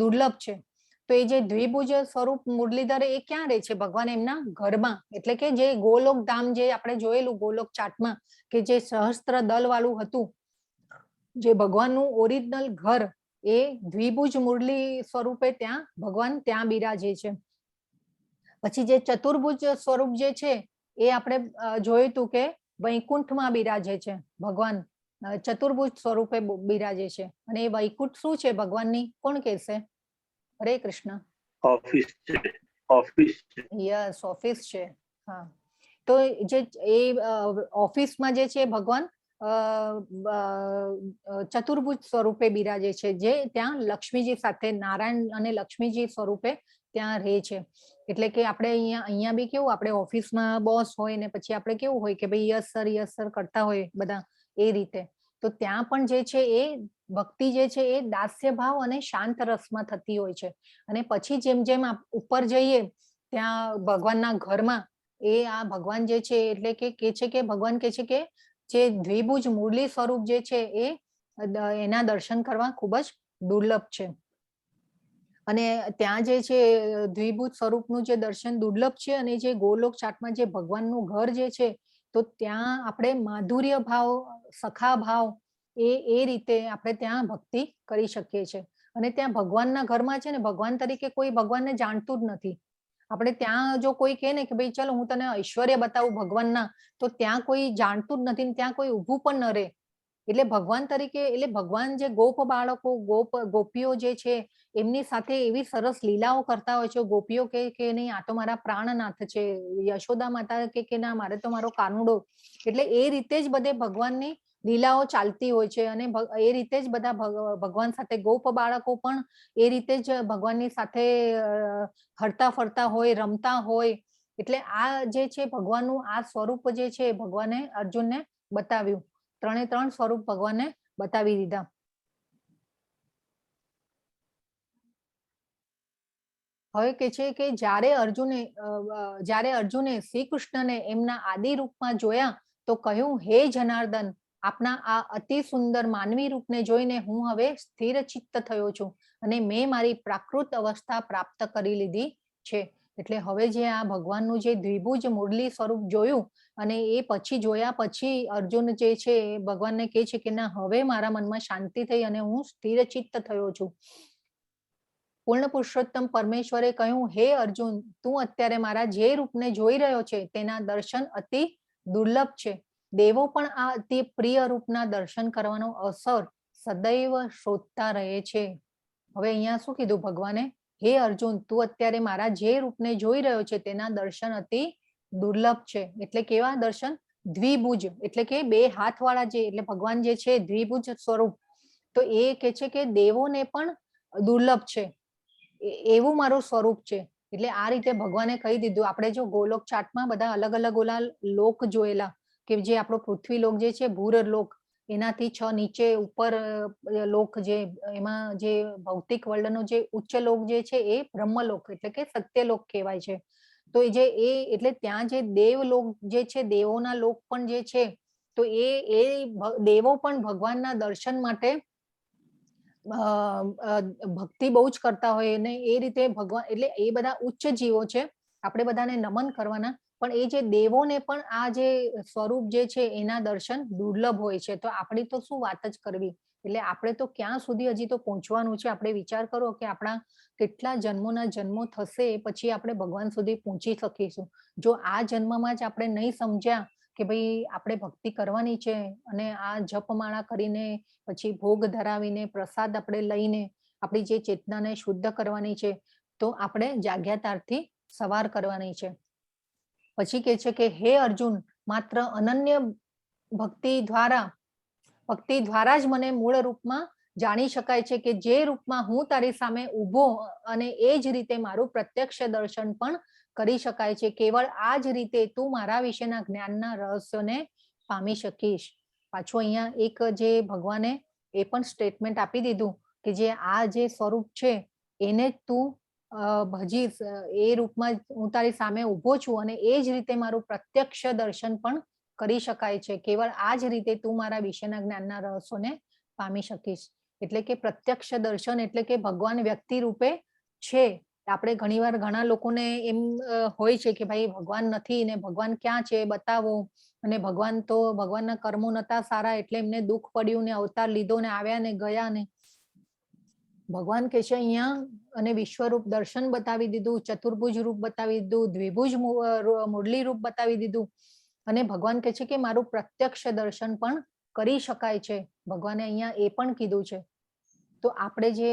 દુર્લભ છે. તો એ જે દ્વિભુજ સ્વરૂપ મુરલીધર એ ક્યાં રહે છે? ભગવાન એમના ઘરમાં, એટલે કે જે ગોલોક ધામ જે આપણે જોયેલું ગોલોક ચાટમાં કે જે સહસ્ત્ર દલ વાળું હતું, જે ભગવાનનું ઓરિજિનલ ઘર, એ દ્વિભુજ મુરલી સ્વરૂપે ત્યાં ભગવાન ત્યાં બિરાજે છે. પછી જે ચતુર્ભુજ સ્વરૂપ જે છે એ આપણે જોયું હતું કે વૈકુંઠમાં બિરાજે છે ભગવાન, ચતુર્ભુજ સ્વરૂપે બિરાજે છે. અને એ વૈકુંઠ શું છે ભગવાનની, કોણ કહેશે? હરે કૃષ્ણ. ઓફિસ છે. યસ ઓફિસ છે. હા તો જે એ ઓફિસમાં જે છે ભગવાન ચતુર્ભુજ સ્વરૂપે બિરાજે છે, જે ત્યાં લક્ષ્મીજી સાથે, નારાયણ અને લક્ષ્મીજી સ્વરૂપે ત્યાં રહે છે. એટલે કે આપણે અહીંયા બી કેવું, આપણે ઓફિસમાં બોસ હોય ને પછી આપણે કેવું હોય કે ભાઈ યસ સર કરતા હોય બધા એ રીતે. તો ત્યાં પણ જે છે એ ભક્તિ જે છે એ દાસ્ય ભાવ અને શાંત રસમાં થતી હોય છે. અને પછી જેમ જેમ ઉપર જઈએ ત્યાં ભગવાનના ઘરમાં, એ આ ભગવાન જે છે એટલે કે છે કે ભગવાન કે છે કે જે દ્વિભુજ મુરલી સ્વરૂપ જે છે એ એના દર્શન કરવા ખૂબ જ દુર્લભ છે. અને ત્યાં જે છે દ્વિભુજ સ્વરૂપનું જે દર્શન દુર્લભ છે. અને જે ગોલોક ચાટમાં જે ભગવાનનું ઘર જે છે, તો ત્યાં આપણે માધુર્ય ભાવ, સખા ભાવ એ રીતે આપણે ત્યાં ભક્તિ કરી શકીએ છીએ. અને ત્યાં ભગવાનના ઘરમાં છે ને, ભગવાન તરીકે કોઈ ભગવાનને જાણતું જ નથી. આપણે ત્યાં જો કોઈ કહે ને કે ભાઈ ચાલો હું તને ઐશ્વર્ય બતાવું ભગવાનના, તો ત્યાં કોઈ જાણતું જ નથી, ત્યાં કોઈ ઊભું પણ ન રહે. એટલે ભગવાન તરીકે, એટલે ભગવાન જે ગોપ બાળકો, ગોપીઓ જે છે એમની સાથે એવી સરસ લીલાઓ કરતા હોય છે. ગોપીઓ કે નહીં આ તો મારા પ્રાણનાથ છે, યશોદા માતા કે ના મારે તો મારો કાનુડો. એટલે એ રીતે જ બધે ભગવાનની લીલાઓ ચાલતી હોય છે. અને એ રીતે જ બધા ભગવાન સાથે ગોપ બાળકો પણ એ રીતે જ ભગવાનની સાથે હરતા ફરતા હોય, રમતા હોય. એટલે આ જે છે ભગવાનનું આ સ્વરૂપ જે છે ભગવાને અર્જુનને બતાવ્યું. 3 સ્વરૂપ ભગવાને બતાવી દીધા. હવે કે છે કે જ્યારે અર્જુને શ્રી કૃષ્ણને એમના આદિ રૂપમાં જોયા તો કહ્યું, હે જનાર્દન, આપના આ અતિ સુંદર માનવી રૂપને જોઈને હું હવે સ્થિર ચિત્ત થયો છું અને મેં મારી પ્રાકૃત અવસ્થા પ્રાપ્ત કરી લીધી છે. એટલે હવે જે આ ભગવાનનું જે દ્વિભુજ મુરલી સ્વરૂપ જોયું અને એ પછી જોયા પછી અર્જુન જે છે ભગવાનને કહે છે કે ના, હવે મારા મનમાં શાંતિ થઈ અને હું સ્થિર ચિત્ત થયો છું. પૂર્ણ પુરુષોત્તમ પરમેશ્વરે કહ્યું, હે અર્જુન, તું અત્યારે મારા જે રૂપને જોઈ રહ્યો છે તેના દર્શન અતિ દુર્લભ છે. દેવો પણ આ અતિ પ્રિય રૂપના દર્શન કરવાનો અવસર સદૈવ શોધતા રહે છે. હવે અહીંયા શું કીધું ભગવાને? હે અર્જુન, તું અત્યારે મારા જે રૂપને જોઈ રહ્યો છે તેના દર્શન અતિ દુર્લભ છે. એટલે કેવા દર્શન? દ્વિભુજ, એટલે કે 2 હાથ વાળા જે, એટલે ભગવાન જે છે દ્વિભુજ સ્વરૂપ. તો એ કે છે કે દેવોને પણ દુર્લભ છે એવું મારું સ્વરૂપ છે. એટલે આ રીતે ભગવાને કહી દીધું. આપણે જો ગોલોક ચાટમાં બધા અલગ અલગ ઓલા લોક જોયેલા, કે જે આપણો પૃથ્વી લોક જે છે ભૂર લોક, એનાથી 6 નીચે ઉપર લોક, જે એમાં જે ભૌતિક વર્લ્ડનો જે ઉચ્ચ લોક જે છે એ બ્રહ્મલોક એટલે કે સત્યલોક કહેવાય છે. તો એટલે ત્યાં જે દેવ લોક જે છે, દેવોના લોક પણ જે છે, તો એ દેવો પણ ભગવાનના દર્શન માટે ભક્તિ બહુ જ કરતા હોય. અને એ રીતે ભગવાન, એટલે એ બધા ઉચ્ચ જીવો છે, આપણે બધાને નમન કરવાના. પણ એ જે દેવોને પણ આ જે સ્વરૂપ જે છે એના દર્શન દુર્લભ હોય છે. તો આપણી તો શું વાત જ કરવી. એટલે આપણે તો ક્યાં સુધી હજી તો પહોંચવાનું છે. આપણે વિચાર કરો કે આપણા કેટલા જન્મોના જન્મો થશે પછી આપણે ભગવાન સુધી પહોંચી શકીશું. જો આ જન્મમાં જ આપણે નહીં સમજ્યા કે ભાઈ આપણે ભક્તિ કરવાની છે અને આ જપમાળા કરીને પછી ભોગ ધરાવીને પ્રસાદ આપણે લઈને આપણી જે ચેતનાને શુદ્ધ કરવાની છે, તો આપણે જાગ્યાતારથી સવાર કરવાની છે. પછી કે છે કે હે અર્જુન, માત્ર અનન્ય ભક્તિ દ્વારા જ મને મૂળ રૂપમાં જાણી શકાય છે કે જે રૂપમાં હું તારી સામે ઊભો અને એ જ રીતે મારું પ્રત્યક્ષ દર્શન પણ કરી શકાય છે. કેવળ આ જ રીતે તું મારા વિશેના જ્ઞાનના રહસ્યોને પામી શકીશ. પાછું અહીંયા એક જે ભગવાને એ પણ સ્ટેટમેન્ટ આપી દીધું કે જે આ જે સ્વરૂપ છે એને જ તું ભજીશ, એ રૂપમાં હું તારી સામે ઊભો છું અને એ જ રીતે મારું પ્રત્યક્ષ દર્શન પણ કરી શકાય છે. કેવળ આ જ રીતે તું મારા વિશેના જ્ઞાનના રહસ્યોને પામી શકીશ. એટલે કે પ્રત્યક્ષ દર્શન એટલે કે ભગવાન વ્યક્તિ રૂપે છે. આપણે ઘણીવાર ઘણા લોકોને એમ હોય છે કે ભાઈ ભગવાન નથી ને ભગવાન ક્યાં છે બતાવો, અને ભગવાનના કર્મો નતા સારા એટલે એમને દુઃખ પડ્યું ને અવતાર લીધો ને આવ્યા ને ગયા ને. ભગવાન કે છે અહીંયા, અને વિશ્વરૂપ દર્શન બતાવી દીધું, ચતુર્ભુજ રૂપ બતાવી દીધું, દ્વિભુજ મુરલી રૂપ બતાવી દીધું. અને ભગવાન કે છે કે મારું પ્રત્યક્ષ દર્શન પણ કરી શકાય છે. ભગવાને અહીંયા એ પણ કીધું છે. તો આપણે જે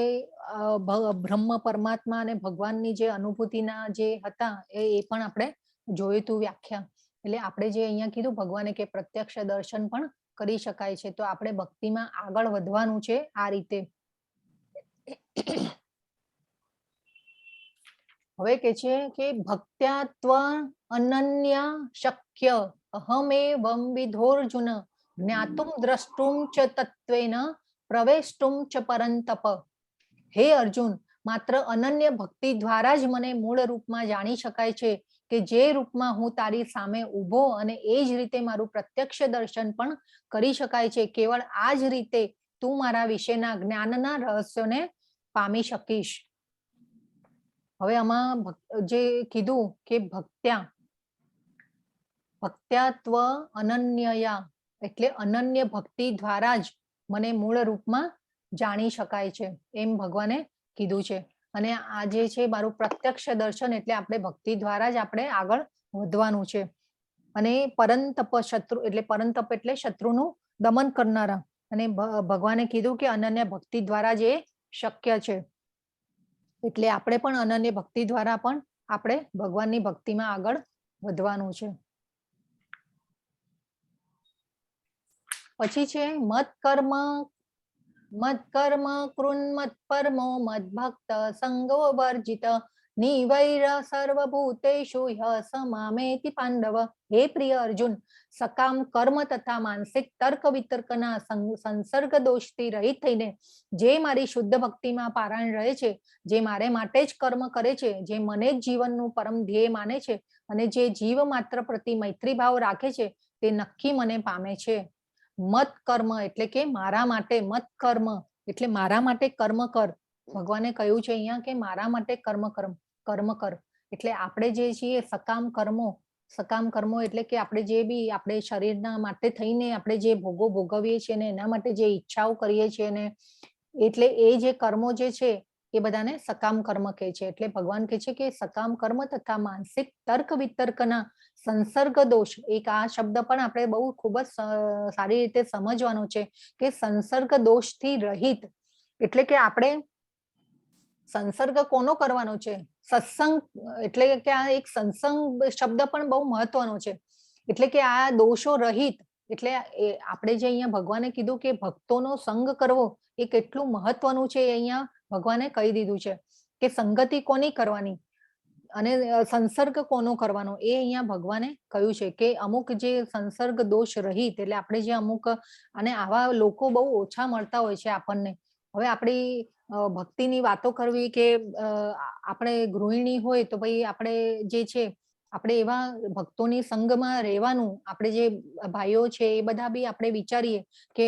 બ્રહ્મ પરમાત્મા અને ભગવાનની જે અનુભૂતિના જે હતા એ પણ આપણે જોયું તું વ્યાખ્યા. એટલે આપણે જે અહીંયા કીધું ભગવાને કે પ્રત્યક્ષ દર્શન પણ કરી શકાય છે. તો આપણે ભક્તિમાં આગળ વધવાનું છે આ રીતે. હવે કે છે કે ભક્ત્યાત્વ અનન્ય શક્ય અહમેવં વિધોર્જુન જ્ઞાતુમ દ્રષ્ટુમ ચ તત્વેન પ્રવેષ્ટુમ ચ પરંતપ. હે અર્જુન, માત્ર અનન્ય ભક્તિ દ્વારા જ મને મૂળ રૂપમાં જાણી શકાય છે કે જે રૂપમાં હું તારી સામે ઊભો અને એ જ રીતે મારું પ્રત્યક્ષ દર્શન પણ કરી શકાય છે. કેવળ આ જ રીતે તું મારા વિશેના જ્ઞાનના રહસ્યોને પામી શકીશ. હવે આમાં જે કીધું કે ભક્ત્યાત્વ અનન્યયા એટલે અનન્ય ભક્તિ દ્વારા જ મને મૂળ રૂપમાં જાણી શકાય છે એમ ભગવાને કીધું છે. અને આ જે છે મારું પ્રત્યક્ષ દર્શન એટલે આપણે ભક્તિ દ્વારા જ આપણે આગળ વધવાનું છે. અને પરંતપ શત્રુ એટલે પરંતપ એટલે શત્રુનું દમન કરનારા. અને ભગવાને કીધું કે અનન્ય ભક્તિ દ્વારા જ એ શક્ય છે. એટલે આપણે પણ અનન્ય ભક્તિ દ્વારા પણ આપણે ભગવાનની ભક્તિમાં આગળ વધવાનું છે. પછી છે મત કર્મ કૃન્મત પરમો મત ભક્ત સંગો વર્જિત નિવૈર સર્વભૂતેષુ યઃ સમામેતિ પાંડવ. હે પ્રિય અર્જુન, સકામ કર્મ તથા માનસિક તર્ક વિતર્કના સંસર્ગ દોષથી રહિત થઈને જે મારી શુદ્ધ ભક્તિમાં પારાયણ રહે છે, જે મારે માટે જ કર્મ કરે છે, જે મને જ જીવનનું પરમ ધ્યેય માને છે અને જે જીવ માત્ર પ્રતિ મૈત્રી ભાવ રાખે છે તે નક્કી મને પામે છે. મત કર્મ એટલે કે મારા માટે, મત કર્મ એટલે મારા માટે કર્મ કર. ભગવાને કહ્યું છે અહીંયા કે મારા માટે કર્મ કર. એટલે આપણે જે છીએ સકામ કર્મો એટલે કે આપણે જે બી આપણે શરીરના માટે થઈને આપણે જે ભોગો ભોગવીએ છીએ ને એના માટે જે ઈચ્છાઓ કરીએ છીએ ને એટલે એ જે કર્મો જે છે એ બધાને સકામ કર્મ કહે છે. એટલે ભગવાન કહે છે કે સકામ કર્મ તથા માનસિક તર્ક વિતર્કના સંસર્ગ દોષ, એક આ શબ્દ પણ આપણે બહુ ખૂબ જ સારી રીતે સમજવાનો છે કે સંસર્ગ દોષથી રહિત એટલે કે આપણે સંસર્ગ કોનો કરવાનો છે? સત્સંગ. એટલે કે આ એક સત્સંગ શબ્દ પણ બહુ મહત્વનો છે. એટલે કે આ દોષો રહિત એટલે આપણે જે અહીંયા ભગવાને કીધું કે ભક્તોનો સંગ કરવો એ કેટલું મહત્વનું છે અહીંયા ભગવાને કહી દીધું છે કે સંગતિ કોની કરવાની અને સંસર્ગ કોનો કરવાનો એ અહીંયા ભગવાને કહ્યું છે કે અમુક જે સંસર્ગ દોષ રહિત એટલે આપણે જે અમુક અને આવા લોકો બહુ ઓછા મળતા હોય છે આપણને. હવે આપણી ભક્તિની વાતો કરવી કે આપણે ગૃહિણી હોય તો ભાઈ આપણે જે છે આપણે એવા ભક્તોની સંગમાં રહેવાનું. આપણે જે ભાઈઓ છે એ બધા બી આપણે વિચારીએ કે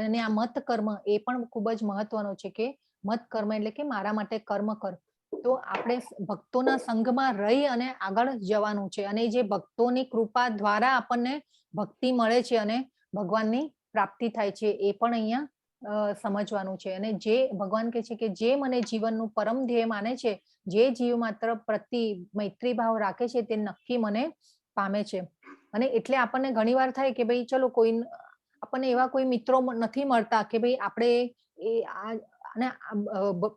અને આ મત કર્મ એ પણ ખૂબ જ મહત્વનો છે કે મત કર્મ એટલે કે મારા માટે કર્મ કર. તો આપણે ભક્તોના સંઘમાં રહી અને આગળ જવાનું છે અને જે ભક્તોની કૃપા દ્વારા આપણને ભક્તિ મળે છે અને ભગવાનની પ્રાપ્તિ થાય છે એ પણ અહીંયા સમજવાનું છે. અને જે ભગવાન કહે છે કે જે મને જીવનનું પરમ ધ્યેય માને છે, જે જીવ માત્ર પ્રતિ મૈત્રી ભાવ રાખે છે તે નક્કી મને પામે છે. અને એટલે આપણને ઘણી વાર થાય કે ભાઈ ચલો કોઈ આપણને એવા કોઈ મિત્રો નથી મળતા કે ભાઈ આપણે એ અને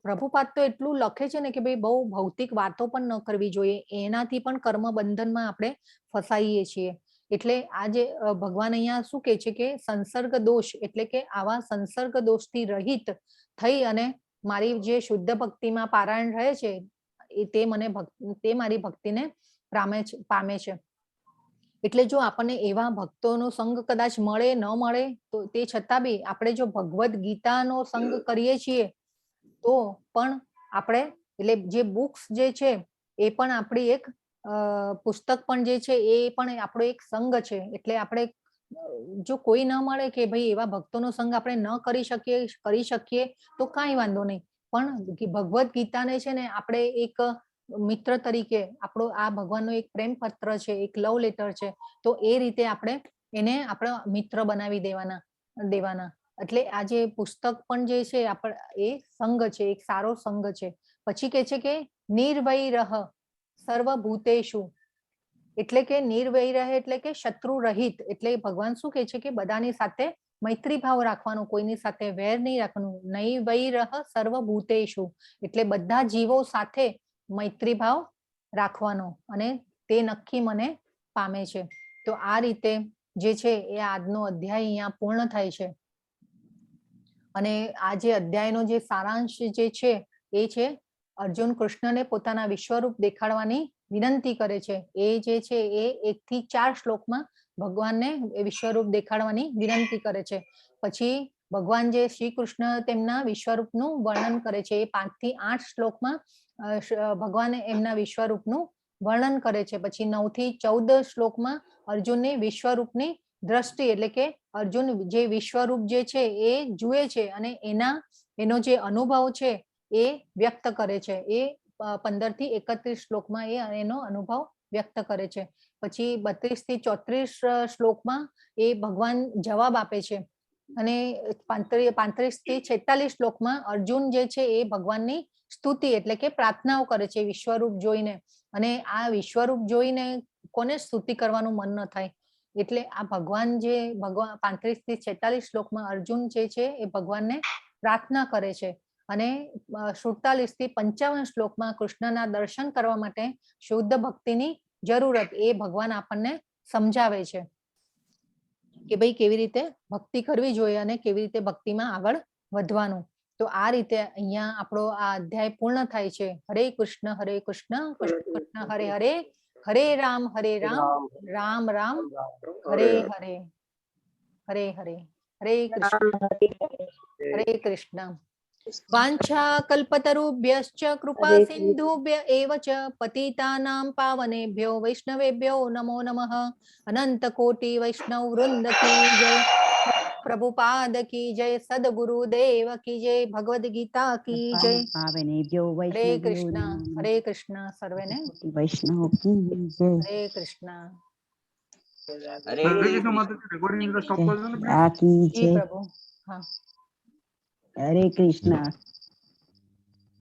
પ્રભુપાદ તો એટલું લખે છે ને કે ભાઈ બહુ ભૌતિક વાતો પણ ન કરવી જોઈએ, એનાથી પણ કર્મ બંધનમાં આપણે ફસાઈએ છીએ. એટલે આજે ભગવાન અહીંયા શું કહે છે કે સંસર્ગ દોષ એટલે કે આવા સંસર્ગ દોષથી રહિત થઈ અને મારી જે શુદ્ધ ભક્તિમાં પારાયણ રહે છે તે મારી ભક્તિને પામે છે. એટલે જો આપણને એવા ભક્તોનો સંગ કદાચ મળે ન મળે તો તે છતાં બી આપણે જો ભગવદ ગીતાનો સંગ કરીએ છીએ તો પણ આપણે એટલે જે બુક્સ જે છે એ પણ આપણી એક પુસ્તક પણ જે છે એ પણ આપણો એક સંગ છે. એટલે આપણે જો કોઈ ન મળે કે ભાઈ એવા ભક્તોનો સંગ આપણે ન કરી શકીએ તો કાંઈ વાંધો નહીં, પણ ભગવદ ગીતાને છે ને આપણે એક મિત્ર તરીકે આપણો આ ભગવાનનો એક પ્રેમ પત્ર છે, એક લવ લેટર છે, તો એ રીતે આપણે એને આપણા મિત્ર બનાવી દેવાના. એટલે આ જે પુસ્તક પણ જે છે એ સંગ છે, એક સારો સંગ છે. પછી કે છે કે નિર્વૈરઃ સર્વભૂતેષુ એટલે કે નિર્વૈરઃ એટલે કે શત્રુ રહિત. એટલે ભગવાન શું કહે છે કે બધાની સાથે મૈત્રી ભાવ રાખવાનો, કોઈની સાથે વેર નહીં રાખવાનું. નૈવૈરઃ સર્વભૂતેષુ એટલે બધા જીવો સાથે મૈત્રી ભાવ રાખવાનો અને તે નક્કી મને પામે છે. તો આ રીતે જે છે એ આજનો અધ્યાય અહીંયા પૂર્ણ થાય છે. અને આ જે અધ્યાયનો જે સારાંશ જે છે એ છે અર્જુન કૃષ્ણને પોતાના વિશ્વરૂપ દેખાડવાની વિનંતી કરે છે. એ જે છે એ 1 થી 4 શ્લોકમાં ભગવાનને એ વિશ્વરૂપ દેખાડવાની વિનંતી કરે છે. પછી ભગવાન જે શ્રી કૃષ્ણ તેમના વિશ્વરૂપનું વર્ણન કરે છે. એ 5 થી 8 શ્લોકમાં ભગવાન એમના વિશ્વરૂપનું વર્ણન કરે છે. પછી 9 થી 14 શ્લોકમાં અર્જુનની વિશ્વરૂપની દ્રષ્ટિ એટલે કે અર્જુન જે વિશ્વરૂપ જે છે એ જુએ છે અને એનો જે અનુભવ છે એ વ્યક્ત કરે છે. એ 15 થી 31 શ્લોકમાં એનો અનુભવ વ્યક્ત કરે છે. પછી 32 થી 34 શ્લોકમાં એ ભગવાન જવાબ આપે છે અને 35 થી 46 શ્લોકમાં અર્જુન જે છે એ ભગવાનની સ્તુતિ એટલે કે પ્રાર્થનાઓ કરે છે વિશ્વરૂપ જોઈને. અને આ વિશ્વરૂપ જોઈને કોને સ્તુતિ કરવાનું મન ન થાય. એટલે આ ભગવાન 35 થી 46 શ્લોકમાં અર્જુન જે છે એ ભગવાનને પ્રાર્થના કરે છે. અને 47 થી 55 શ્લોકમાં કૃષ્ણના દર્શન કરવા માટે શુદ્ધ ભક્તિની જરૂરત એ ભગવાન આપણને સમજાવે છે કે ભાઈ કેવી રીતે ભક્તિ કરવી જોઈએ અને કેવી રીતે ભક્તિમાં આગળ વધવાનું. તો આ રીતે અહીંયા આપણો આ અધ્યાય પૂર્ણ થાય છે. હરે કૃષ્ણ કૃષ્ણ કૃષ્ણ હરે હરે, હરે રામ રામ રામ હરે હરે, હરે હરે, હરે કૃષ્ણ. વાંછા કલ્પતરુભ્યશ્ચ કૃપા સિંધુભ્ય એવ ચ પતિતાનાં પાવનેભ્યો વૈષ્ણવેભ્યો નમો નમઃ. અનંત કોટી વૈષ્ણવ વૃંદ કી જય. પ્રભુપાદ કી જય. સદગુરુદેવ કી જય. ભગવદ ગીતા કી જય. પાવનેભ્યો હરે કૃષ્ણ, વૈષ્ણવેભ્યો હરે કૃષ્ણ. સર્વેને વૈષ્ણવ કી જય. હરે કૃષ્ણ. હરે કૃષ્ણ માતાજી, રેકોર્ડિંગ સ્ટોપ કરજો ને please. આ કી જી જય. પ્રભુ. હા. હરે કૃષ્ણ.